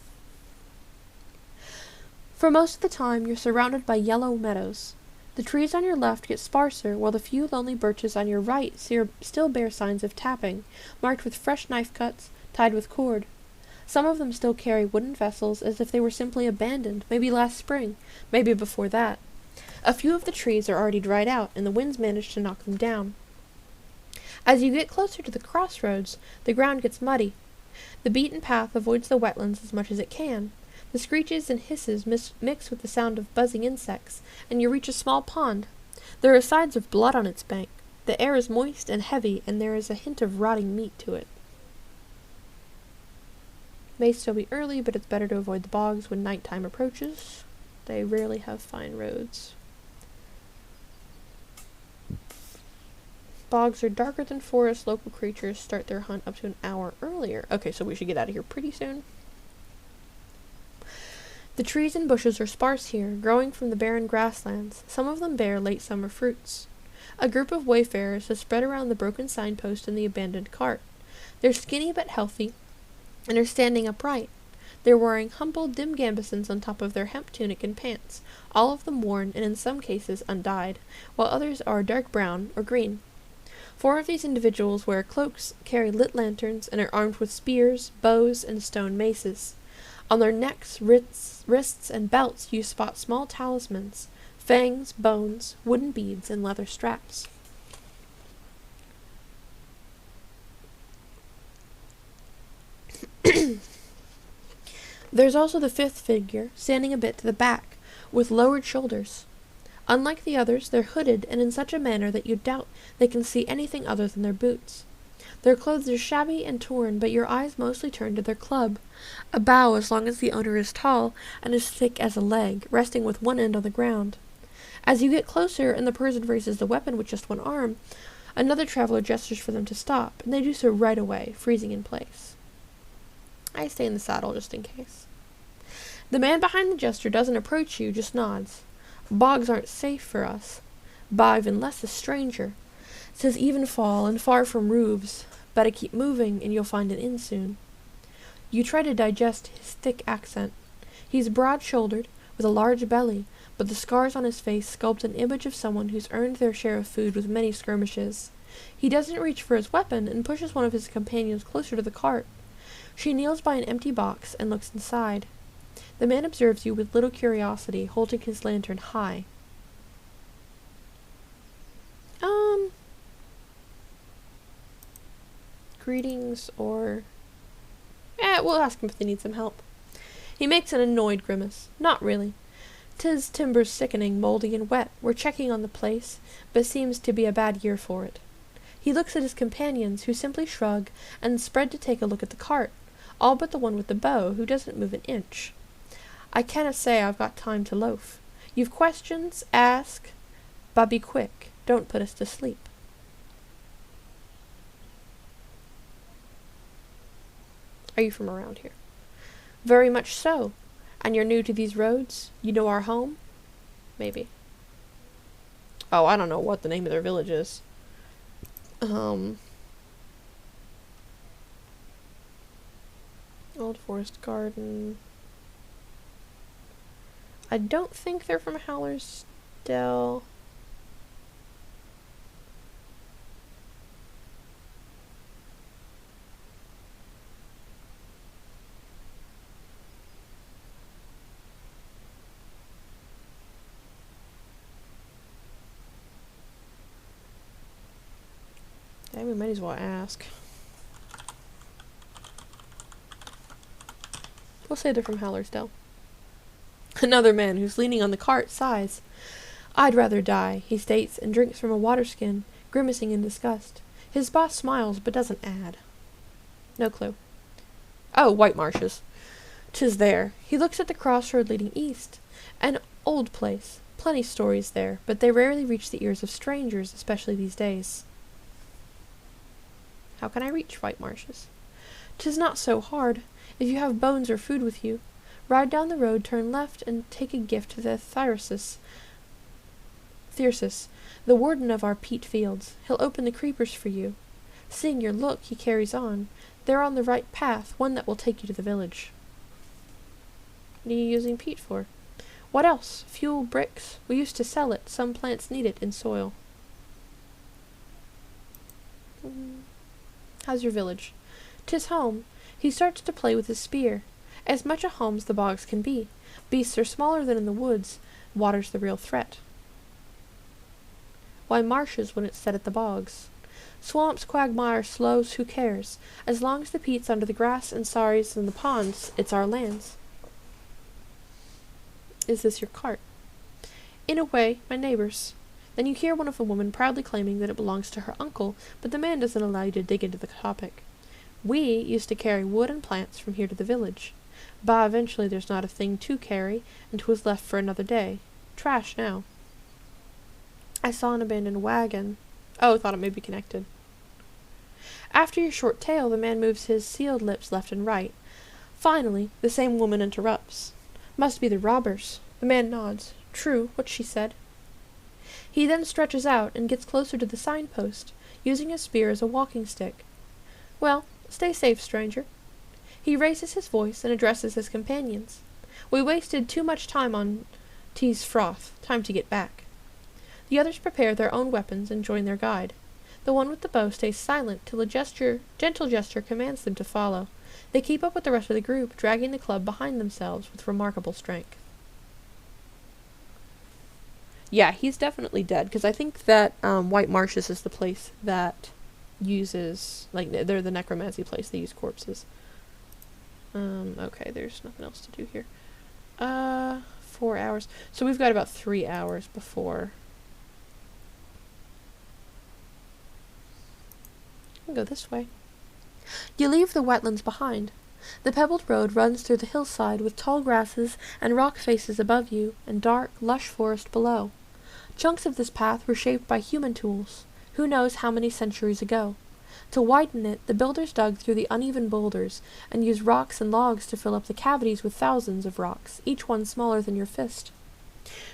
A: For most of the time, you're surrounded by yellow meadows. The trees on your left get sparser, while the few lonely birches on your right still bear signs of tapping, marked with fresh knife cuts, tied with cord. Some of them still carry wooden vessels as if they were simply abandoned, maybe last spring, maybe before that. A few of the trees are already dried out, and the winds manage to knock them down. As you get closer to the crossroads, the ground gets muddy. The beaten path avoids the wetlands as much as it can. The screeches and hisses mix with the sound of buzzing insects, and you reach a small pond. There are signs of blood on its bank. The air is moist and heavy, and there is a hint of rotting meat to it. May still be early, but it's better to avoid the bogs when nighttime approaches. They rarely have fine roads. Bogs are darker than forests. Local creatures start their hunt up to an hour earlier. Okay, so we should get out of here pretty soon. The trees and bushes are sparse here, growing from the barren grasslands. Some of them bear late summer fruits. A group of wayfarers has spread around the broken signpost and the abandoned cart. They're skinny but healthy, and are standing upright. They're wearing humble, dim gambesons on top of their hemp tunic and pants, all of them worn and in some cases undyed, while others are dark brown or green. 4 of these individuals wear cloaks, carry lit lanterns, and are armed with spears, bows, and stone maces. On their necks, wrists, and belts you spot small talismans, fangs, bones, wooden beads, and leather straps. There's also the 5th figure, standing a bit to the back, with lowered shoulders. Unlike the others, they're hooded and in such a manner that you doubt they can see anything other than their boots. Their clothes are shabby and torn, but your eyes mostly turn to their club, a bough as long as the owner is tall and as thick as a leg, resting with one end on the ground. As you get closer and the person raises the weapon with just one arm, another traveler gestures for them to stop, and they do so right away, freezing in place. I stay in the saddle just in case. The man behind the gesture doesn't approach you, just nods. Bogs aren't safe for us. Bah, even less a stranger. Says even fall and far from roofs. Better keep moving and you'll find an inn soon. You try to digest his thick accent. He's broad-shouldered, with a large belly, but the scars on his face sculpt an image of someone who's earned their share of food with many skirmishes. He doesn't reach for his weapon and pushes one of his companions closer to the cart. She kneels by an empty box and looks inside. The man observes you with little curiosity, holding his lantern high. Greetings, or... we'll ask him if they need some help. He makes an annoyed grimace. Not really. 'Tis timber's sickening, mouldy, and wet. We're checking on the place, but seems to be a bad year for it. He looks at his companions, who simply shrug, and spread to take a look at the cart, all but the one with the bow, who doesn't move an inch. I canna say I've got time to loaf. You've questions? Ask. But be quick. Don't put us to sleep. Are you from around here? Very much so. And you're new to these roads? You know our home? Maybe. Oh, I don't know what the name of their village is. Old Forest Garden. I don't think they're from Howler's Dell. Yeah, we might as well ask. We'll say they're from Howler's Dell. Another man who's leaning on the cart sighs. "I'd rather die," he states, and drinks from a water skin, grimacing in disgust. His boss smiles, but doesn't add. No clue. Oh, White Marshes. 'Tis there. He looks at the crossroad leading east. An old place. Plenty stories there, but they rarely reach the ears of strangers, especially these days. How can I reach White Marshes? 'Tis not so hard. If you have bones or food with you, ride down the road, turn left, and take a gift to the Thyrsus, the warden of our peat fields. He'll open the creepers for you. Seeing your look, he carries on. They're on the right path, one that will take you to the village. What are you using peat for? What else? Fuel, bricks. We used to sell it. Some plants need it in soil. How's your village? 'Tis home. He starts to play with his spear. As much a home as the bogs can be. Beasts are smaller than in the woods. Water's the real threat. Why marshes when it's set at the bogs? Swamps, quagmire, slows, who cares? As long as the peat's under the grass and sorries in the ponds, it's our lands. Is this your cart? In a way, my neighbor's. Then you hear one of the women proudly claiming that it belongs to her uncle, but the man doesn't allow you to dig into the topic. We used to carry wood and plants from here to the village. Bah, eventually there's not a thing to carry, and 'twas left for another day. Trash now. I saw an abandoned wagon. Oh, thought it may be connected. After your short tale, the man moves his sealed lips left and right. Finally, the same woman interrupts. Must be the robbers. The man nods. True, what she said. He then stretches out and gets closer to the signpost, using his spear as a walking stick. Well, stay safe, stranger. He raises his voice and addresses his companions. We wasted too much time on T's froth. Time to get back. The others prepare their own weapons and join their guide. The one with the bow stays silent till a gentle gesture commands them to follow. They keep up with the rest of the group, dragging the club behind themselves with remarkable strength. Yeah, he's definitely dead, because I think that White Marshes is the place that uses, like, they're the necromancy place, they use corpses. Okay, there's nothing else to do here. 4 hours. So we've got about 3 hours before. I'll go this way. You leave the wetlands behind. The pebbled road runs through the hillside with tall grasses and rock faces above you and dark, lush forest below. Chunks of this path were shaped by human tools, who knows how many centuries ago. To widen it, the builders dug through the uneven boulders and used rocks and logs to fill up the cavities with thousands of rocks, each one smaller than your fist.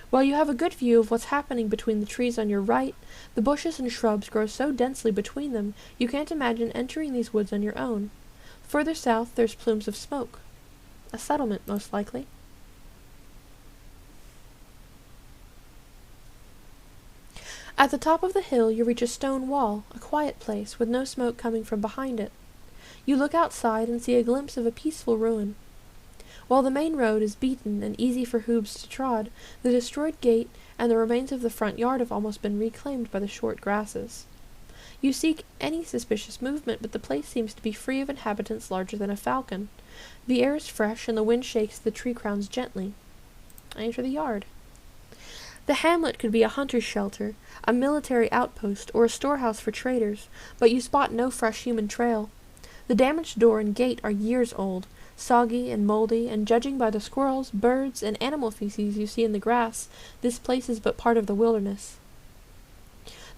A: While you have a good view of what's happening between the trees on your right, the bushes and shrubs grow so densely between them you can't imagine entering these woods on your own. Further south there's plumes of smoke. A settlement, most likely. At the top of the hill you reach a stone wall, a quiet place, with no smoke coming from behind it. You look outside and see a glimpse of a peaceful ruin. While the main road is beaten and easy for hooves to trod, the destroyed gate and the remains of the front yard have almost been reclaimed by the short grasses. You seek any suspicious movement, but the place seems to be free of inhabitants larger than a falcon. The air is fresh, and the wind shakes the tree crowns gently. I enter the yard. The hamlet could be a hunter's shelter, a military outpost, or a storehouse for traders, but you spot no fresh human trail. The damaged door and gate are years old, soggy and moldy, and judging by the squirrels, birds, and animal feces you see in the grass, this place is but part of the wilderness.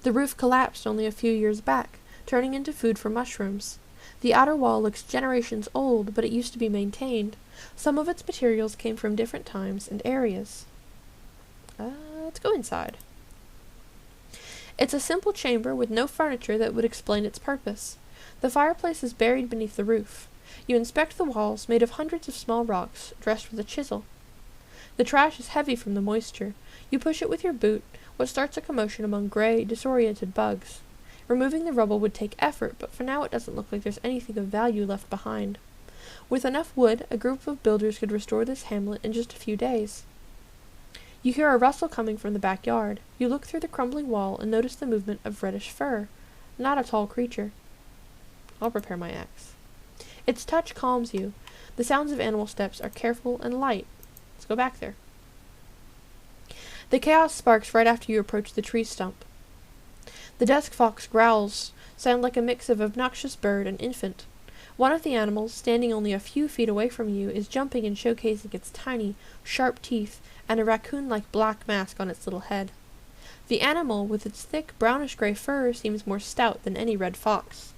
A: The roof collapsed only a few years back, turning into food for mushrooms. The outer wall looks generations old, but it used to be maintained. Some of its materials came from different times and areas. Let's go inside. It's a simple chamber with no furniture that would explain its purpose. The fireplace is buried beneath the roof. You inspect the walls, made of hundreds of small rocks, dressed with a chisel. The trash is heavy from the moisture. You push it with your boot, what starts a commotion among gray, disoriented bugs. Removing the rubble would take effort, but for now it doesn't look like there's anything of value left behind. With enough wood, a group of builders could restore this hamlet in just a few days. You hear a rustle coming from the backyard. You look through the crumbling wall and notice the movement of reddish fur. Not a tall creature. I'll prepare my axe. Its touch calms you. The sounds of animal steps are careful and light. Let's go back there. The chaos sparks right after you approach the tree stump. The desk fox growls sound like a mix of obnoxious bird and infant. One of the animals, standing only a few feet away from you, is jumping and showcasing its tiny, sharp teeth and a raccoon-like black mask on its little head. The animal, with its thick, brownish-gray fur, seems more stout than any red fox.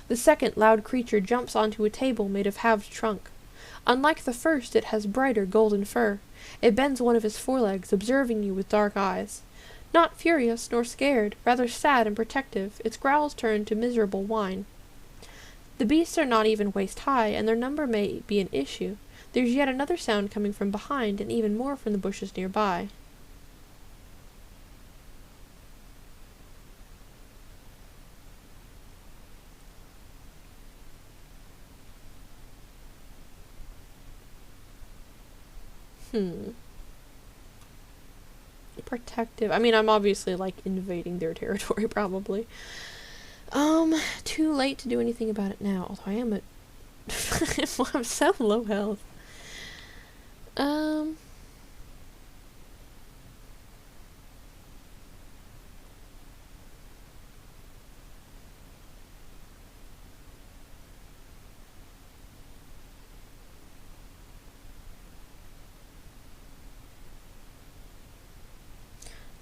A: The second loud creature jumps onto a table made of halved trunk. Unlike the first, it has brighter golden fur. It bends one of its forelegs, observing you with dark eyes. Not furious nor scared, rather sad and protective, its growls turn to miserable whine. The beasts are not even waist-high, and their number may be an issue. There's yet another sound coming from behind, and even more from the bushes nearby. Protective. I mean, I'm obviously, like, invading their territory, probably. Too late to do anything about it now, although I am at... I'm so low health.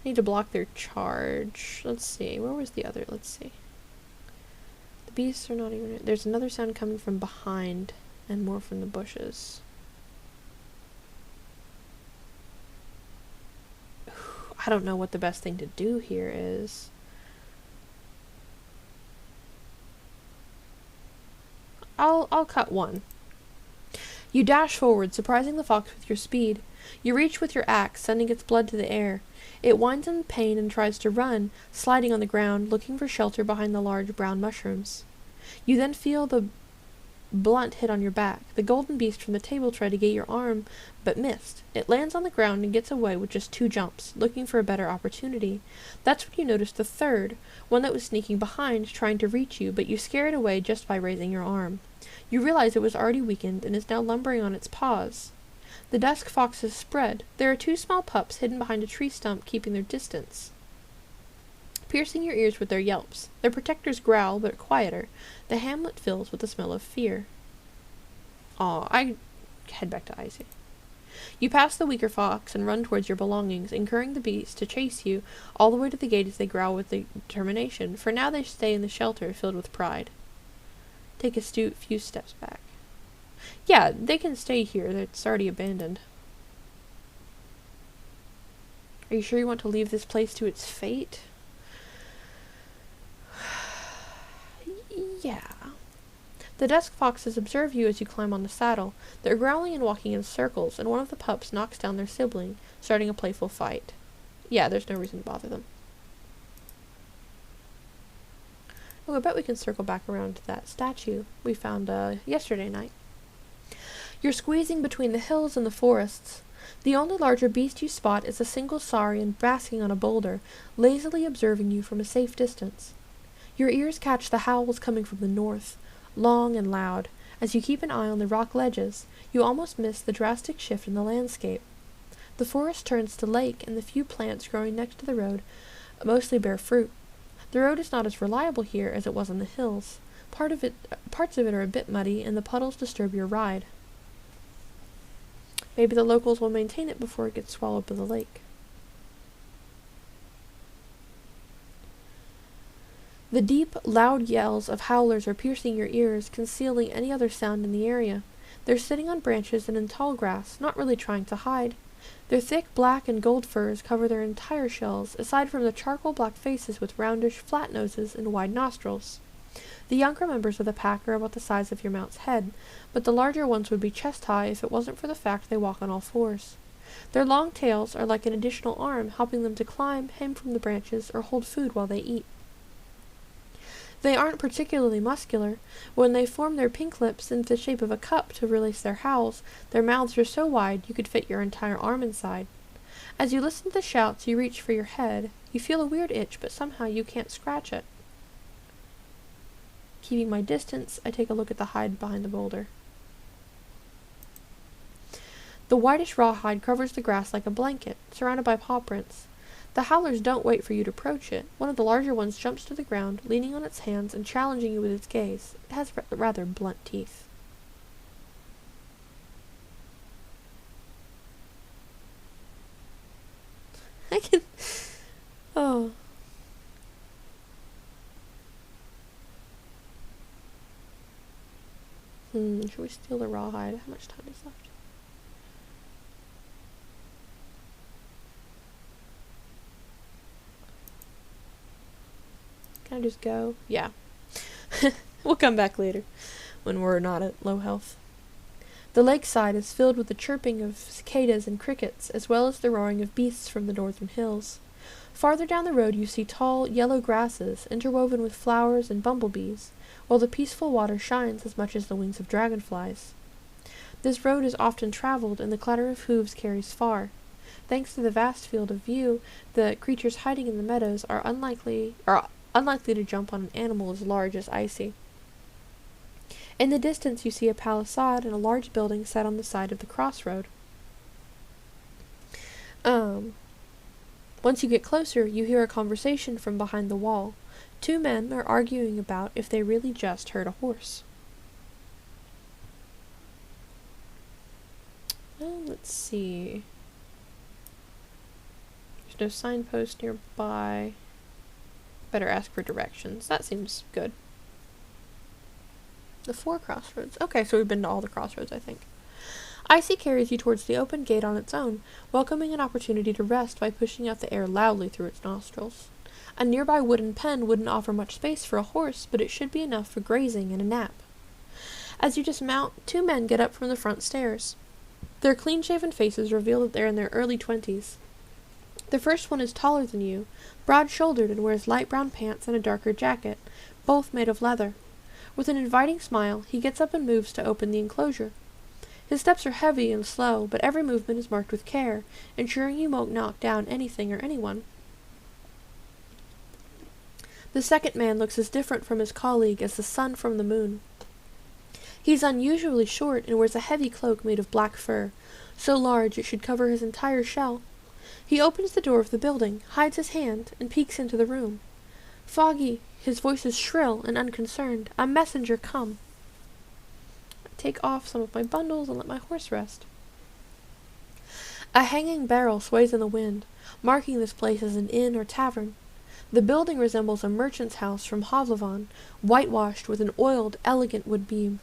A: Need to block their charge. Let's see. Where was the other? Let's see. The beasts are not even... There's another sound coming from behind, and more from the bushes. I don't know what the best thing to do here is. I'll cut one. You dash forward, surprising the fox with your speed. You reach with your axe, sending its blood to the air. It whines in pain and tries to run, sliding on the ground, looking for shelter behind the large brown mushrooms. You then feel the blunt hit on your back. The golden beast from the table tried to get your arm, but missed. It lands on the ground and gets away with just 2 jumps, looking for a better opportunity. That's when you notice the third, one that was sneaking behind, trying to reach you, but you scare it away just by raising your arm. You realize it was already weakened and is now lumbering on its paws. The dusk fox is spread. There are 2 small pups hidden behind a tree stump, keeping their distance, piercing your ears with their yelps. Their protectors growl, but quieter. The hamlet fills with the smell of fear. I head back to Icy. You pass the weaker fox and run towards your belongings, encouraging the beasts to chase you all the way to the gate as they growl with determination. For now they stay in the shelter, filled with pride. Take a few steps back. Yeah, they can stay here. It's already abandoned. Are you sure you want to leave this place to its fate? Yeah. The dusk foxes observe you as you climb on the saddle. They're growling and walking in circles, and one of the pups knocks down their sibling, starting a playful fight. Yeah, there's no reason to bother them. Oh, I bet we can circle back around to that statue we found yesterday night. You're squeezing between the hills and the forests. The only larger beast you spot is a single saurian basking on a boulder, lazily observing you from a safe distance. Your ears catch the howls coming from the north, long and loud. As you keep an eye on the rock ledges, you almost miss the drastic shift in the landscape. The forest turns to lake, and the few plants growing next to the road mostly bear fruit. The road is not as reliable here as it was on the hills. Parts of it are a bit muddy, and the puddles disturb your ride. Maybe the locals will maintain it before it gets swallowed by the lake. The deep, loud yells of howlers are piercing your ears, concealing any other sound in the area. They're sitting on branches and in tall grass, not really trying to hide. Their thick black and gold furs cover their entire shells, aside from the charcoal black faces with roundish, flat noses and wide nostrils. The younger members of the pack are about the size of your mount's head, but the larger ones would be chest-high if it wasn't for the fact they walk on all fours. Their long tails are like an additional arm, helping them to climb, hang from the branches, or hold food while they eat. They aren't particularly muscular. When they form their pink lips into the shape of a cup to release their howls, their mouths are so wide you could fit your entire arm inside. As you listen to the shouts, you reach for your head. You feel a weird itch, but somehow you can't scratch it. Keeping my distance, I take a look at the hide behind the boulder. The whitish rawhide covers the grass like a blanket, surrounded by paw prints. The howlers don't wait for you to approach it. One of the larger ones jumps to the ground, leaning on its hands and challenging you with its gaze. It has rather blunt teeth. I can... Oh. Should we steal the rawhide? How much time is left? Can I just go? Yeah. We'll come back later, when we're not at low health. The lakeside is filled with the chirping of cicadas and crickets, as well as the roaring of beasts from the northern hills. Farther down the road you see tall, yellow grasses, interwoven with flowers and bumblebees, while the peaceful water shines as much as the wings of dragonflies. This road is often traveled, and the clatter of hooves carries far. Thanks to the vast field of view, the creatures hiding in the meadows are unlikely to jump on an animal as large as Icy. In the distance you see a palisade and a large building set on the side of the crossroad. Once you get closer, you hear a conversation from behind the wall. Two men are arguing about if they really just heard a horse. Well, let's see. There's no signpost nearby. Better ask for directions. That seems good. The 4 crossroads. Okay, so we've been to all the crossroads, I think. Icy carries you towards the open gate on its own, welcoming an opportunity to rest by pushing out the air loudly through its nostrils. A nearby wooden pen wouldn't offer much space for a horse, but it should be enough for grazing and a nap. As you dismount, 2 men get up from the front stairs. Their clean-shaven faces reveal that they're in their early 20s. The first one is taller than you, broad-shouldered, and wears light brown pants and a darker jacket, both made of leather. With an inviting smile, he gets up and moves to open the enclosure. His steps are heavy and slow, but every movement is marked with care, ensuring you won't knock down anything or anyone. The second man looks as different from his colleague as the sun from the moon. He's unusually short and wears a heavy cloak made of black fur, so large it should cover his entire shell. He opens the door of the building, hides his hand, and peeks into the room. Foggy, his voice is shrill and unconcerned. A messenger come. Take off some of my bundles and let my horse rest. A hanging barrel sways in the wind, marking this place as an inn or tavern. The building resembles a merchant's house from Havlavon, whitewashed with oiled, elegant wood beams.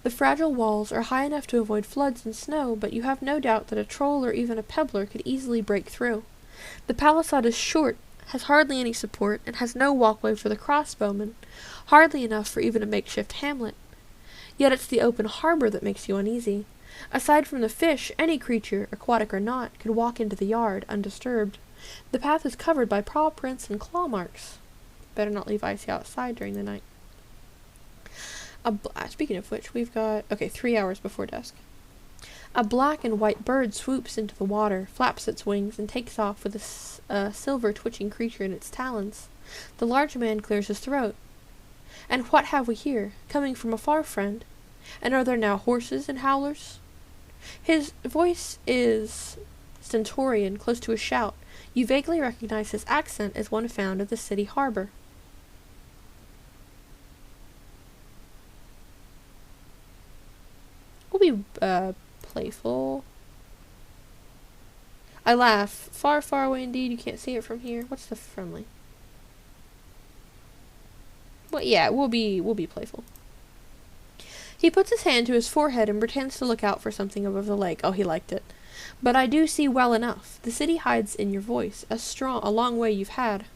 A: The fragile walls are high enough to avoid floods and snow, but you have no doubt that a troll or even a pebbler could easily break through. The palisade is short, has hardly any support, and has no walkway for the crossbowmen, hardly enough for even a makeshift hamlet. Yet it's the open harbor that makes you uneasy. Aside from the fish, any creature, aquatic or not, could walk into the yard undisturbed. The path is covered by paw prints and claw marks. Better not leave Icy outside during the night. Speaking of which, we've got... 3 hours before dusk. A black and white bird swoops into the water, flaps its wings, and takes off with a silver twitching creature in its talons. The large man clears his throat. And what have we here? Coming from afar, friend? And are there now horses and howlers? His voice is stentorian, close to a shout. You vaguely recognize his accent as one found at the city harbor. We'll be, playful. I laugh. Far, far away indeed. You can't see it from here. What's the friendly? Well, yeah, we'll be playful. He puts his hand to his forehead and pretends to look out for something above the lake. Oh, he liked it. But I do see well enough. The city hides in your voice. A long way you've had.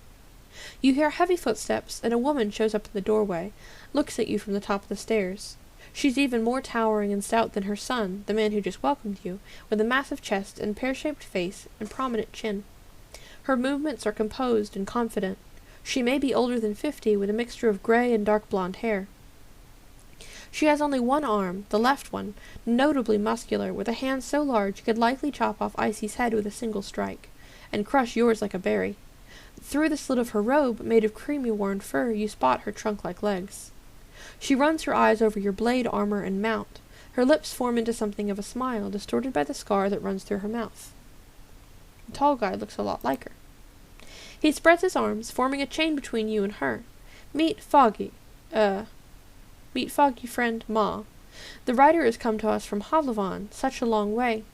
A: You hear heavy footsteps, and a woman shows up in the doorway, looks at you from the top of the stairs. She's even more towering and stout than her son, the man who just welcomed you, with a massive chest and pear-shaped face and prominent chin. Her movements are composed and confident. She may be older than 50, with a mixture of gray and dark blonde hair. She has only one arm, the left one, notably muscular, with a hand so large it could likely chop off Icy's head with a single strike, and crush yours like a berry. Through the slit of her robe, made of creamy worn fur, you spot her trunk-like legs. She runs her eyes over your blade, armor, and mount. Her lips form into something of a smile, distorted by the scar that runs through her mouth. The tall guy looks a lot like her. He spreads his arms, forming a chain between you and her. Meet Foggy friend Ma. The rider has come to us from Havlavon, such a long way.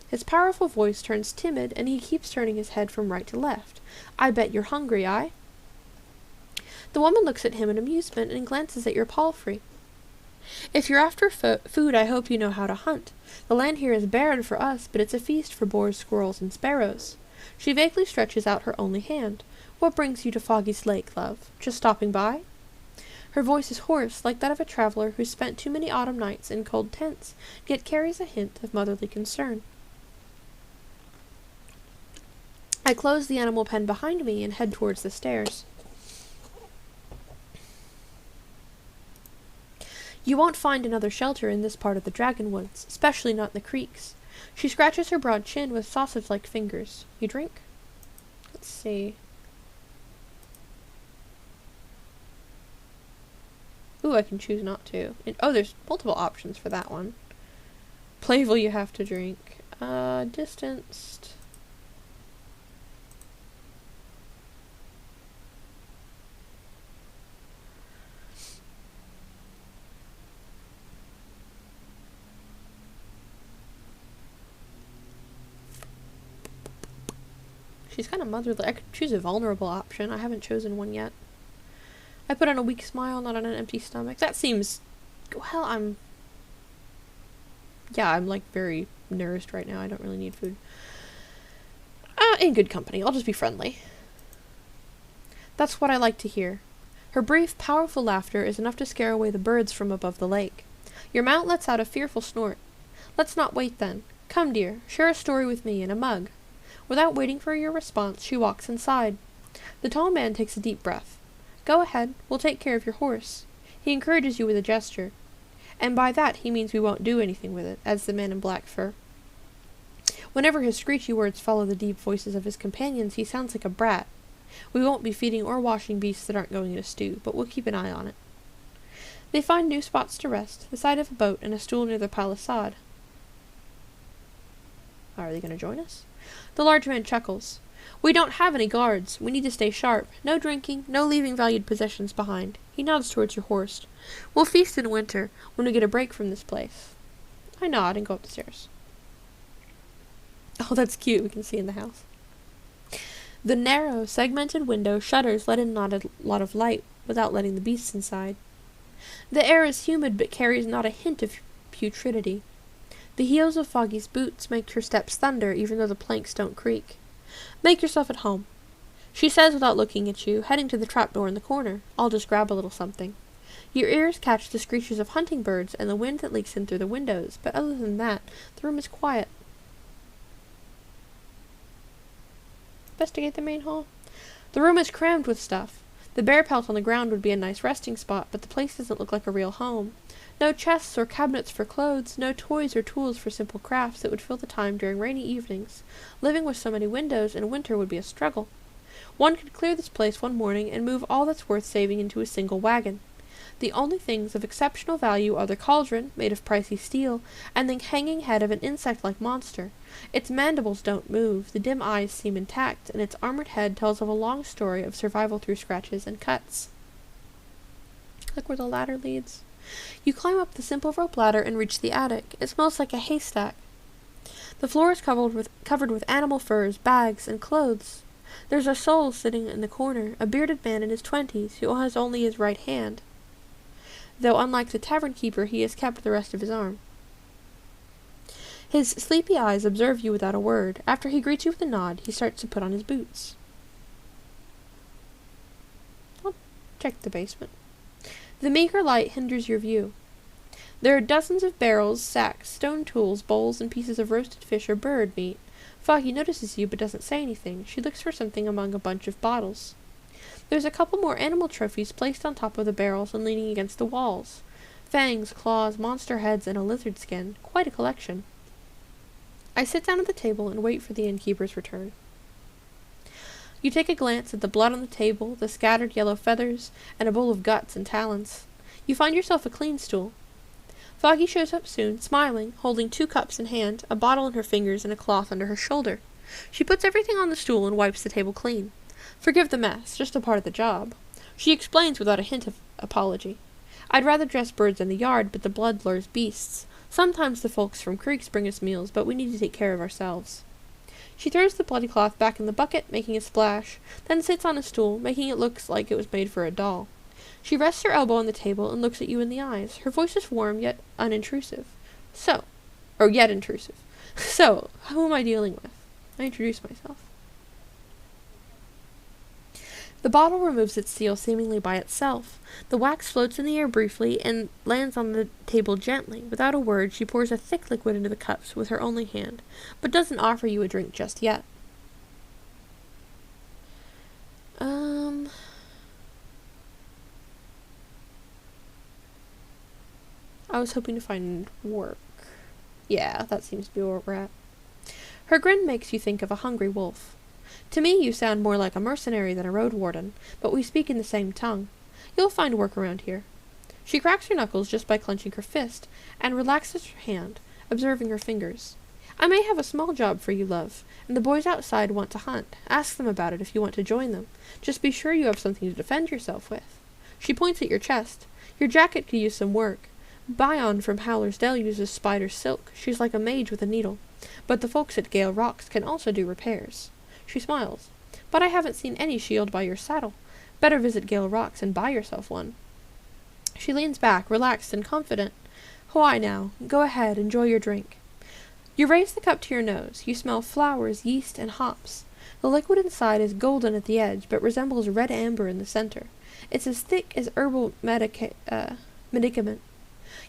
A: His powerful voice turns timid, and he keeps turning his head from right to left. I bet you're hungry, aye? The woman looks at him in amusement and glances at your palfrey. If you're after food, I hope you know how to hunt. The land here is barren for us, but it's a feast for boars, squirrels, and sparrows. She vaguely stretches out her only hand. What brings you to Foggy's Lake, love? Just stopping by? Her voice is hoarse, like that of a traveler who's spent too many autumn nights in cold tents, yet carries a hint of motherly concern. I close the animal pen behind me and head towards the stairs. You won't find another shelter in this part of the Dragonwoods, especially not in the creeks. She scratches her broad chin with sausage-like fingers. You drink? Let's see. Ooh, I can choose not to. There's multiple options for that one. Playful, you have to drink. Distanced. She's kind of motherly. I could choose a vulnerable option. I haven't chosen one yet. I put on a weak smile, not on an empty stomach. That seems... Well, I'm like very nourished right now. I don't really need food. In good company. I'll just be friendly. That's what I like to hear. Her brief, powerful laughter is enough to scare away the birds from above the lake. Your mount lets out a fearful snort. Let's not wait then. Come, dear, share a story with me in a mug. Without waiting for your response, she walks inside. The tall man takes a deep breath. Go ahead, we'll take care of your horse. He encourages you with a gesture. And by that he means we won't do anything with it, adds the man in black fur. Whenever his screechy words follow the deep voices of his companions, he sounds like a brat. We won't be feeding or washing beasts that aren't going in a stew, but we'll keep an eye on it. They find new spots to rest, the side of a boat and a stool near the palisade. Are they going to join us? The large man chuckles. We don't have any guards. We need to stay sharp. No drinking, no leaving valued possessions behind. He nods towards your horse. We'll feast in winter, when we get a break from this place. I nod and go up the stairs. Oh, that's cute. We can see in the house. The narrow, segmented window shutters let in not a lot of light, without letting the beasts inside. The air is humid, but carries not a hint of putridity. The heels of Foggy's boots make her steps thunder, even though the planks don't creak. Make yourself at home, she says without looking at you, heading to the trapdoor in the corner. I'll just grab a little something. Your ears catch the screeches of hunting birds and the wind that leaks in through the windows, but other than that, the room is quiet. Investigate the main hall. The room is crammed with stuff. The bear pelt on the ground would be a nice resting spot, but the place doesn't look like a real home. No chests or cabinets for clothes, no toys or tools for simple crafts that would fill the time during rainy evenings. Living with so many windows in winter would be a struggle. One could clear this place one morning and move all that's worth saving into a single wagon. The only things of exceptional value are the cauldron, made of pricey steel, and the hanging head of an insect-like monster. Its mandibles don't move, the dim eyes seem intact, and its armored head tells of a long story of survival through scratches and cuts. Look where the ladder leads. You climb up the simple rope ladder and reach the attic. It smells like a haystack. The floor is covered with animal furs, bags, and clothes. There's a soul sitting in the corner, a bearded man in his 20s, who has only his right hand. Though unlike the tavern keeper, he has kept the rest of his arm. His sleepy eyes observe you without a word. After he greets you with a nod, he starts to put on his boots. I'll check the basement. The meager light hinders your view. There are dozens of barrels, sacks, stone tools, bowls, and pieces of roasted fish or bird meat. Foggy notices you but doesn't say anything. She looks for something among a bunch of bottles. There's a couple more animal trophies placed on top of the barrels and leaning against the walls. Fangs, claws, monster heads, and a lizard skin. Quite a collection. I sit down at the table and wait for the innkeeper's return. You take a glance at the blood on the table, the scattered yellow feathers, and a bowl of guts and talons. You find yourself a clean stool. Foggy shows up soon, smiling, holding 2 cups in hand, a bottle in her fingers, and a cloth under her shoulder. She puts everything on the stool and wipes the table clean. Forgive the mess, just a part of the job. She explains without a hint of apology. I'd rather dress birds in the yard, but the blood lures beasts. Sometimes the folks from creeks bring us meals, but we need to take care of ourselves. She throws the bloody cloth back in the bucket, making a splash, then sits on a stool, making it look like it was made for a doll. She rests her elbow on the table and looks at you in the eyes. Her voice is warm, yet unintrusive. Yet intrusive. So, who am I dealing with? I introduce myself. The bottle removes its seal seemingly by itself. The wax floats in the air briefly and lands on the table gently. Without a word, she pours a thick liquid into the cups with her only hand, but doesn't offer you a drink just yet. I was hoping to find work. Yeah, that seems to be where we're at. Her grin makes you think of a hungry wolf. To me, you sound more like a mercenary than a Roadwarden, but we speak in the same tongue. You'll find work around here. She cracks her knuckles just by clenching her fist, and relaxes her hand, observing her fingers. I may have a small job for you, love, and the boys outside want to hunt. Ask them about it if you want to join them. Just be sure you have something to defend yourself with. She points at your chest. Your jacket could use some work. Bion from Howler's Dell uses spider silk. She's like a mage with a needle. But the folks at Gale Rocks can also do repairs. She smiles. But I haven't seen any shield by your saddle. Better visit Gale Rocks and buy yourself one. She leans back, relaxed and confident. Why now? Go ahead, enjoy your drink. You raise the cup to your nose. You smell flowers, yeast, and hops. The liquid inside is golden at the edge, but resembles red amber in the center. It's as thick as herbal medicament.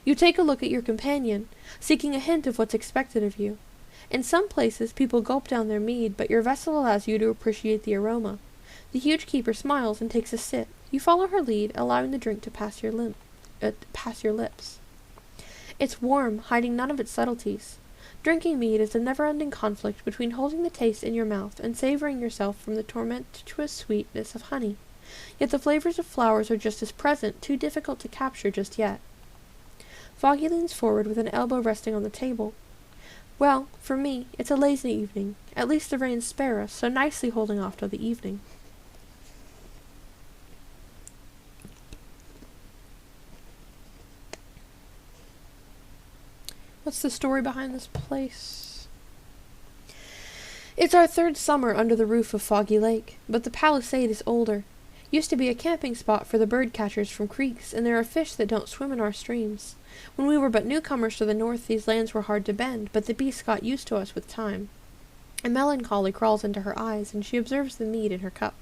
A: You take a look at your companion, seeking a hint of what's expected of you. In some places, people gulp down their mead, but your vessel allows you to appreciate the aroma. The huge keeper smiles and takes a sip. You follow her lead, allowing the drink to pass your lips. It's warm, hiding none of its subtleties. Drinking mead is a never-ending conflict between holding the taste in your mouth and savoring yourself from the tormentuous sweetness of honey. Yet the flavors of flowers are just as present, too difficult to capture just yet. Foggy leans forward with an elbow resting on the table. Well, for me, it's a lazy evening. At least the rains spare us, so nicely holding off till the evening. What's the story behind this place? It's our 3rd summer under the roof of Foggy Lake, but the palisade is older. Used to be a camping spot for the bird catchers from creeks, and there are fish that don't swim in our streams. When we were but newcomers to the north, these lands were hard to bend, but the beasts got used to us with time. A melancholy crawls into her eyes, and she observes the mead in her cup.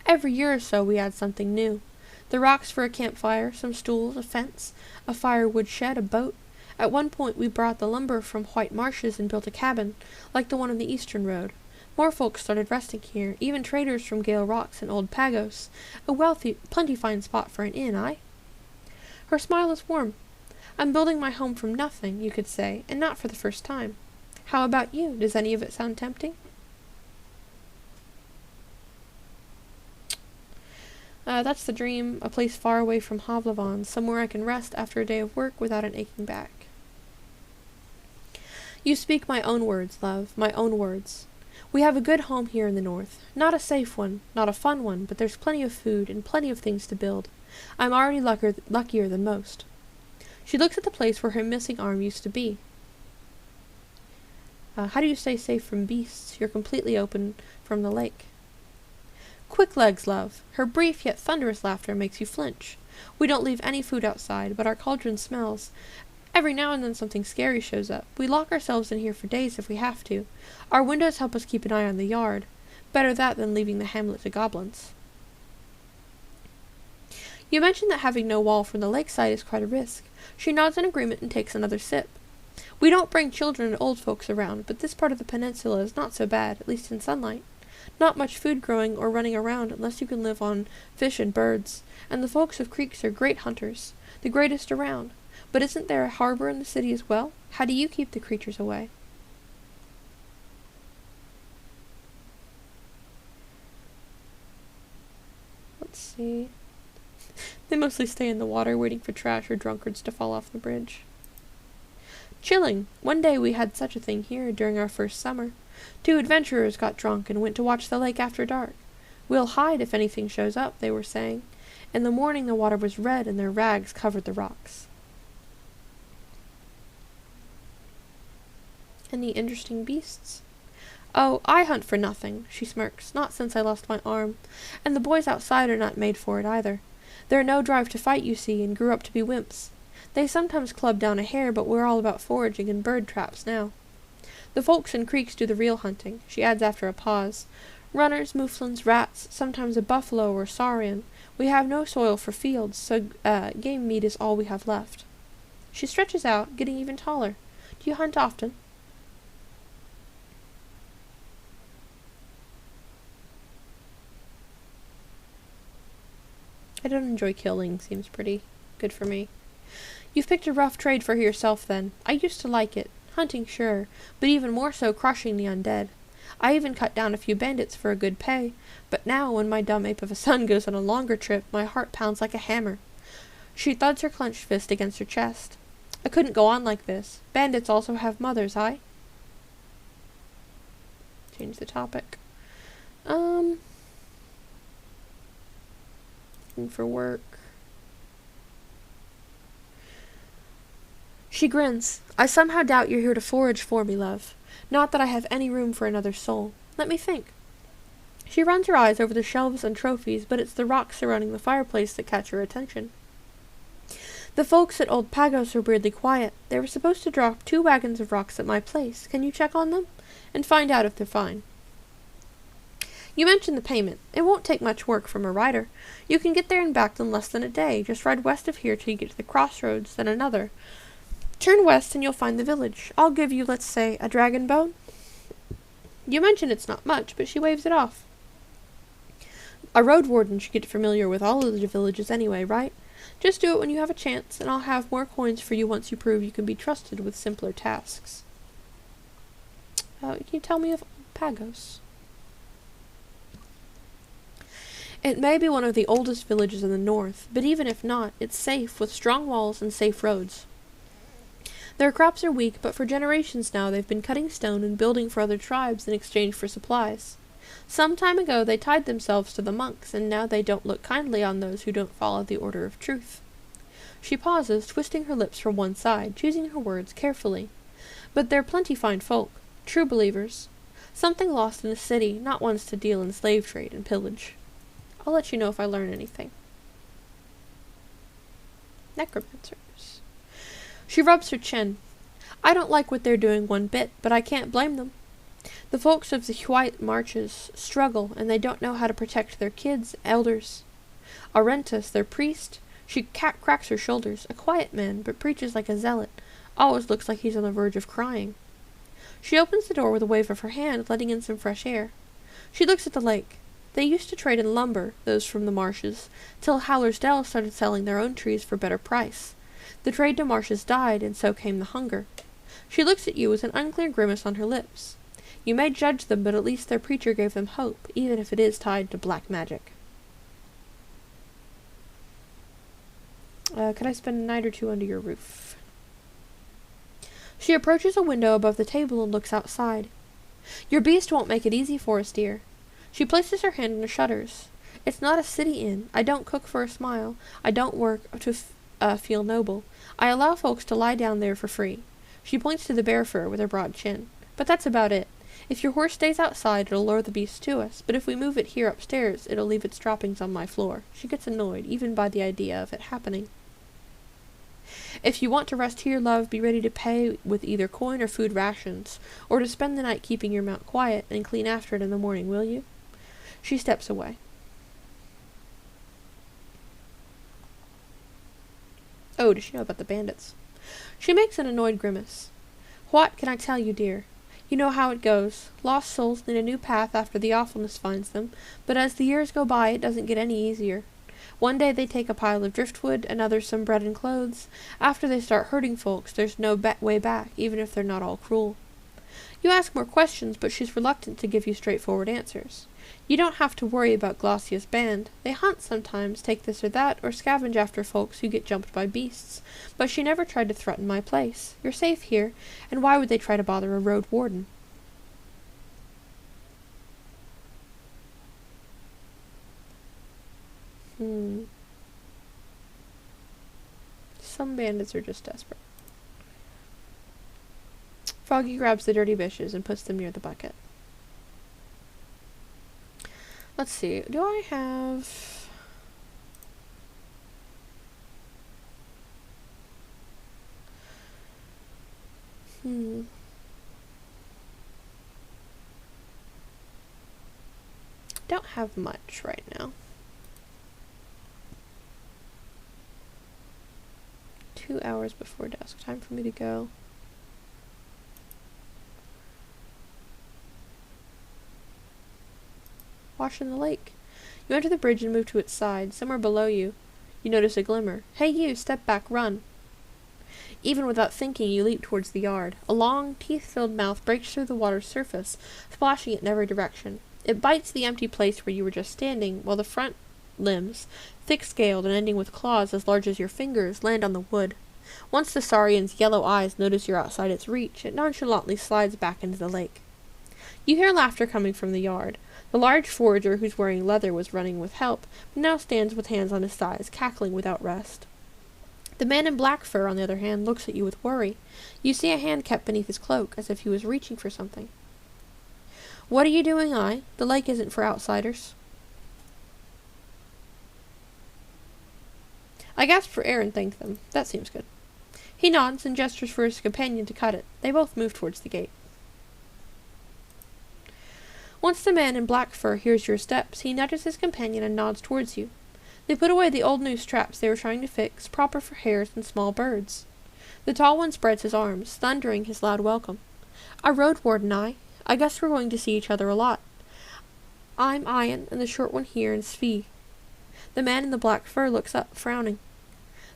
A: Every year or so we add something new. The rocks for a campfire, some stools, a fence, a firewood shed, a boat. At one point we brought the lumber from White Marshes and built a cabin, like the one on the eastern road. More folks started resting here, even traders from Gale Rocks and Old Pagos. A wealthy, plenty fine spot for an inn, aye? Her smile is warm. I'm building my home from nothing, you could say, and not for the first time. How about you? Does any of it sound tempting? That's the dream, a place far away from Havlavon, somewhere I can rest after a day of work without an aching back. You speak my own words, love, my own words. We have a good home here in the north. Not a safe one, not a fun one, but there's plenty of food and plenty of things to build. I'm already luckier than most. She looks at the place where her missing arm used to be. How do you stay safe from beasts? You're completely open from the lake. Quick legs, love. Her brief yet thunderous laughter makes you flinch. We don't leave any food outside, but our cauldron smells. Every now and then something scary shows up. We lock ourselves in here for days if we have to. Our windows help us keep an eye on the yard. Better that than leaving the hamlet to goblins. You mentioned that having no wall from the lakeside is quite a risk. She nods in agreement and takes another sip. We don't bring children and old folks around, but this part of the peninsula is not so bad, at least in sunlight. Not much food growing or running around unless you can live on fish and birds, and the folks of creeks are great hunters, the greatest around. But isn't there a harbor in the city as well? How do you keep the creatures away? Let's see. They mostly stay in the water waiting for trash or drunkards to fall off the bridge. Chilling. One day we had such a thing here during our first summer. 2 adventurers got drunk and went to watch the lake after dark. We'll hide if anything shows up, they were saying. In the morning the water was red and their rags covered the rocks. Any interesting beasts? Oh, I hunt for nothing, she smirks, not since I lost my arm. And the boys outside are not made for it either. They're no drive to fight, you see, and grew up to be wimps. They sometimes club down a hare, but we're all about foraging and bird traps now. The folks in creeks do the real hunting, she adds after a pause. Runners, mouflons, rats, sometimes a buffalo or saurian. We have no soil for fields, so game meat is all we have left. She stretches out, getting even taller. Do you hunt often? I don't enjoy killing. Seems pretty good for me. You've picked a rough trade for yourself, then. I used to like it. Hunting, sure, but even more so crushing the undead. I even cut down a few bandits for a good pay, but now when my dumb ape of a son goes on a longer trip, my heart pounds like a hammer. She thuds her clenched fist against her chest. I couldn't go on like this. Bandits also have mothers, aye? Change the topic. Looking for work. She grins. I somehow doubt you're here to forage for me, love. Not that I have any room for another soul. Let me think. She runs her eyes over the shelves and trophies, but it's the rocks surrounding the fireplace that catch her attention. The folks at Old Pagos are weirdly quiet. They were supposed to drop 2 wagons of rocks at my place. Can you check on them? And find out if they're fine. You mentioned the payment. It won't take much work from a rider. You can get there and back in less than a day. Just ride west of here till you get to the crossroads, then another. Turn west and you'll find the village. I'll give you, let's say, a dragon bone. You mentioned it's not much, but she waves it off. A Roadwarden should get familiar with all of the villages anyway, right? Just do it when you have a chance, and I'll have more coins for you once you prove you can be trusted with simpler tasks. Can you tell me of Pagos? It may be one of the oldest villages in the north, but even if not, it's safe, with strong walls and safe roads. Their crops are weak, but for generations now they've been cutting stone and building for other tribes in exchange for supplies. Some time ago they tied themselves to the monks, and now they don't look kindly on those who don't follow the order of truth. She pauses, twisting her lips from one side, choosing her words carefully. But they're plenty fine folk, true believers. Something lost in the city, not ones to deal in slave trade and pillage. I'll let you know if I learn anything. Necromancers. She rubs her chin. I don't like what they're doing one bit, but I can't blame them. The folks of the White Marches struggle, and they don't know how to protect their kids, elders. Arentus, their priest, she cracks her shoulders, a quiet man, but preaches like a zealot, always looks like he's on the verge of crying. She opens the door with a wave of her hand, letting in some fresh air. She looks at the lake. They used to trade in lumber, those from the marshes, till Hallersdale started selling their own trees for better price. The trade to marshes died, and so came the hunger. She looks at you with an unclear grimace on her lips. You may judge them, but at least their preacher gave them hope, even if it is tied to black magic. Could I spend a night or 2 under your roof? She approaches a window above the table and looks outside. Your beast won't make it easy for us, dear. She places her hand on the shutters. It's not a city inn. I don't cook for a smile. I don't work to feel noble. I allow folks to lie down there for free. She points to the bear fur with her broad chin. But that's about it. If your horse stays outside, it'll lure the beast to us, but if we move it here upstairs, it'll leave its droppings on my floor. She gets annoyed, even by the idea of it happening. If you want to rest here, love, be ready to pay with either coin or food rations, or to spend the night keeping your mount quiet and clean after it in the morning, will you? She steps away. Oh, does she know about the bandits? She makes an annoyed grimace. What can I tell you, dear? You know how it goes. Lost souls need a new path after the awfulness finds them, but as the years go by, it doesn't get any easier. One day they take a pile of driftwood, another some bread and clothes. After they start hurting folks, there's no way back, even if they're not all cruel. You ask more questions, but she's reluctant to give you straightforward answers. You don't have to worry about Glacier's band. They hunt sometimes, take this or that, or scavenge after folks who get jumped by beasts. But she never tried to threaten my place. You're safe here, and why would they try to bother a Roadwarden? Some bandits are just desperate. Foggy grabs the dirty dishes and puts them near the bucket. Let's see, do I have... Don't have much right now. 2 hours before dusk. Time for me to go. Wash in the lake. You enter the bridge and move to its side. Somewhere below you, you notice a glimmer. Hey you, step back, run. Even without thinking, you leap towards the yard. A long, teeth-filled mouth breaks through the water's surface, splashing it in every direction. It bites the empty place where you were just standing, while the front limbs, thick-scaled and ending with claws as large as your fingers, land on the wood. Once the saurian's yellow eyes notice you're outside its reach, it nonchalantly slides back into the lake. You hear laughter coming from the yard. The large forager who's wearing leather was running with help, but now stands with hands on his thighs, cackling without rest. The man in black fur, on the other hand, looks at you with worry. You see a hand kept beneath his cloak, as if he was reaching for something. What are you doing, I? The lake isn't for outsiders. I gasp for air and thank them. That seems good. He nods and gestures for his companion to cut it. They both move towards the gate. Once the man in black fur hears your steps, he nudges his companion and nods towards you. They put away the old noose traps they were trying to fix, proper for hares and small birds. The tall one spreads his arms, thundering his loud welcome. A Roadwarden, I guess we're going to see each other a lot. I'm Ian, and the short one here is Svi. The man in the black fur looks up, frowning.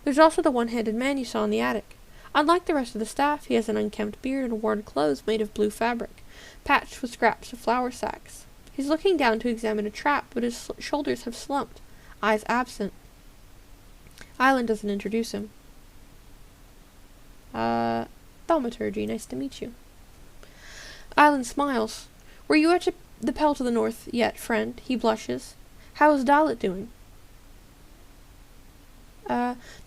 A: There's also the one-handed man you saw in the attic. Unlike the rest of the staff, he has an unkempt beard and worn clothes made of blue fabric, patched with scraps of flour sacks. He's looking down to examine a trap, but his shoulders have slumped, eyes absent. Island doesn't introduce him. Thaumaturgy, nice to meet you. Island smiles. Were you at the Pell to the north yet, friend? He blushes. How is Dalit doing?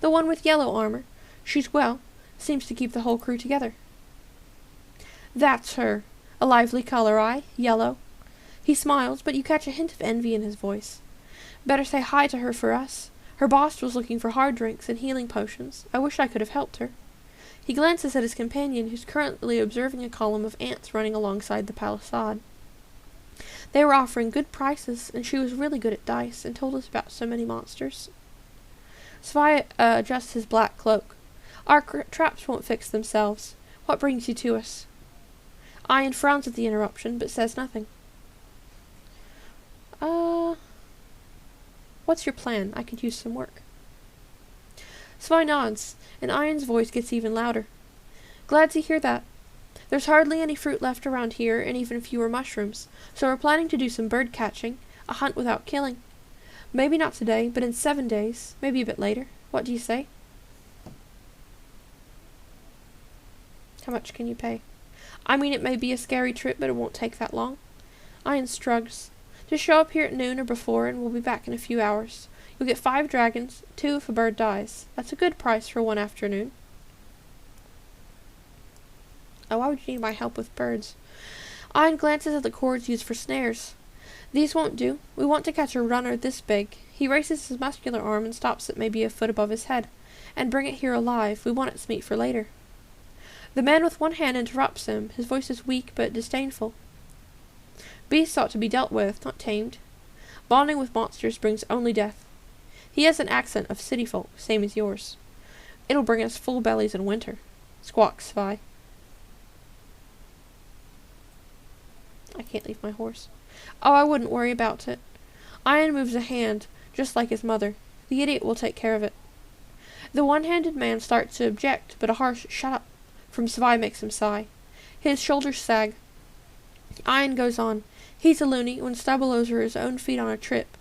A: The one with yellow armor. She's well. Seems to keep the whole crew together. That's her. A lively color, yellow. He smiles, but you catch a hint of envy in his voice. Better say hi to her for us. Her boss was looking for hard drinks and healing potions. I wish I could have helped her. He glances at his companion, who's currently observing a column of ants running alongside the palisade. They were offering good prices, and she was really good at dice, and told us about so many monsters. Svi adjusts his black cloak. Our traps won't fix themselves. What brings you to us? Ian frowns at the interruption, but says nothing. What's your plan? I could use some work. Svi nods, and Ian's voice gets even louder. Glad to hear that. There's hardly any fruit left around here, and even fewer mushrooms, so we're planning to do some bird catching, a hunt without killing. Maybe not today, but in 7 days, maybe a bit later. What do you say? How much can you pay? I mean, it may be a scary trip, but it won't take that long. Ian shrugs. Just show up here at noon or before, and we'll be back in a few hours. You'll get 5 dragons, 2 if a bird dies. That's a good price for one afternoon. Oh, why would you need my help with birds? Ian glances at the cords used for snares. These won't do. We want to catch a runner this big. He raises his muscular arm and stops it maybe a foot above his head. And bring it here alive. We want its meat for later. The man with one hand interrupts him. His voice is weak but disdainful. Beasts ought to be dealt with, not tamed. Bonding with monsters brings only death. He has an accent of city folk, same as yours. It'll bring us full bellies in winter. Squawks Svi. I can't leave my horse. Oh, I wouldn't worry about it. Ian moves a hand, just like his mother. The idiot will take care of it. The one-handed man starts to object, but a harsh "shut up" from Svi makes him sigh. His shoulders sag. Ian goes on. He's a loony when stumble over his own feet on a trip,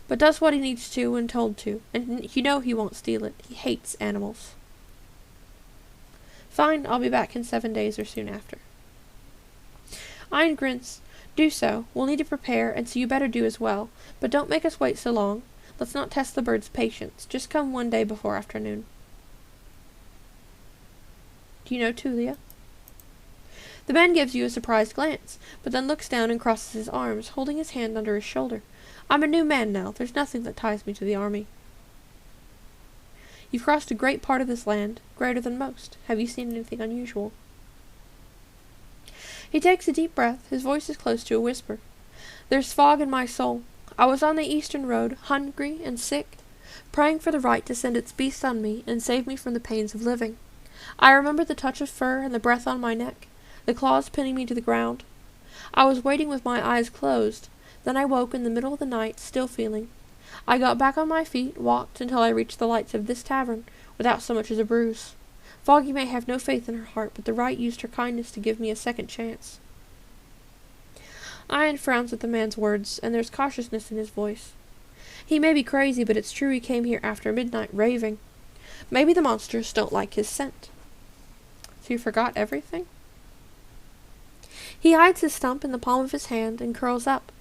A: but does what he needs to when told to, and you know he won't steal it. He hates animals. Fine, I'll be back in 7 days or soon after. Ian grins. Do so. We'll need to prepare, and so you better do as well. But don't make us wait so long. Let's not test the bird's patience. Just come one day before afternoon. Do you know Tulia? The man gives you a surprised glance, but then looks down and crosses his arms, holding his hand under his shoulder. I'm a new man now. There's nothing that ties me to the army. You've crossed a great part of this land, greater than most. Have you seen anything unusual? He takes a deep breath. His voice is close to a whisper. There's fog in my soul. I was on the eastern road, hungry and sick, praying for the right to send its beast on me and save me from the pains of living. I remember the touch of fur and the breath on my neck, the claws pinning me to the ground. I was waiting with my eyes closed. Then I woke in the middle of the night, still feeling. I got back on my feet, walked until I reached the lights of this tavern, without so much as a bruise. Foggy may have no faith in her heart, but the right used her kindness to give me a second chance. Ian frowns at the man's words, and there's cautiousness in his voice. He may be crazy, but it's true he came here after midnight raving. Maybe the monsters don't like his scent. So you forgot everything? He hides his stump in the palm of his hand and curls up.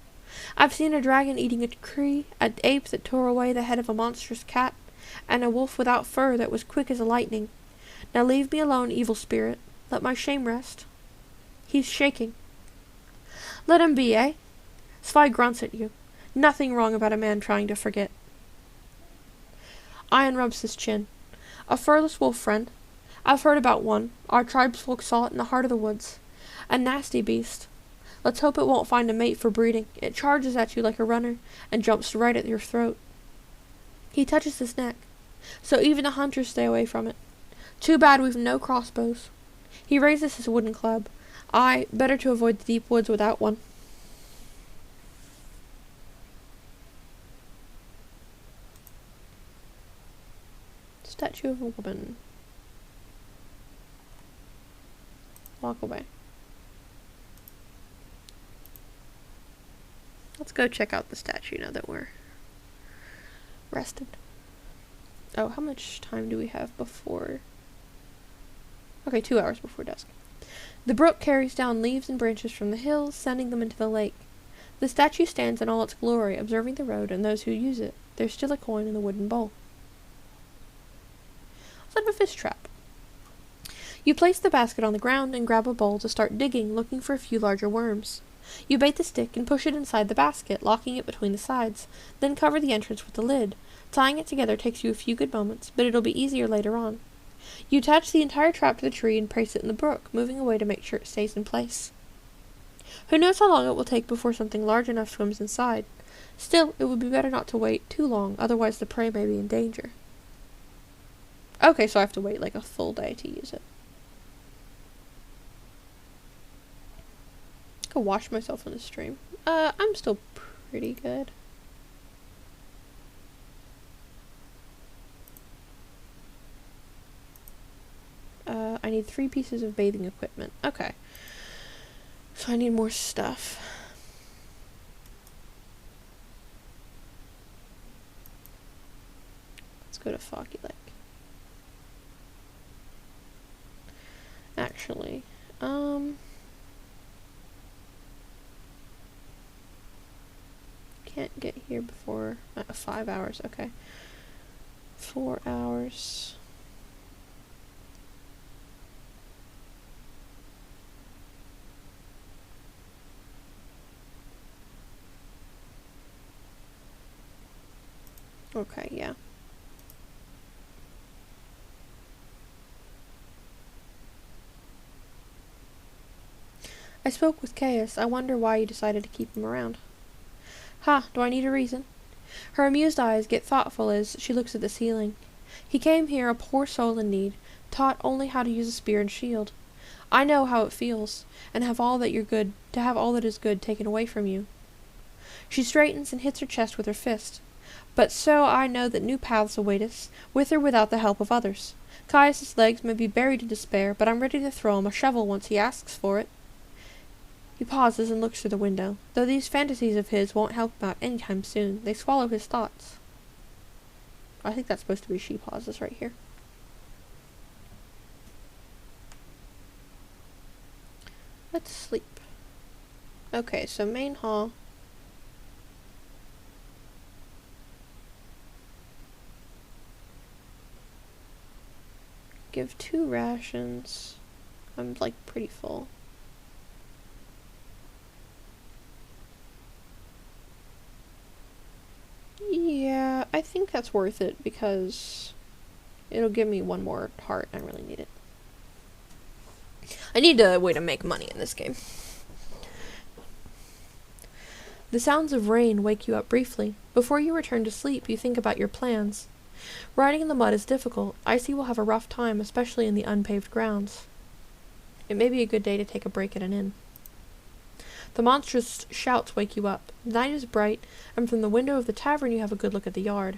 A: I've seen a dragon eating a tree, an ape that tore away the head of a monstrous cat, and a wolf without fur that was quick as a lightning. Now leave me alone, evil spirit. Let my shame rest. He's shaking. Let him be, eh? Sly grunts at you. Nothing wrong about a man trying to forget. Ian rubs his chin. A furless wolf friend. I've heard about one. Our tribesfolk saw it in the heart of the woods. A nasty beast. Let's hope it won't find a mate for breeding. It charges at you like a runner and jumps right at your throat. He touches his neck. So even the hunters stay away from it. Too bad we've no crossbows. He raises his wooden club. Better to avoid the deep woods without one. Statue of a woman. Walk away. Let's go check out the statue now that we're rested. Oh, how much time do we have before? Okay, 2 hours before dusk. The brook carries down leaves and branches from the hills, sending them into the lake. The statue stands in all its glory, observing the road and those who use it. There's still a coin in the wooden bowl. Set up a fish trap. You place the basket on the ground and grab a bowl to start digging, looking for a few larger worms. You bait the stick and push it inside the basket, locking it between the sides, then cover the entrance with the lid. Tying it together takes you a few good moments, but it'll be easier later on. You attach the entire trap to the tree and place it in the brook, moving away to make sure it stays in place. Who knows how long it will take before something large enough swims inside? Still, it would be better not to wait too long, otherwise the prey may be in danger. Okay, so I have to wait like a full day to use it. I could wash myself in the stream. I'm still pretty good. I need 3 pieces of bathing equipment. Okay. So I need more stuff. Let's go to Foggy Lake. Actually, can't get here before 5 hours. Okay. 4 hours. Okay, yeah. I spoke with Caius. I wonder why you decided to keep him around. Do I need a reason? Her amused eyes get thoughtful as she looks at the ceiling. He came here a poor soul in need, taught only how to use a spear and shield. I know how it feels, and to have all that is good taken away from you. She straightens and hits her chest with her fist. But so I know that new paths await us, with or without the help of others. Caius's legs may be buried in despair, but I'm ready to throw him a shovel once he asks for it. He pauses and looks through the window. Though these fantasies of his won't help him out anytime soon, they swallow his thoughts. I think that's supposed to be she pauses right here. Let's sleep. Okay, so main hall. Give 2 rations. I'm like pretty full. Yeah, I think that's worth it because it'll give me 1 more heart. I really need it. I need a way to make money in this game. The sounds of rain wake you up briefly. Before you return to sleep, you think about your plans. Riding in the mud is difficult. Icy will have a rough time, especially in the unpaved grounds. It may be a good day to take a break at an inn. The monstrous shouts wake you up. The night is bright, and from the window of the tavern you have a good look at the yard.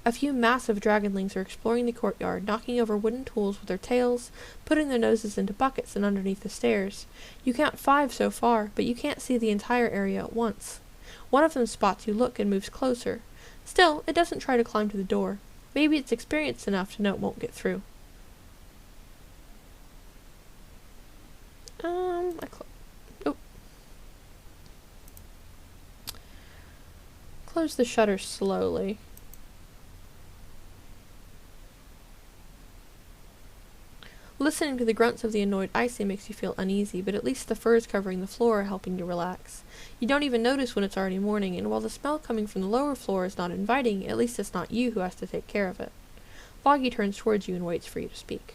A: A few massive dragonlings are exploring the courtyard, knocking over wooden tools with their tails, putting their noses into buckets and underneath the stairs. You count 5 so far, but you can't see the entire area at once. One of them spots you look and moves closer. Still, it doesn't try to climb to the door. Maybe it's experienced enough to know it won't get through. Close the shutter slowly. Listening to the grunts of the annoyed Icy makes you feel uneasy, but at least the furs covering the floor are helping you relax. You don't even notice when it's already morning, and while the smell coming from the lower floor is not inviting, at least it's not you who has to take care of it. Foggy turns towards you and waits for you to speak.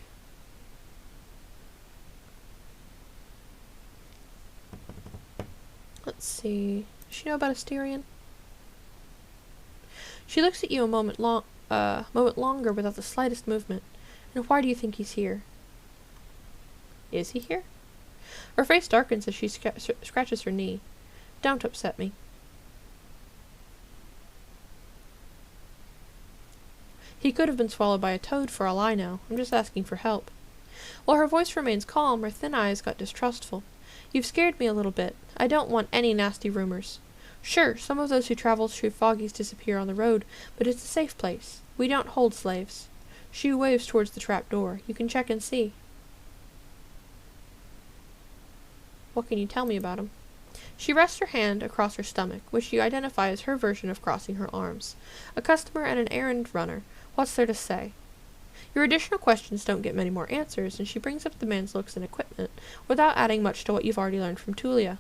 A: Let's see. Does she know about Asterion? She looks at you a moment longer without the slightest movement. And why do you think he's here? Is he here? Her face darkens as she scratches her knee. Don't upset me. He could have been swallowed by a toad for all I know. I'm just asking for help. While her voice remains calm, her thin eyes got distrustful. You've scared me a little bit. I don't want any nasty rumors. Sure, some of those who travel through Foggies disappear on the road, but it's a safe place. We don't hold slaves. She waves towards the trap door. You can check and see. What can you tell me about him? She rests her hand across her stomach, which you identify as her version of crossing her arms. A customer and an errand runner. What's there to say? Your additional questions don't get many more answers, and she brings up the man's looks and equipment, without adding much to what you've already learned from Tulia.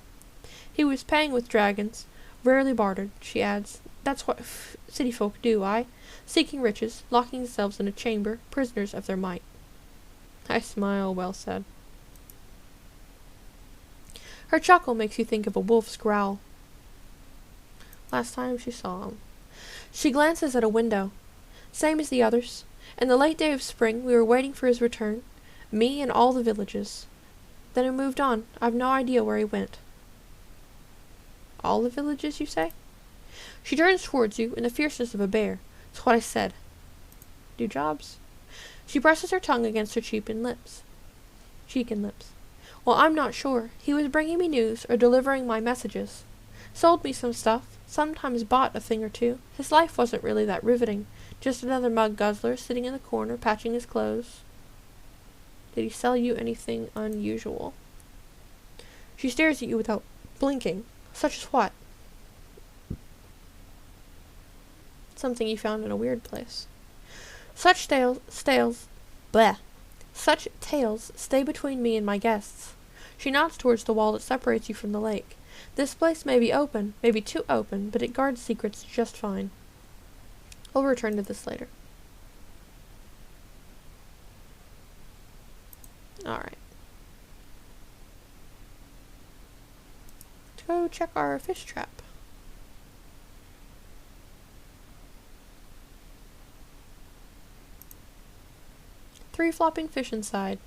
A: He was paying with dragons, rarely bartered, she adds. That's what city folk do, seeking riches, locking themselves in a chamber, prisoners of their might. I smile, well said. Her chuckle makes you think of a wolf's growl. Last time she saw him. She glances at a window. Same as the others. In the late day of spring, we were waiting for his return. Me and all the villages. Then he moved on. I've no idea where he went. All the villages, you say? She turns towards you in the fierceness of a bear. It's what I said. Do jobs? She presses her tongue against her cheek and lips. Well, I'm not sure. He was bringing me news or delivering my messages. Sold me some stuff. Sometimes bought a thing or two. His life wasn't really that riveting. Just another mug guzzler sitting in the corner patching his clothes. Did he sell you anything unusual? She stares at you without blinking. Such as what? Something you found in a weird place. Such tales stay between me and my guests. She nods towards the wall that separates you from the lake. This place may be open, maybe too open, but it guards secrets just fine. We'll return to this later. Alright. Let's go check our fish trap. 3 flopping fish inside.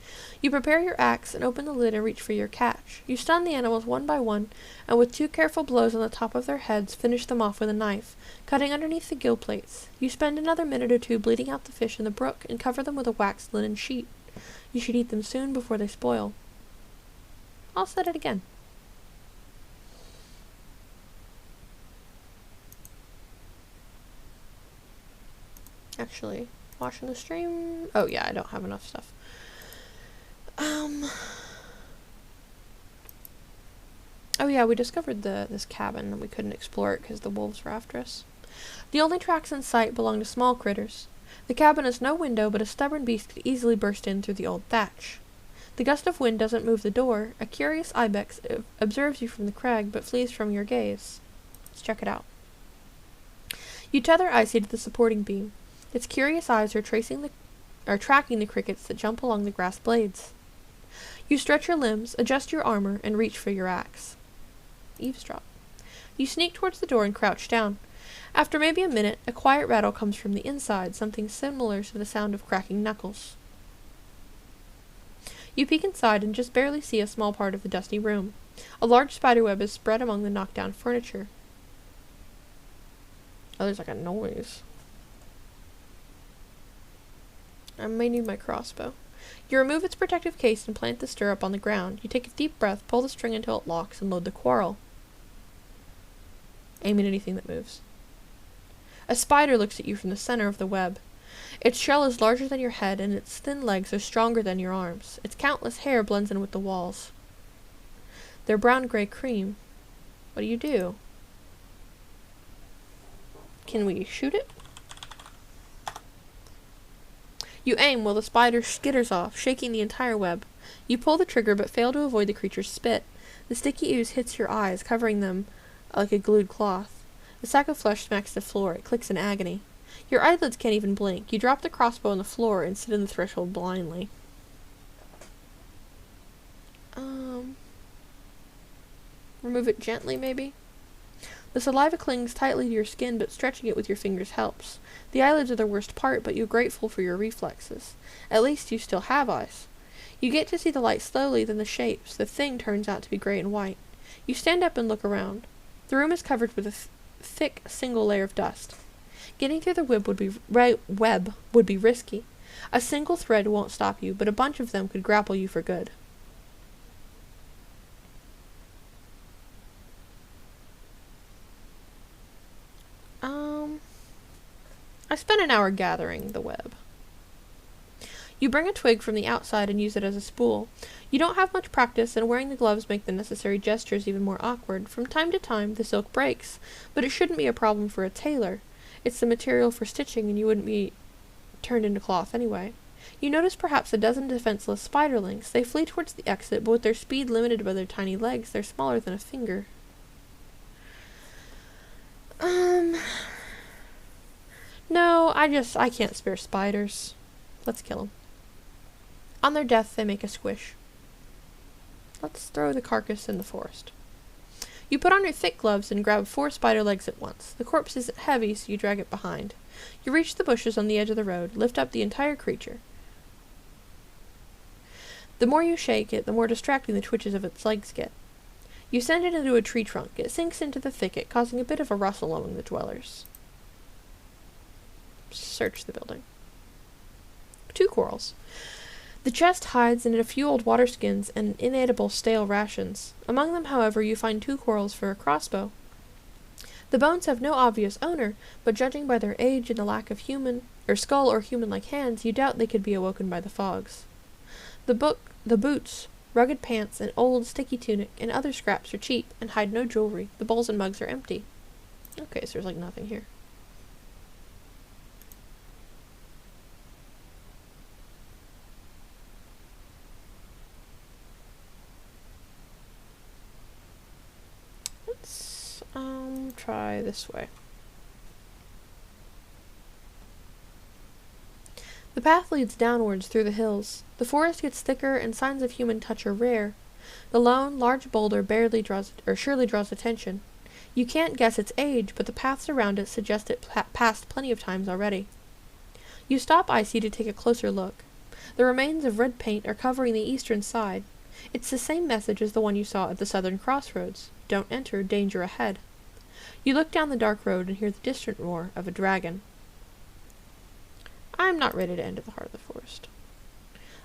A: You prepare your axe and open the lid and reach for your catch. You stun the animals one by one, and with 2 careful blows on the top of their heads, finish them off with a knife, cutting underneath the gill plates. You spend another minute or 2 bleeding out the fish in the brook and cover them with a waxed linen sheet. You should eat them soon before they spoil. I'll set it again. Actually, watching the stream. Oh yeah, I don't have enough stuff. Oh yeah, we discovered this cabin and we couldn't explore it because the wolves were after us. The only tracks in sight belong to small critters. The cabin has no window, but a stubborn beast could easily burst in through the old thatch. The gust of wind doesn't move the door. A curious ibex observes you from the crag, but flees from your gaze. Let's check it out. You tether Icy to the supporting beam. Its curious eyes are tracking the crickets that jump along the grass blades. You stretch your limbs, adjust your armor, and reach for your axe. Eavesdrop. You sneak towards the door and crouch down. After maybe a minute, a quiet rattle comes from the inside, something similar to the sound of cracking knuckles. You peek inside and just barely see a small part of the dusty room. A large spiderweb is spread among the knocked-down furniture. Oh, there's like a noise. I may need my crossbow. You remove its protective case and plant the stirrup on the ground. You take a deep breath, pull the string until it locks, and load the quarrel. Aim at anything that moves. A spider looks at you from the center of the web. Its shell is larger than your head, and its thin legs are stronger than your arms. Its countless hair blends in with the walls. They're brown-gray cream. What do? Can we shoot it? You aim while the spider skitters off, shaking the entire web. You pull the trigger but fail to avoid the creature's spit. The sticky ooze hits your eyes, covering them like a glued cloth. The sack of flesh smacks the floor. It clicks in agony. Your eyelids can't even blink. You drop the crossbow on the floor and sit in the threshold blindly. Remove it gently, maybe? The saliva clings tightly to your skin, but stretching it with your fingers helps. The eyelids are the worst part, but you're grateful for your reflexes. At least you still have eyes. You get to see the light slowly, then the shapes. The thing turns out to be gray and white. You stand up and look around. The room is covered with a thick single layer of dust. Getting through the web would be risky. A single thread won't stop you, but a bunch of them could grapple you for good. I spent an hour gathering the web. You bring a twig from the outside and use it as a spool. You don't have much practice, and wearing the gloves make the necessary gestures even more awkward. From time to time, the silk breaks, but it shouldn't be a problem for a tailor. It's the material for stitching, and you wouldn't be turned into cloth anyway. You notice perhaps a dozen defenseless spiderlings. They flee towards the exit, but with their speed limited by their tiny legs, they're smaller than a finger. No, I can't spare spiders. Let's kill them. On their death, they make a squish. Let's throw the carcass in the forest. You put on your thick gloves and grab 4 spider legs at once. The corpse isn't heavy, so you drag it behind. You reach the bushes on the edge of the road, lift up the entire creature. The more you shake it, the more distracting the twitches of its legs get. You send it into a tree trunk. It sinks into the thicket, causing a bit of a rustle among the dwellers. Search the building. 2 quarrels. The chest hides in a few old water skins and inedible stale rations. Among them, however, you find 2 quarrels for a crossbow. The bones have no obvious owner, but judging by their age and the lack of skull or human-like hands, you doubt they could be awoken by the fogs. The boots, rugged pants, an old sticky tunic, and other scraps are cheap and hide no jewelry. The bowls and mugs are empty. Okay, so there's like nothing here. Let's try this way. The path leads downwards through the hills. The forest gets thicker and signs of human touch are rare. The lone, large boulder surely draws attention. You can't guess its age, but the paths around it suggest it passed plenty of times already. You stop Icy to take a closer look. The remains of red paint are covering the eastern side. It's the same message as the one you saw at the southern crossroads. Don't enter, danger ahead. You look down the dark road and hear the distant roar of a dragon. I'm not ready to enter the heart of the forest.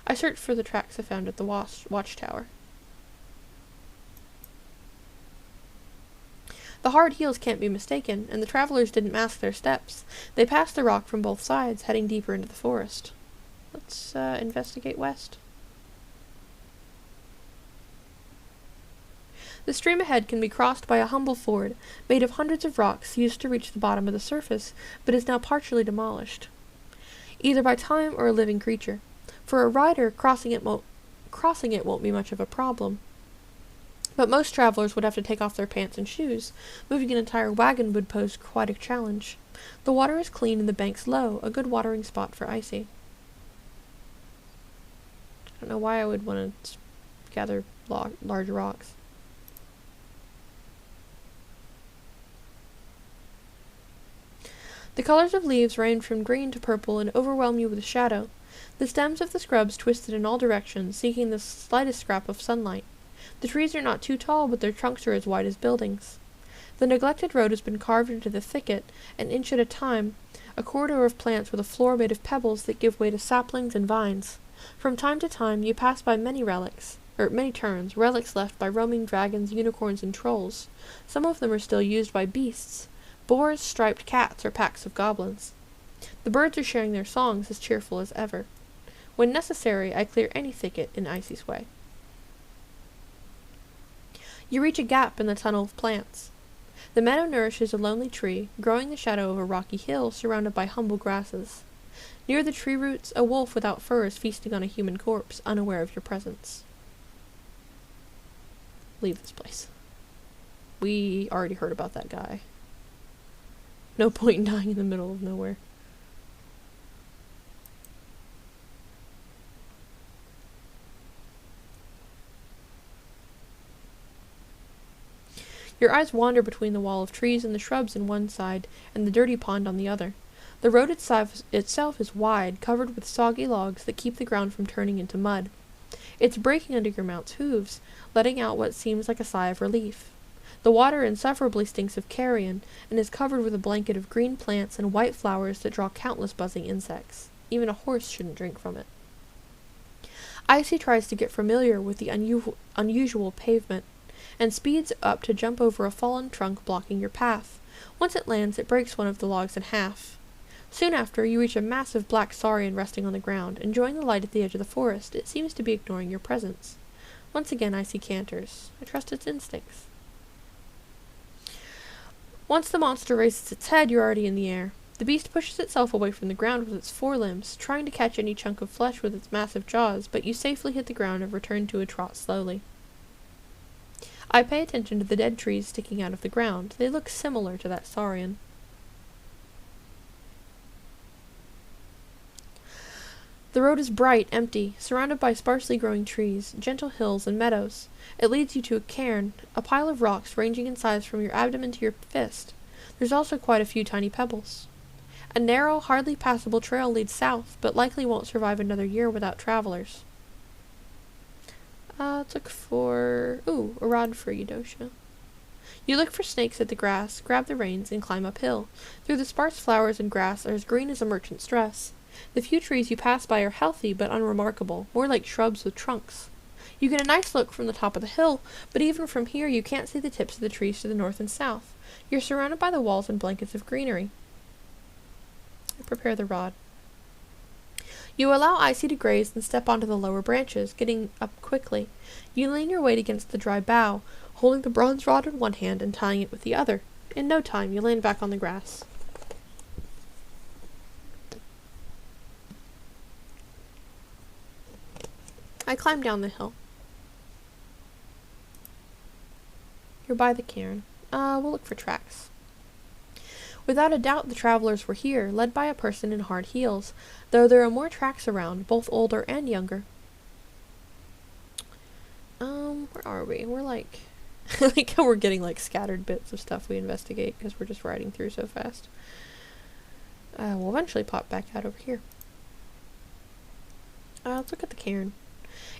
A: I search for the tracks I found at the watchtower. The hard heels can't be mistaken, and the travelers didn't mask their steps. They passed the rock from both sides, heading deeper into the forest. Let's investigate west. The stream ahead can be crossed by a humble ford, made of hundreds of rocks used to reach the bottom of the surface, but is now partially demolished, either by time or a living creature. For a rider, crossing it won't be much of a problem. But most travelers would have to take off their pants and shoes. Moving an entire wagon would pose quite a challenge. The water is clean and the banks low, a good watering spot for Icy. I don't know why I would want to gather large rocks. The colors of leaves range from green to purple and overwhelm you with shadow. The stems of the scrubs twisted in all directions, seeking the slightest scrap of sunlight. The trees are not too tall, but their trunks are as wide as buildings. The neglected road has been carved into the thicket, an inch at a time, a corridor of plants with a floor made of pebbles that give way to saplings and vines. From time to time, you pass by many turns, relics left by roaming dragons, unicorns, and trolls. Some of them are still used by beasts, boars, striped cats, or packs of goblins. The birds are sharing their songs, as cheerful as ever. When necessary, I clear any thicket in Icy's way. You reach a gap in the tunnel of plants. The meadow nourishes a lonely tree, growing in the shadow of a rocky hill surrounded by humble grasses. Near the tree roots, a wolf without fur is feasting on a human corpse, unaware of your presence. Leave this place. We already heard about that guy. No point in dying in the middle of nowhere. Your eyes wander between the wall of trees and the shrubs on one side, and the dirty pond on the other. The road itself is wide, covered with soggy logs that keep the ground from turning into mud. It's breaking under your mount's hooves, letting out what seems like a sigh of relief. The water insufferably stinks of carrion, and is covered with a blanket of green plants and white flowers that draw countless buzzing insects. Even a horse shouldn't drink from it. Icy tries to get familiar with the unusual pavement, and speeds up to jump over a fallen trunk blocking your path. Once it lands, it breaks one of the logs in half. Soon after, you reach a massive black saurian resting on the ground, enjoying the light at the edge of the forest. It seems to be ignoring your presence. Once again, Icy canters. I trust its instincts. Once the monster raises its head, you're already in the air. The beast pushes itself away from the ground with its forelimbs, trying to catch any chunk of flesh with its massive jaws, but you safely hit the ground and return to a trot slowly. I pay attention to the dead trees sticking out of the ground. They look similar to that saurian. The road is bright, empty, surrounded by sparsely growing trees, gentle hills, and meadows. It leads you to a cairn, a pile of rocks ranging in size from your abdomen to your fist. There's also quite a few tiny pebbles. A narrow, hardly passable trail leads south, but likely won't survive another year without travelers. Let's look for... Ooh, a rod for Eudosha. You look for snakes at the grass, grab the reins, and climb uphill. Through the sparse flowers and grass are as green as a merchant's dress. The few trees you pass by are healthy but unremarkable, more like shrubs with trunks. You get a nice look from the top of the hill, but even from here you can't see the tips of the trees to the north and south. You're surrounded by the walls and blankets of greenery. Prepare the rod. You allow Icy to graze and step onto the lower branches, getting up quickly. You lean your weight against the dry bough, holding the bronze rod in one hand and tying it with the other. In no time, you land back on the grass. I climb down the hill. You're by the cairn. We'll look for tracks. Without a doubt the travelers were here, led by a person in hard heels, though there are more tracks around, both older and younger. Where are we? We're like... I like how we're getting like scattered bits of stuff we investigate, because we're just riding through so fast. We'll eventually pop back out over here. Let's look at the cairn.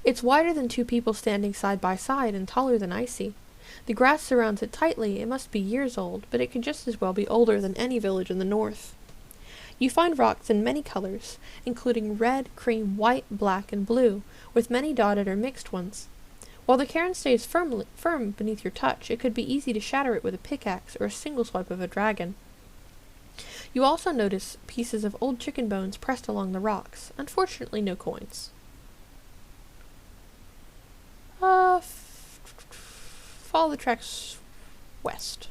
A: It's wider than two people standing side by side and taller than Icy. The grass surrounds it tightly. It must be years old, but it could just as well be older than any village in the north. You find rocks in many colors, including red, cream, white, black, and blue, with many dotted or mixed ones. While the cairn stays firm beneath your touch, it could be easy to shatter it with a pickaxe or a single swipe of a dragon. You also notice pieces of old chicken bones pressed along the rocks. Unfortunately, no coins. Follow the tracks west.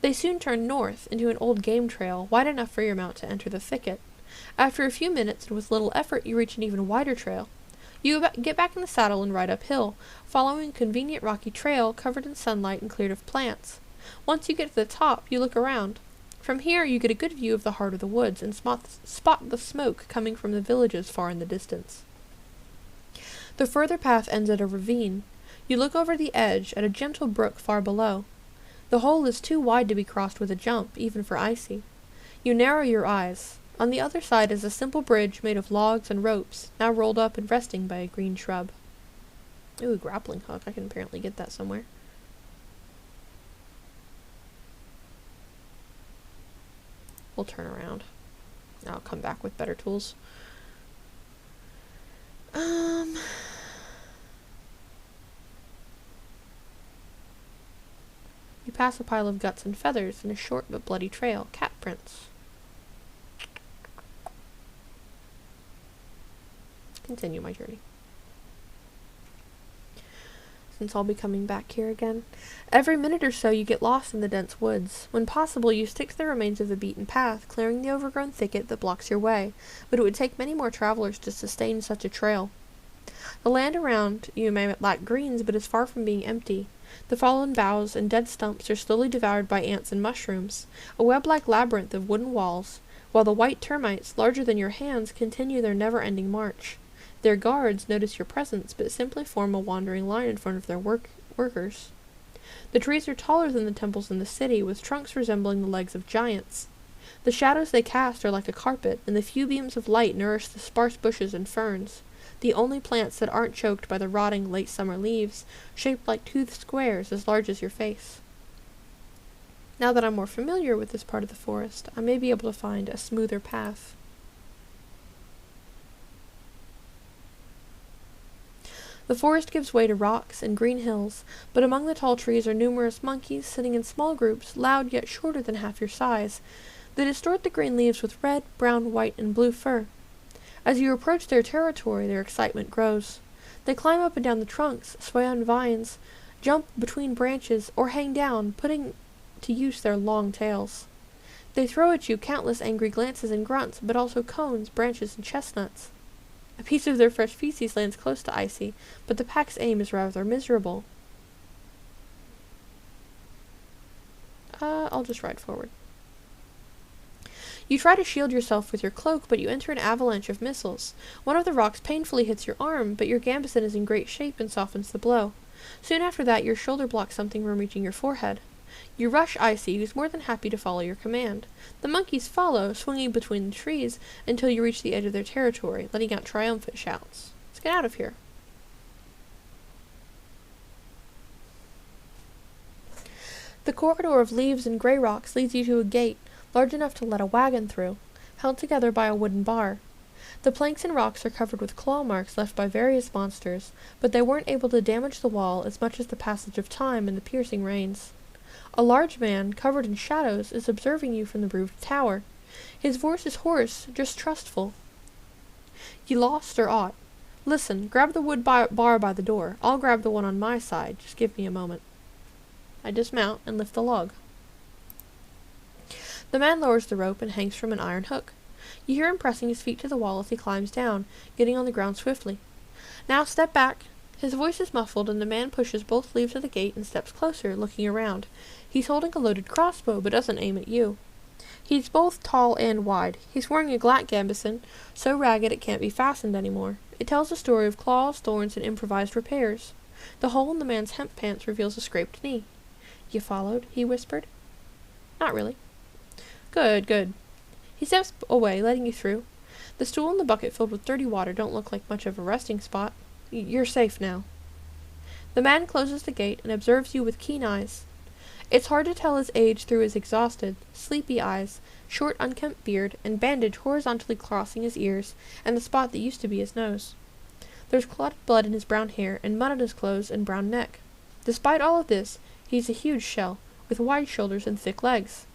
A: They soon turn north into an old game trail, wide enough for your mount to enter the thicket. After a few minutes and with little effort, you reach an even wider trail. You get back in the saddle and ride uphill, following a convenient rocky trail covered in sunlight and cleared of plants. Once you get to the top, you look around. From here, you get a good view of the heart of the woods and spot the smoke coming from the villages far in the distance. The further path ends at a ravine. You look over the edge at a gentle brook far below. The hole is too wide to be crossed with a jump, even for Icy. You narrow your eyes. On the other side is a simple bridge made of logs and ropes, now rolled up and resting by a green shrub. Ooh, a grappling hook. I can apparently get that somewhere. We'll turn around. I'll come back with better tools. You pass a pile of guts and feathers and a short but bloody trail. Cat prints. Continue my journey. Since I'll be coming back here again. Every minute or so you get lost in the dense woods. When possible, you stick to the remains of the beaten path, clearing the overgrown thicket that blocks your way, but it would take many more travelers to sustain such a trail. The land around you may lack greens, but is far from being empty. The fallen boughs and dead stumps are slowly devoured by ants and mushrooms, a web-like labyrinth of wooden walls, while the white termites, larger than your hands, continue their never-ending march. Their guards notice your presence, but simply form a wandering line in front of their workers. The trees are taller than the temples in the city, with trunks resembling the legs of giants. The shadows they cast are like a carpet, and the few beams of light nourish the sparse bushes and ferns, the only plants that aren't choked by the rotting late summer leaves, shaped like toothed squares as large as your face. Now that I'm more familiar with this part of the forest, I may be able to find a smoother path. The forest gives way to rocks and green hills, but among the tall trees are numerous monkeys sitting in small groups, loud yet shorter than half your size. They distort the green leaves with red, brown, white, and blue fur. As you approach their territory, their excitement grows. They climb up and down the trunks, sway on vines, jump between branches, or hang down, putting to use their long tails. They throw at you countless angry glances and grunts, but also cones, branches, and chestnuts. A piece of their fresh feces lands close to Icy, but the pack's aim is rather miserable. I'll just ride forward. You try to shield yourself with your cloak, but you enter an avalanche of missiles. One of the rocks painfully hits your arm, but your gambeson is in great shape and softens the blow. Soon after that, your shoulder blocks something from reaching your forehead. You rush Icy, who's more than happy to follow your command. The monkeys follow, swinging between the trees, until you reach the edge of their territory, letting out triumphant shouts. Let's get out of here. The corridor of leaves and grey rocks leads you to a gate, large enough to let a wagon through, held together by a wooden bar. The planks and rocks are covered with claw marks left by various monsters, but they weren't able to damage the wall as much as the passage of time and the piercing rains. A large man, covered in shadows, is observing you from the roofed tower. His voice is hoarse, distrustful. You lost or aught? Listen, grab the wood bar by the door. I'll grab the one on my side. Just give me a moment. I dismount and lift the log. The man lowers the rope and hangs from an iron hook. You hear him pressing his feet to the wall as he climbs down, getting on the ground swiftly. Now step back. His voice is muffled, and the man pushes both leaves of the gate and steps closer, looking around. He's holding a loaded crossbow, but doesn't aim at you. He's both tall and wide. He's wearing a glatt gambeson, so ragged it can't be fastened anymore. It tells a story of claws, thorns, and improvised repairs. The hole in the man's hemp pants reveals a scraped knee. "You followed?" he whispered. "Not really." Good, good. He steps away, letting you through. The stool and the bucket filled with dirty water don't look like much of a resting spot. You're safe now. The man closes the gate and observes you with keen eyes. It's hard to tell his age through his exhausted, sleepy eyes, short unkempt beard, and bandage horizontally crossing his ears, and the spot that used to be his nose. There's clotted blood in his brown hair, and mud on his clothes and brown neck. Despite all of this, he's a huge shell, with wide shoulders and thick legs.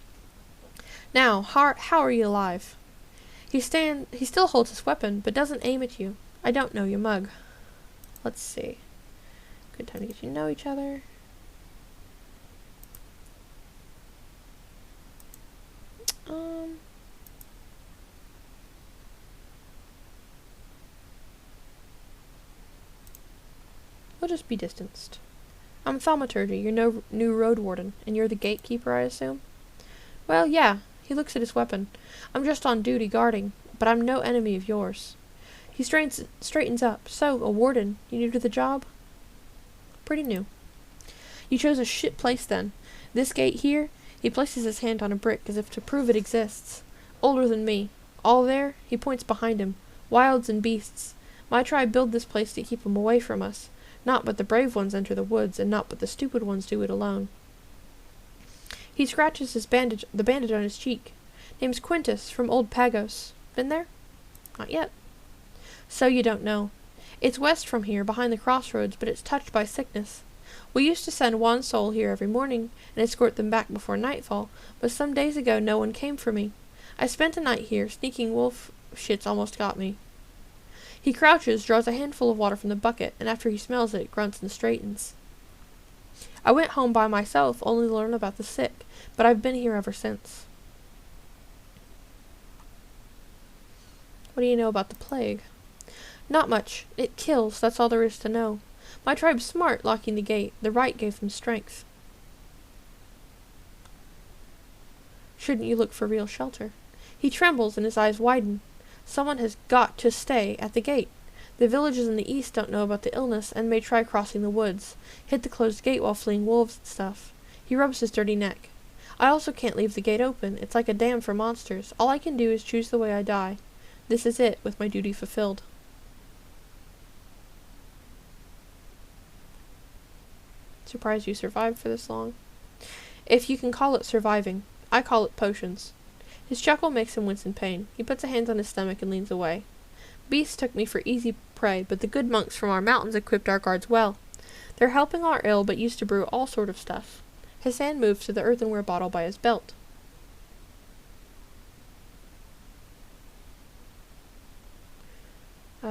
A: Now, how are you alive? He still holds his weapon, but doesn't aim at you. I don't know your mug. Let's see. Good time to get you to know each other. We'll just be distanced. I'm Thaumaturgy, your new Roadwarden, and you're the gatekeeper, I assume? Well, yeah. He looks at his weapon. I'm just on duty guarding, but I'm no enemy of yours. He straightens up. So, a warden, you new to the job? Pretty new. You chose a shit place then. This gate here, he places his hand on a brick as if to prove it exists. Older than me. All there, he points behind him. Wilds and beasts. My tribe build this place to keep 'em away from us. Not but the brave ones enter the woods, and not but the stupid ones do it alone. He scratches the bandage on his cheek. Name's Quintus, from Old Pagos. Been there? Not yet. So you don't know. It's west from here, behind the crossroads, but it's touched by sickness. We used to send one soul here every morning, and escort them back before nightfall, but some days ago no one came for me. I spent a night here, sneaking wolf shits almost got me. He crouches, draws a handful of water from the bucket, and after he smells it, grunts and straightens. I went home by myself, only to learn about the sick, but I've been here ever since. What do you know about the plague? Not much. It kills, that's all there is to know. My tribe's smart, locking the gate. The rite gave them strength. Shouldn't you look for real shelter? He trembles and his eyes widen. Someone has got to stay at the gate. The villages in the east don't know about the illness and may try crossing the woods. Hit the closed gate while fleeing wolves and stuff. He rubs his dirty neck. I also can't leave the gate open. It's like a dam for monsters. All I can do is choose the way I die. This is it, with my duty fulfilled. Surprised you survived for this long. If you can call it surviving. I call it potions. His chuckle makes him wince in pain. He puts a hand on his stomach and leans away. Beasts took me for easy prey, but the good monks from our mountains equipped our guards well. They're helping our ill, but used to brew all sort of stuff. His hand moves to the earthenware bottle by his belt.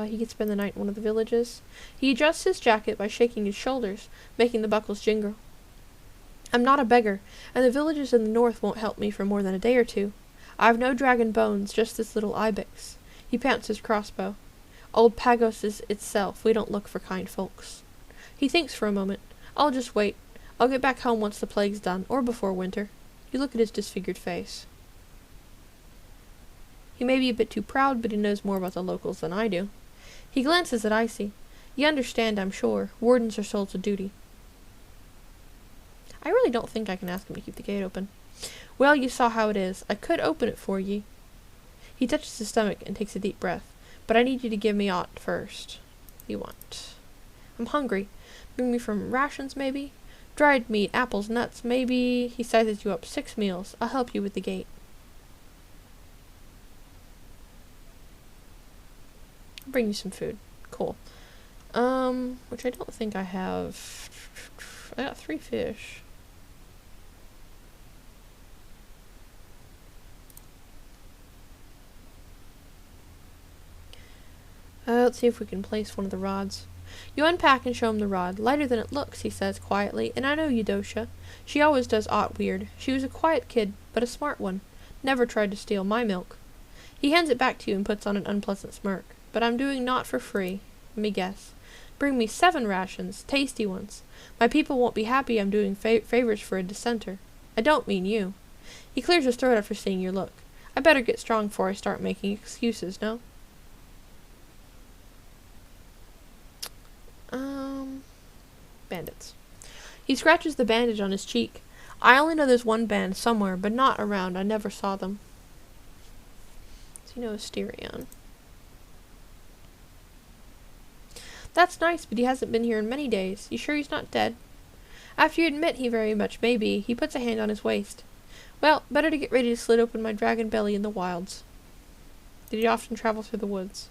A: He could spend the night in one of the villages. He adjusts his jacket by shaking his shoulders, making the buckles jingle. I'm not a beggar, and the villages in the north won't help me for more than a day or two. I've no dragon bones, just this little ibex. He pants his crossbow. Old Pagos is itself. We don't look for kind folks. He thinks for a moment. I'll just wait. I'll get back home once the plague's done, or before winter. You look at his disfigured face. He may be a bit too proud, but he knows more about the locals than I do. He glances at Icy. You understand, I'm sure. Wardens are souls of duty. I really don't think I can ask him to keep the gate open. Well, you saw how it is. I could open it for ye. He touches his stomach and takes a deep breath. But I need you to give me aught first. You want? I'm hungry. Bring me from rations, maybe? Dried meat, apples, nuts, maybe. He sizes you up 6 meals. I'll help you with the gate. I'll bring you some food. Cool. Which I don't think I have. I got 3 fish. Let's see if we can place one of the rods. You unpack and show him the rod. Lighter than it looks, he says quietly, and I know Eudocia. She always does aught weird. She was a quiet kid, but a smart one. Never tried to steal my milk. He hands it back to you and puts on an unpleasant smirk. But I'm doing naught for free. Let me guess. Bring me 7 rations, tasty ones. My people won't be happy I'm doing favors for a dissenter. I don't mean you. He clears his throat after seeing your look. I better get strong before I start making excuses, no? Bandits. He scratches the bandage on his cheek. I only know there's one band somewhere, but not around. I never saw them. So you know Asterion. That's nice, but he hasn't been here in many days. You sure he's not dead? After you admit he very much may be, he puts a hand on his waist. Well, better to get ready to slit open my dragon belly in the wilds. Did he often travel through the woods?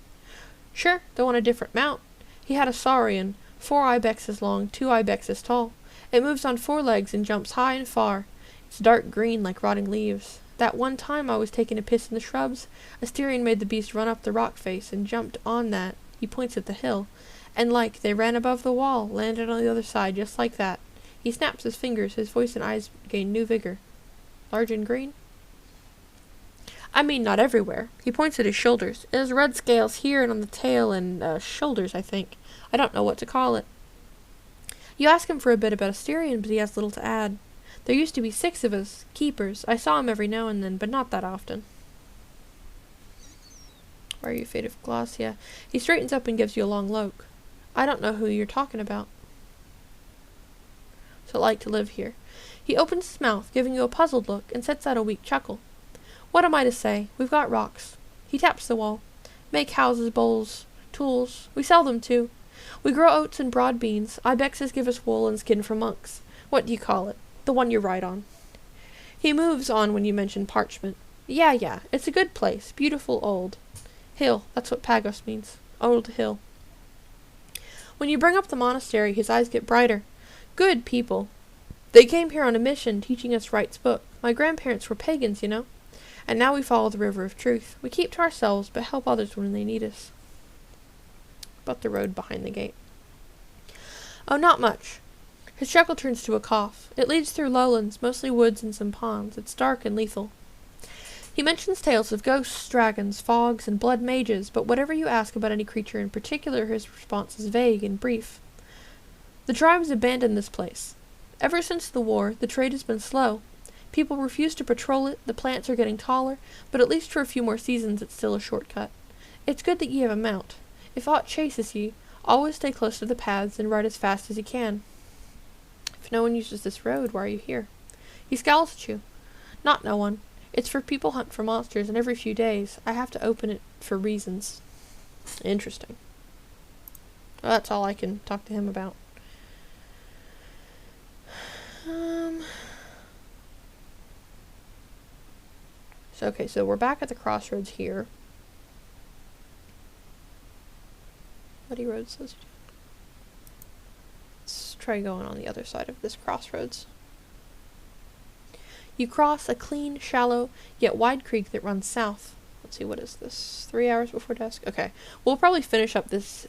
A: Sure, though on a different mount. He had a saurian, 4 ibexes long, 2 ibexes tall. It moves on 4 legs and jumps high and far. It's dark green like rotting leaves. That one time I was taking a piss in the shrubs, a styrian made the beast run up the rock face and jumped on that. He points at the hill. And they ran above the wall, landed on the other side, just like that. He snaps his fingers, his voice and eyes gain new vigor. Large and green? I mean, not everywhere. He points at his shoulders. It has red scales here and on the tail and, shoulders, I think. I don't know what to call it. You ask him for a bit about Asterion, but he has little to add. There used to be 6 of us, keepers. I saw him every now and then, but not that often. Why are you afraid of Glossia? He straightens up and gives you a long look. I don't know who you're talking about. So like to live here. He opens his mouth, giving you a puzzled look, and sets out a weak chuckle. What am I to say? We've got rocks. He taps the wall. Make houses, bowls, tools. We sell them too. We grow oats and broad beans. Ibexes give us wool and skin for monks. What do you call it? The one you ride on. He moves on when you mention parchment. Yeah, it's a good place. Beautiful old. Hill, that's what Pagos means. Old hill. When you bring up the monastery, his eyes get brighter. Good people. They came here on a mission, teaching us Wright's book. My grandparents were pagans, you know. And now we follow the river of truth. We keep to ourselves, but help others when they need us. But the road behind the gate. Oh, not much. His chuckle turns to a cough. It leads through lowlands, mostly woods and some ponds. It's dark and lethal. He mentions tales of ghosts, dragons, fogs, and blood mages, but whatever you ask about any creature in particular, his response is vague and brief. The tribes abandoned this place. Ever since the war, the trade has been slow. People refuse to patrol it, the plants are getting taller, but at least for a few more seasons it's still a shortcut. It's good that ye have a mount. If aught chases ye, always stay close to the paths and ride as fast as you can. If no one uses this road, why are you here? He scowls at you. Not no one. It's for people hunt for monsters, and every few days I have to open it for reasons. Interesting. Well, that's all I can talk to him about. So we're back at the crossroads here. Muddy road says. Let's try going on the other side of this crossroads. You cross a clean, shallow, yet wide creek that runs south. Let's see, what is this? 3 hours before dusk? Okay. We'll probably finish up this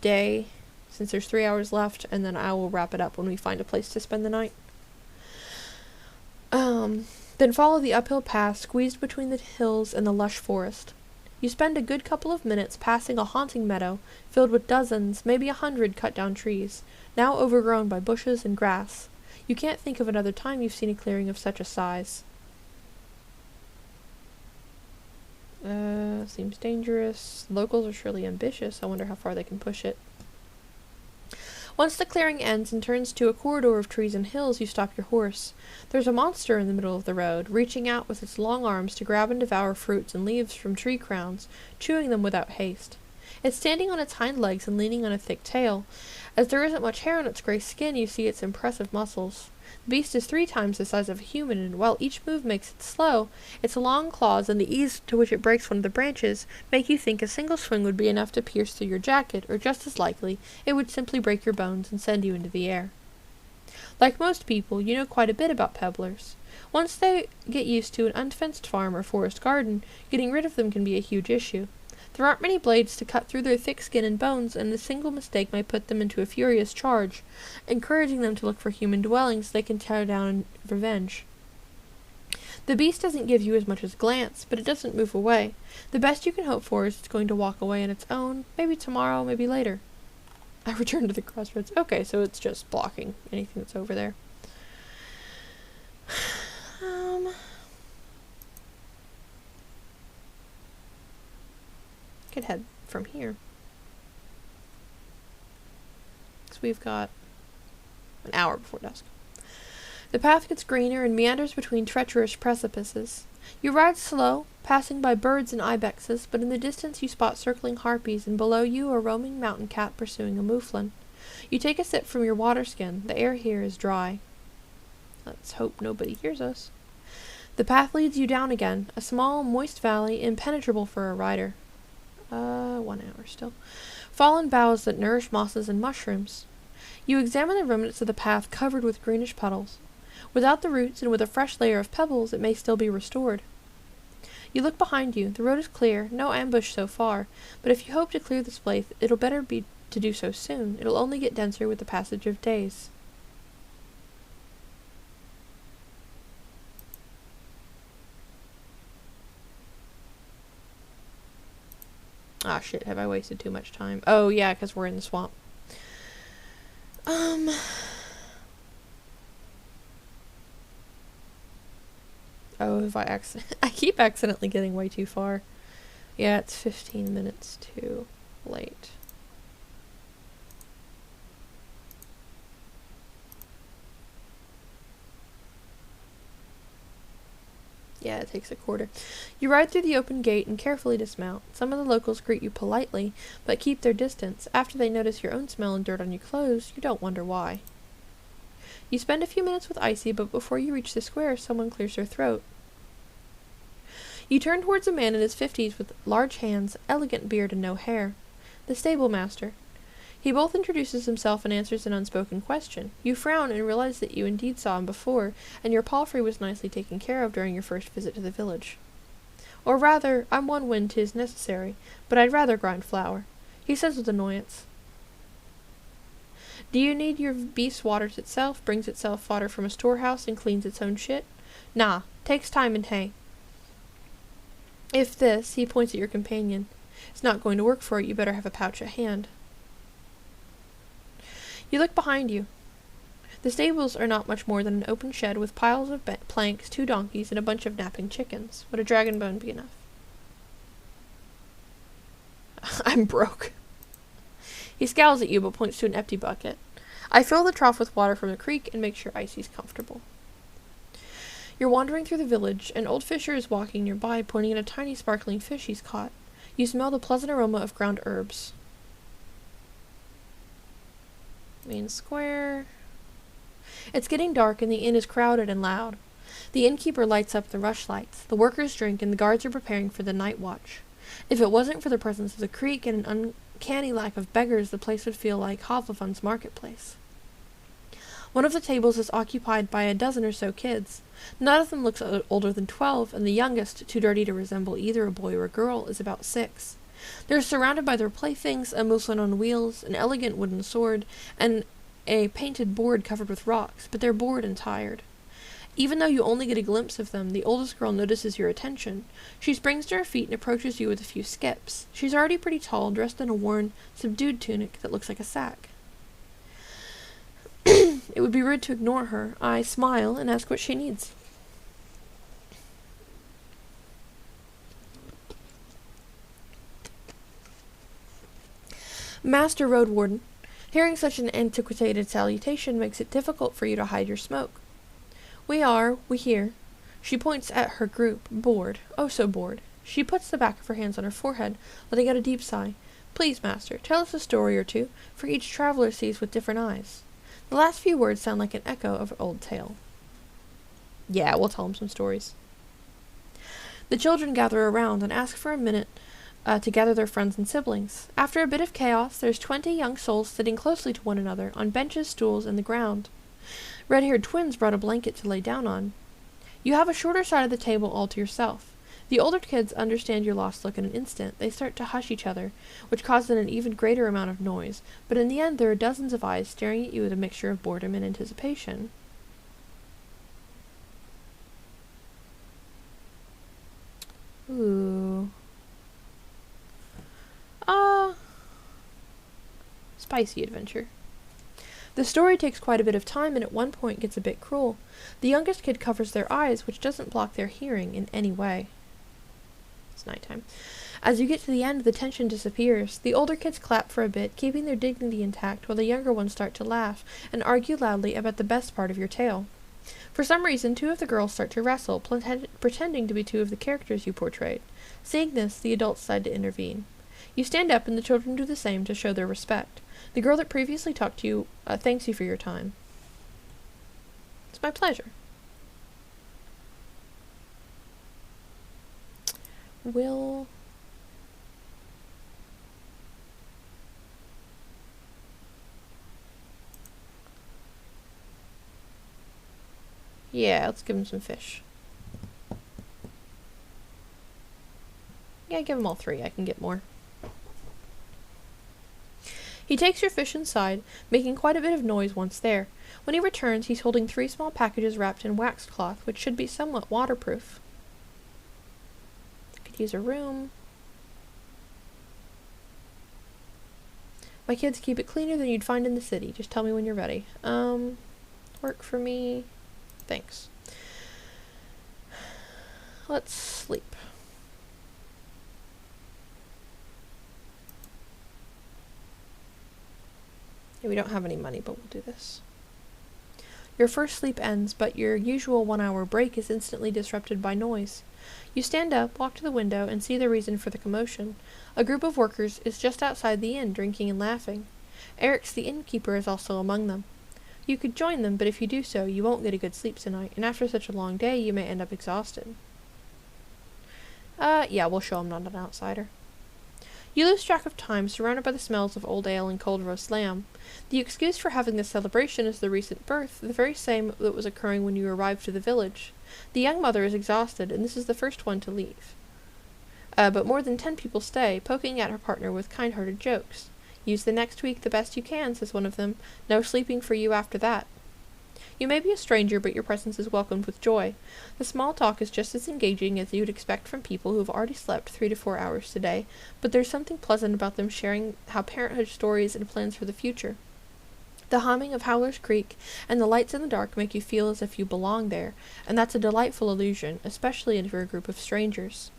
A: day, since there's 3 hours left, and then I will wrap it up when we find a place to spend the night. Then follow the uphill path squeezed between the hills and the lush forest. You spend a good couple of minutes passing a haunting meadow filled with dozens, maybe 100 cut-down trees, now overgrown by bushes and grass. You can't think of another time you've seen a clearing of such a size. Seems dangerous. Locals are surely ambitious. I wonder how far they can push it. Once the clearing ends and turns to a corridor of trees and hills, you stop your horse. There's a monster in the middle of the road, reaching out with its long arms to grab and devour fruits and leaves from tree crowns, chewing them without haste. It's standing on its hind legs and leaning on a thick tail. As there isn't much hair on its gray skin, you see its impressive muscles. The beast is 3 times the size of a human, and while each move makes it slow, its long claws and the ease to which it breaks one of the branches make you think a single swing would be enough to pierce through your jacket, or just as likely, it would simply break your bones and send you into the air. Like most people, you know quite a bit about pebblers. Once they get used to an unfenced farm or forest garden, getting rid of them can be a huge issue. There aren't many blades to cut through their thick skin and bones, and a single mistake might put them into a furious charge, encouraging them to look for human dwellings they can tear down in revenge. The beast doesn't give you as much as a glance, but it doesn't move away. The best you can hope for is it's going to walk away on its own, maybe tomorrow, maybe later. I return to the crossroads. Okay, so it's just blocking anything that's over there. Could head from here. So we've got an hour before dusk. The path gets greener and meanders between treacherous precipices. You ride slow, passing by birds and ibexes, but in the distance you spot circling harpies, and below you a roaming mountain cat pursuing a mouflon. You take a sip from your water skin. The air here is dry. Let's hope nobody hears us. The path leads you down again, a small, moist valley, impenetrable for a rider. 1 hour still. fallen boughs that nourish mosses and mushrooms. You examine the remnants of the path covered with greenish puddles. Without the roots and with a fresh layer of pebbles, it may still be restored. You look behind you. The road is clear, no ambush so far, but if you hope to clear this place, it'll better be to do so soon. It'll only get denser with the passage of days. Ah, shit, have I wasted too much time? Oh, yeah, because we're in the swamp. Oh, if I keep accidentally getting way too far. Yeah, it's 15 minutes too late. Yeah, it takes a quarter. You ride through the open gate and carefully dismount. Some of the locals greet you politely, but keep their distance. After they notice your own smell and dirt on your clothes, you don't wonder why. You spend a few minutes with Icy, but before you reach the square, someone clears their throat. You turn towards a man in his 50s with large hands, elegant beard, and no hair. The stable master. He both introduces himself and answers an unspoken question. You frown and realize that you indeed saw him before, and your palfrey was nicely taken care of during your first visit to the village. Or rather, I'm one when 'tis necessary, but I'd rather grind flour, he says with annoyance. Do you need your beast waters itself, brings itself fodder from a storehouse, and cleans its own shit? Nah, takes time and hay. If this, he points at your companion, is not going to work for it, you better have a pouch at hand. You look behind you. The stables are not much more than an open shed with piles of planks, 2 donkeys, and a bunch of napping chickens. Would a dragon bone be enough? I'm broke. He scowls at you but points to an empty bucket. I fill the trough with water from the creek and make sure Icy's comfortable. You're wandering through the village. An old fisher is walking nearby, pointing at a tiny sparkling fish he's caught. You smell the pleasant aroma of ground herbs. Main square. It's getting dark and the inn is crowded and loud. The innkeeper lights up the rushlights. The workers drink and the guards are preparing for the night watch. If it wasn't for the presence of the creek and an uncanny lack of beggars, the place would feel like Hovlefun's marketplace. One of the tables is occupied by a dozen or so kids. None of them looks older than 12, and the youngest, too dirty to resemble either a boy or a girl, is about 6. They're surrounded by their playthings, a muslin on wheels, an elegant wooden sword, and a painted board covered with rocks, but they're bored and tired. Even though you only get a glimpse of them, the oldest girl notices your attention. She springs to her feet and approaches you with a few skips. She's already pretty tall, dressed in a worn, subdued tunic that looks like a sack. It would be rude to ignore her. I smile and ask what she needs. Master Roadwarden, hearing such an antiquated salutation makes it difficult for you to hide your smoke. We hear. She points at her group, bored, oh so bored. She puts the back of her hands on her forehead, letting out a deep sigh. Please, master, tell us a story or two, for each traveler sees with different eyes. The last few words sound like an echo of an old tale. Yeah, we'll tell them some stories. The children gather around and ask for a minute to gather their friends and siblings. After a bit of chaos, there's 20 young souls sitting closely to one another, on benches, stools, and the ground. Red-haired twins brought a blanket to lay down on. You have a shorter side of the table all to yourself. The older kids understand your lost look in an instant. They start to hush each other, which causes an even greater amount of noise, but in the end there are dozens of eyes staring at you with a mixture of boredom and anticipation. Ooh. Spicy adventure. The story takes quite a bit of time and at one point gets a bit cruel. The youngest kid covers their eyes, which doesn't block their hearing in any way. It's nighttime. As you get to the end, the tension disappears. The older kids clap for a bit, keeping their dignity intact, while the younger ones start to laugh and argue loudly about the best part of your tale. For some reason, 2 of the girls start to wrestle, pretending to be 2 of the characters you portrayed. Seeing this, the adults decide to intervene. You stand up and the children do the same to show their respect. The girl that previously talked to you thanks you for your time. It's my pleasure. Yeah, let's give him some fish. Yeah, give him all 3. I can get more. He takes your fish inside, making quite a bit of noise once there. When he returns, he's holding 3 small packages wrapped in waxed cloth, which should be somewhat waterproof. Could use a room. My kids keep it cleaner than you'd find in the city. Just tell me when you're ready. Work for me. Thanks. Let's sleep. Yeah, we don't have any money, but we'll do this. Your first sleep ends, but your usual 1-hour break is instantly disrupted by noise. You stand up, walk to the window, and see the reason for the commotion. A group of workers is just outside the inn, drinking and laughing. Eric's the innkeeper is also among them. You could join them, but if you do so, you won't get a good sleep tonight, and after such a long day, you may end up exhausted. Yeah, we'll show him not an outsider. You lose track of time, surrounded by the smells of old ale and cold roast lamb. The excuse for having this celebration is the recent birth, the very same that was occurring when you arrived to the village. The young mother is exhausted, and this is the first one to leave. But more than 10 people stay, poking at her partner with kind-hearted jokes. Use the next week the best you can, says one of them. No sleeping for you after that. You may be a stranger, but your presence is welcomed with joy. The small talk is just as engaging as you'd expect from people who have already slept 3 to 4 hours today, but there's something pleasant about them sharing how parenthood stories and plans for the future. The humming of Howler's Creek and the lights in the dark make you feel as if you belong there, and that's a delightful illusion, especially if you're a group of strangers.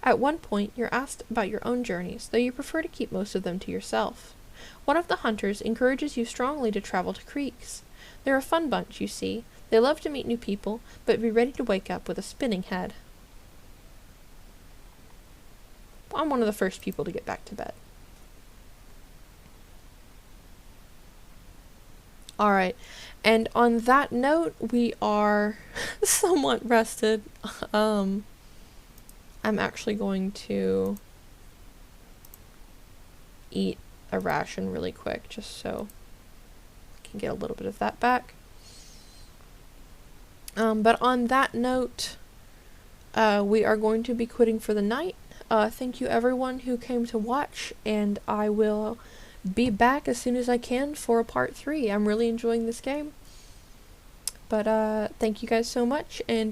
A: At one point, you're asked about your own journeys, though you prefer to keep most of them to yourself. One of the hunters encourages you strongly to travel to creeks. They're a fun bunch, you see. They love to meet new people, but be ready to wake up with a spinning head. I'm one of the first people to get back to bed. Alright, and on that note, we are somewhat rested. I'm actually going to eat a ration really quick, just so I can get a little bit of that back. But on that note, we are going to be quitting for the night. Thank you everyone who came to watch, and I will be back as soon as I can for a part 3. I'm really enjoying this game. But thank you guys so much, and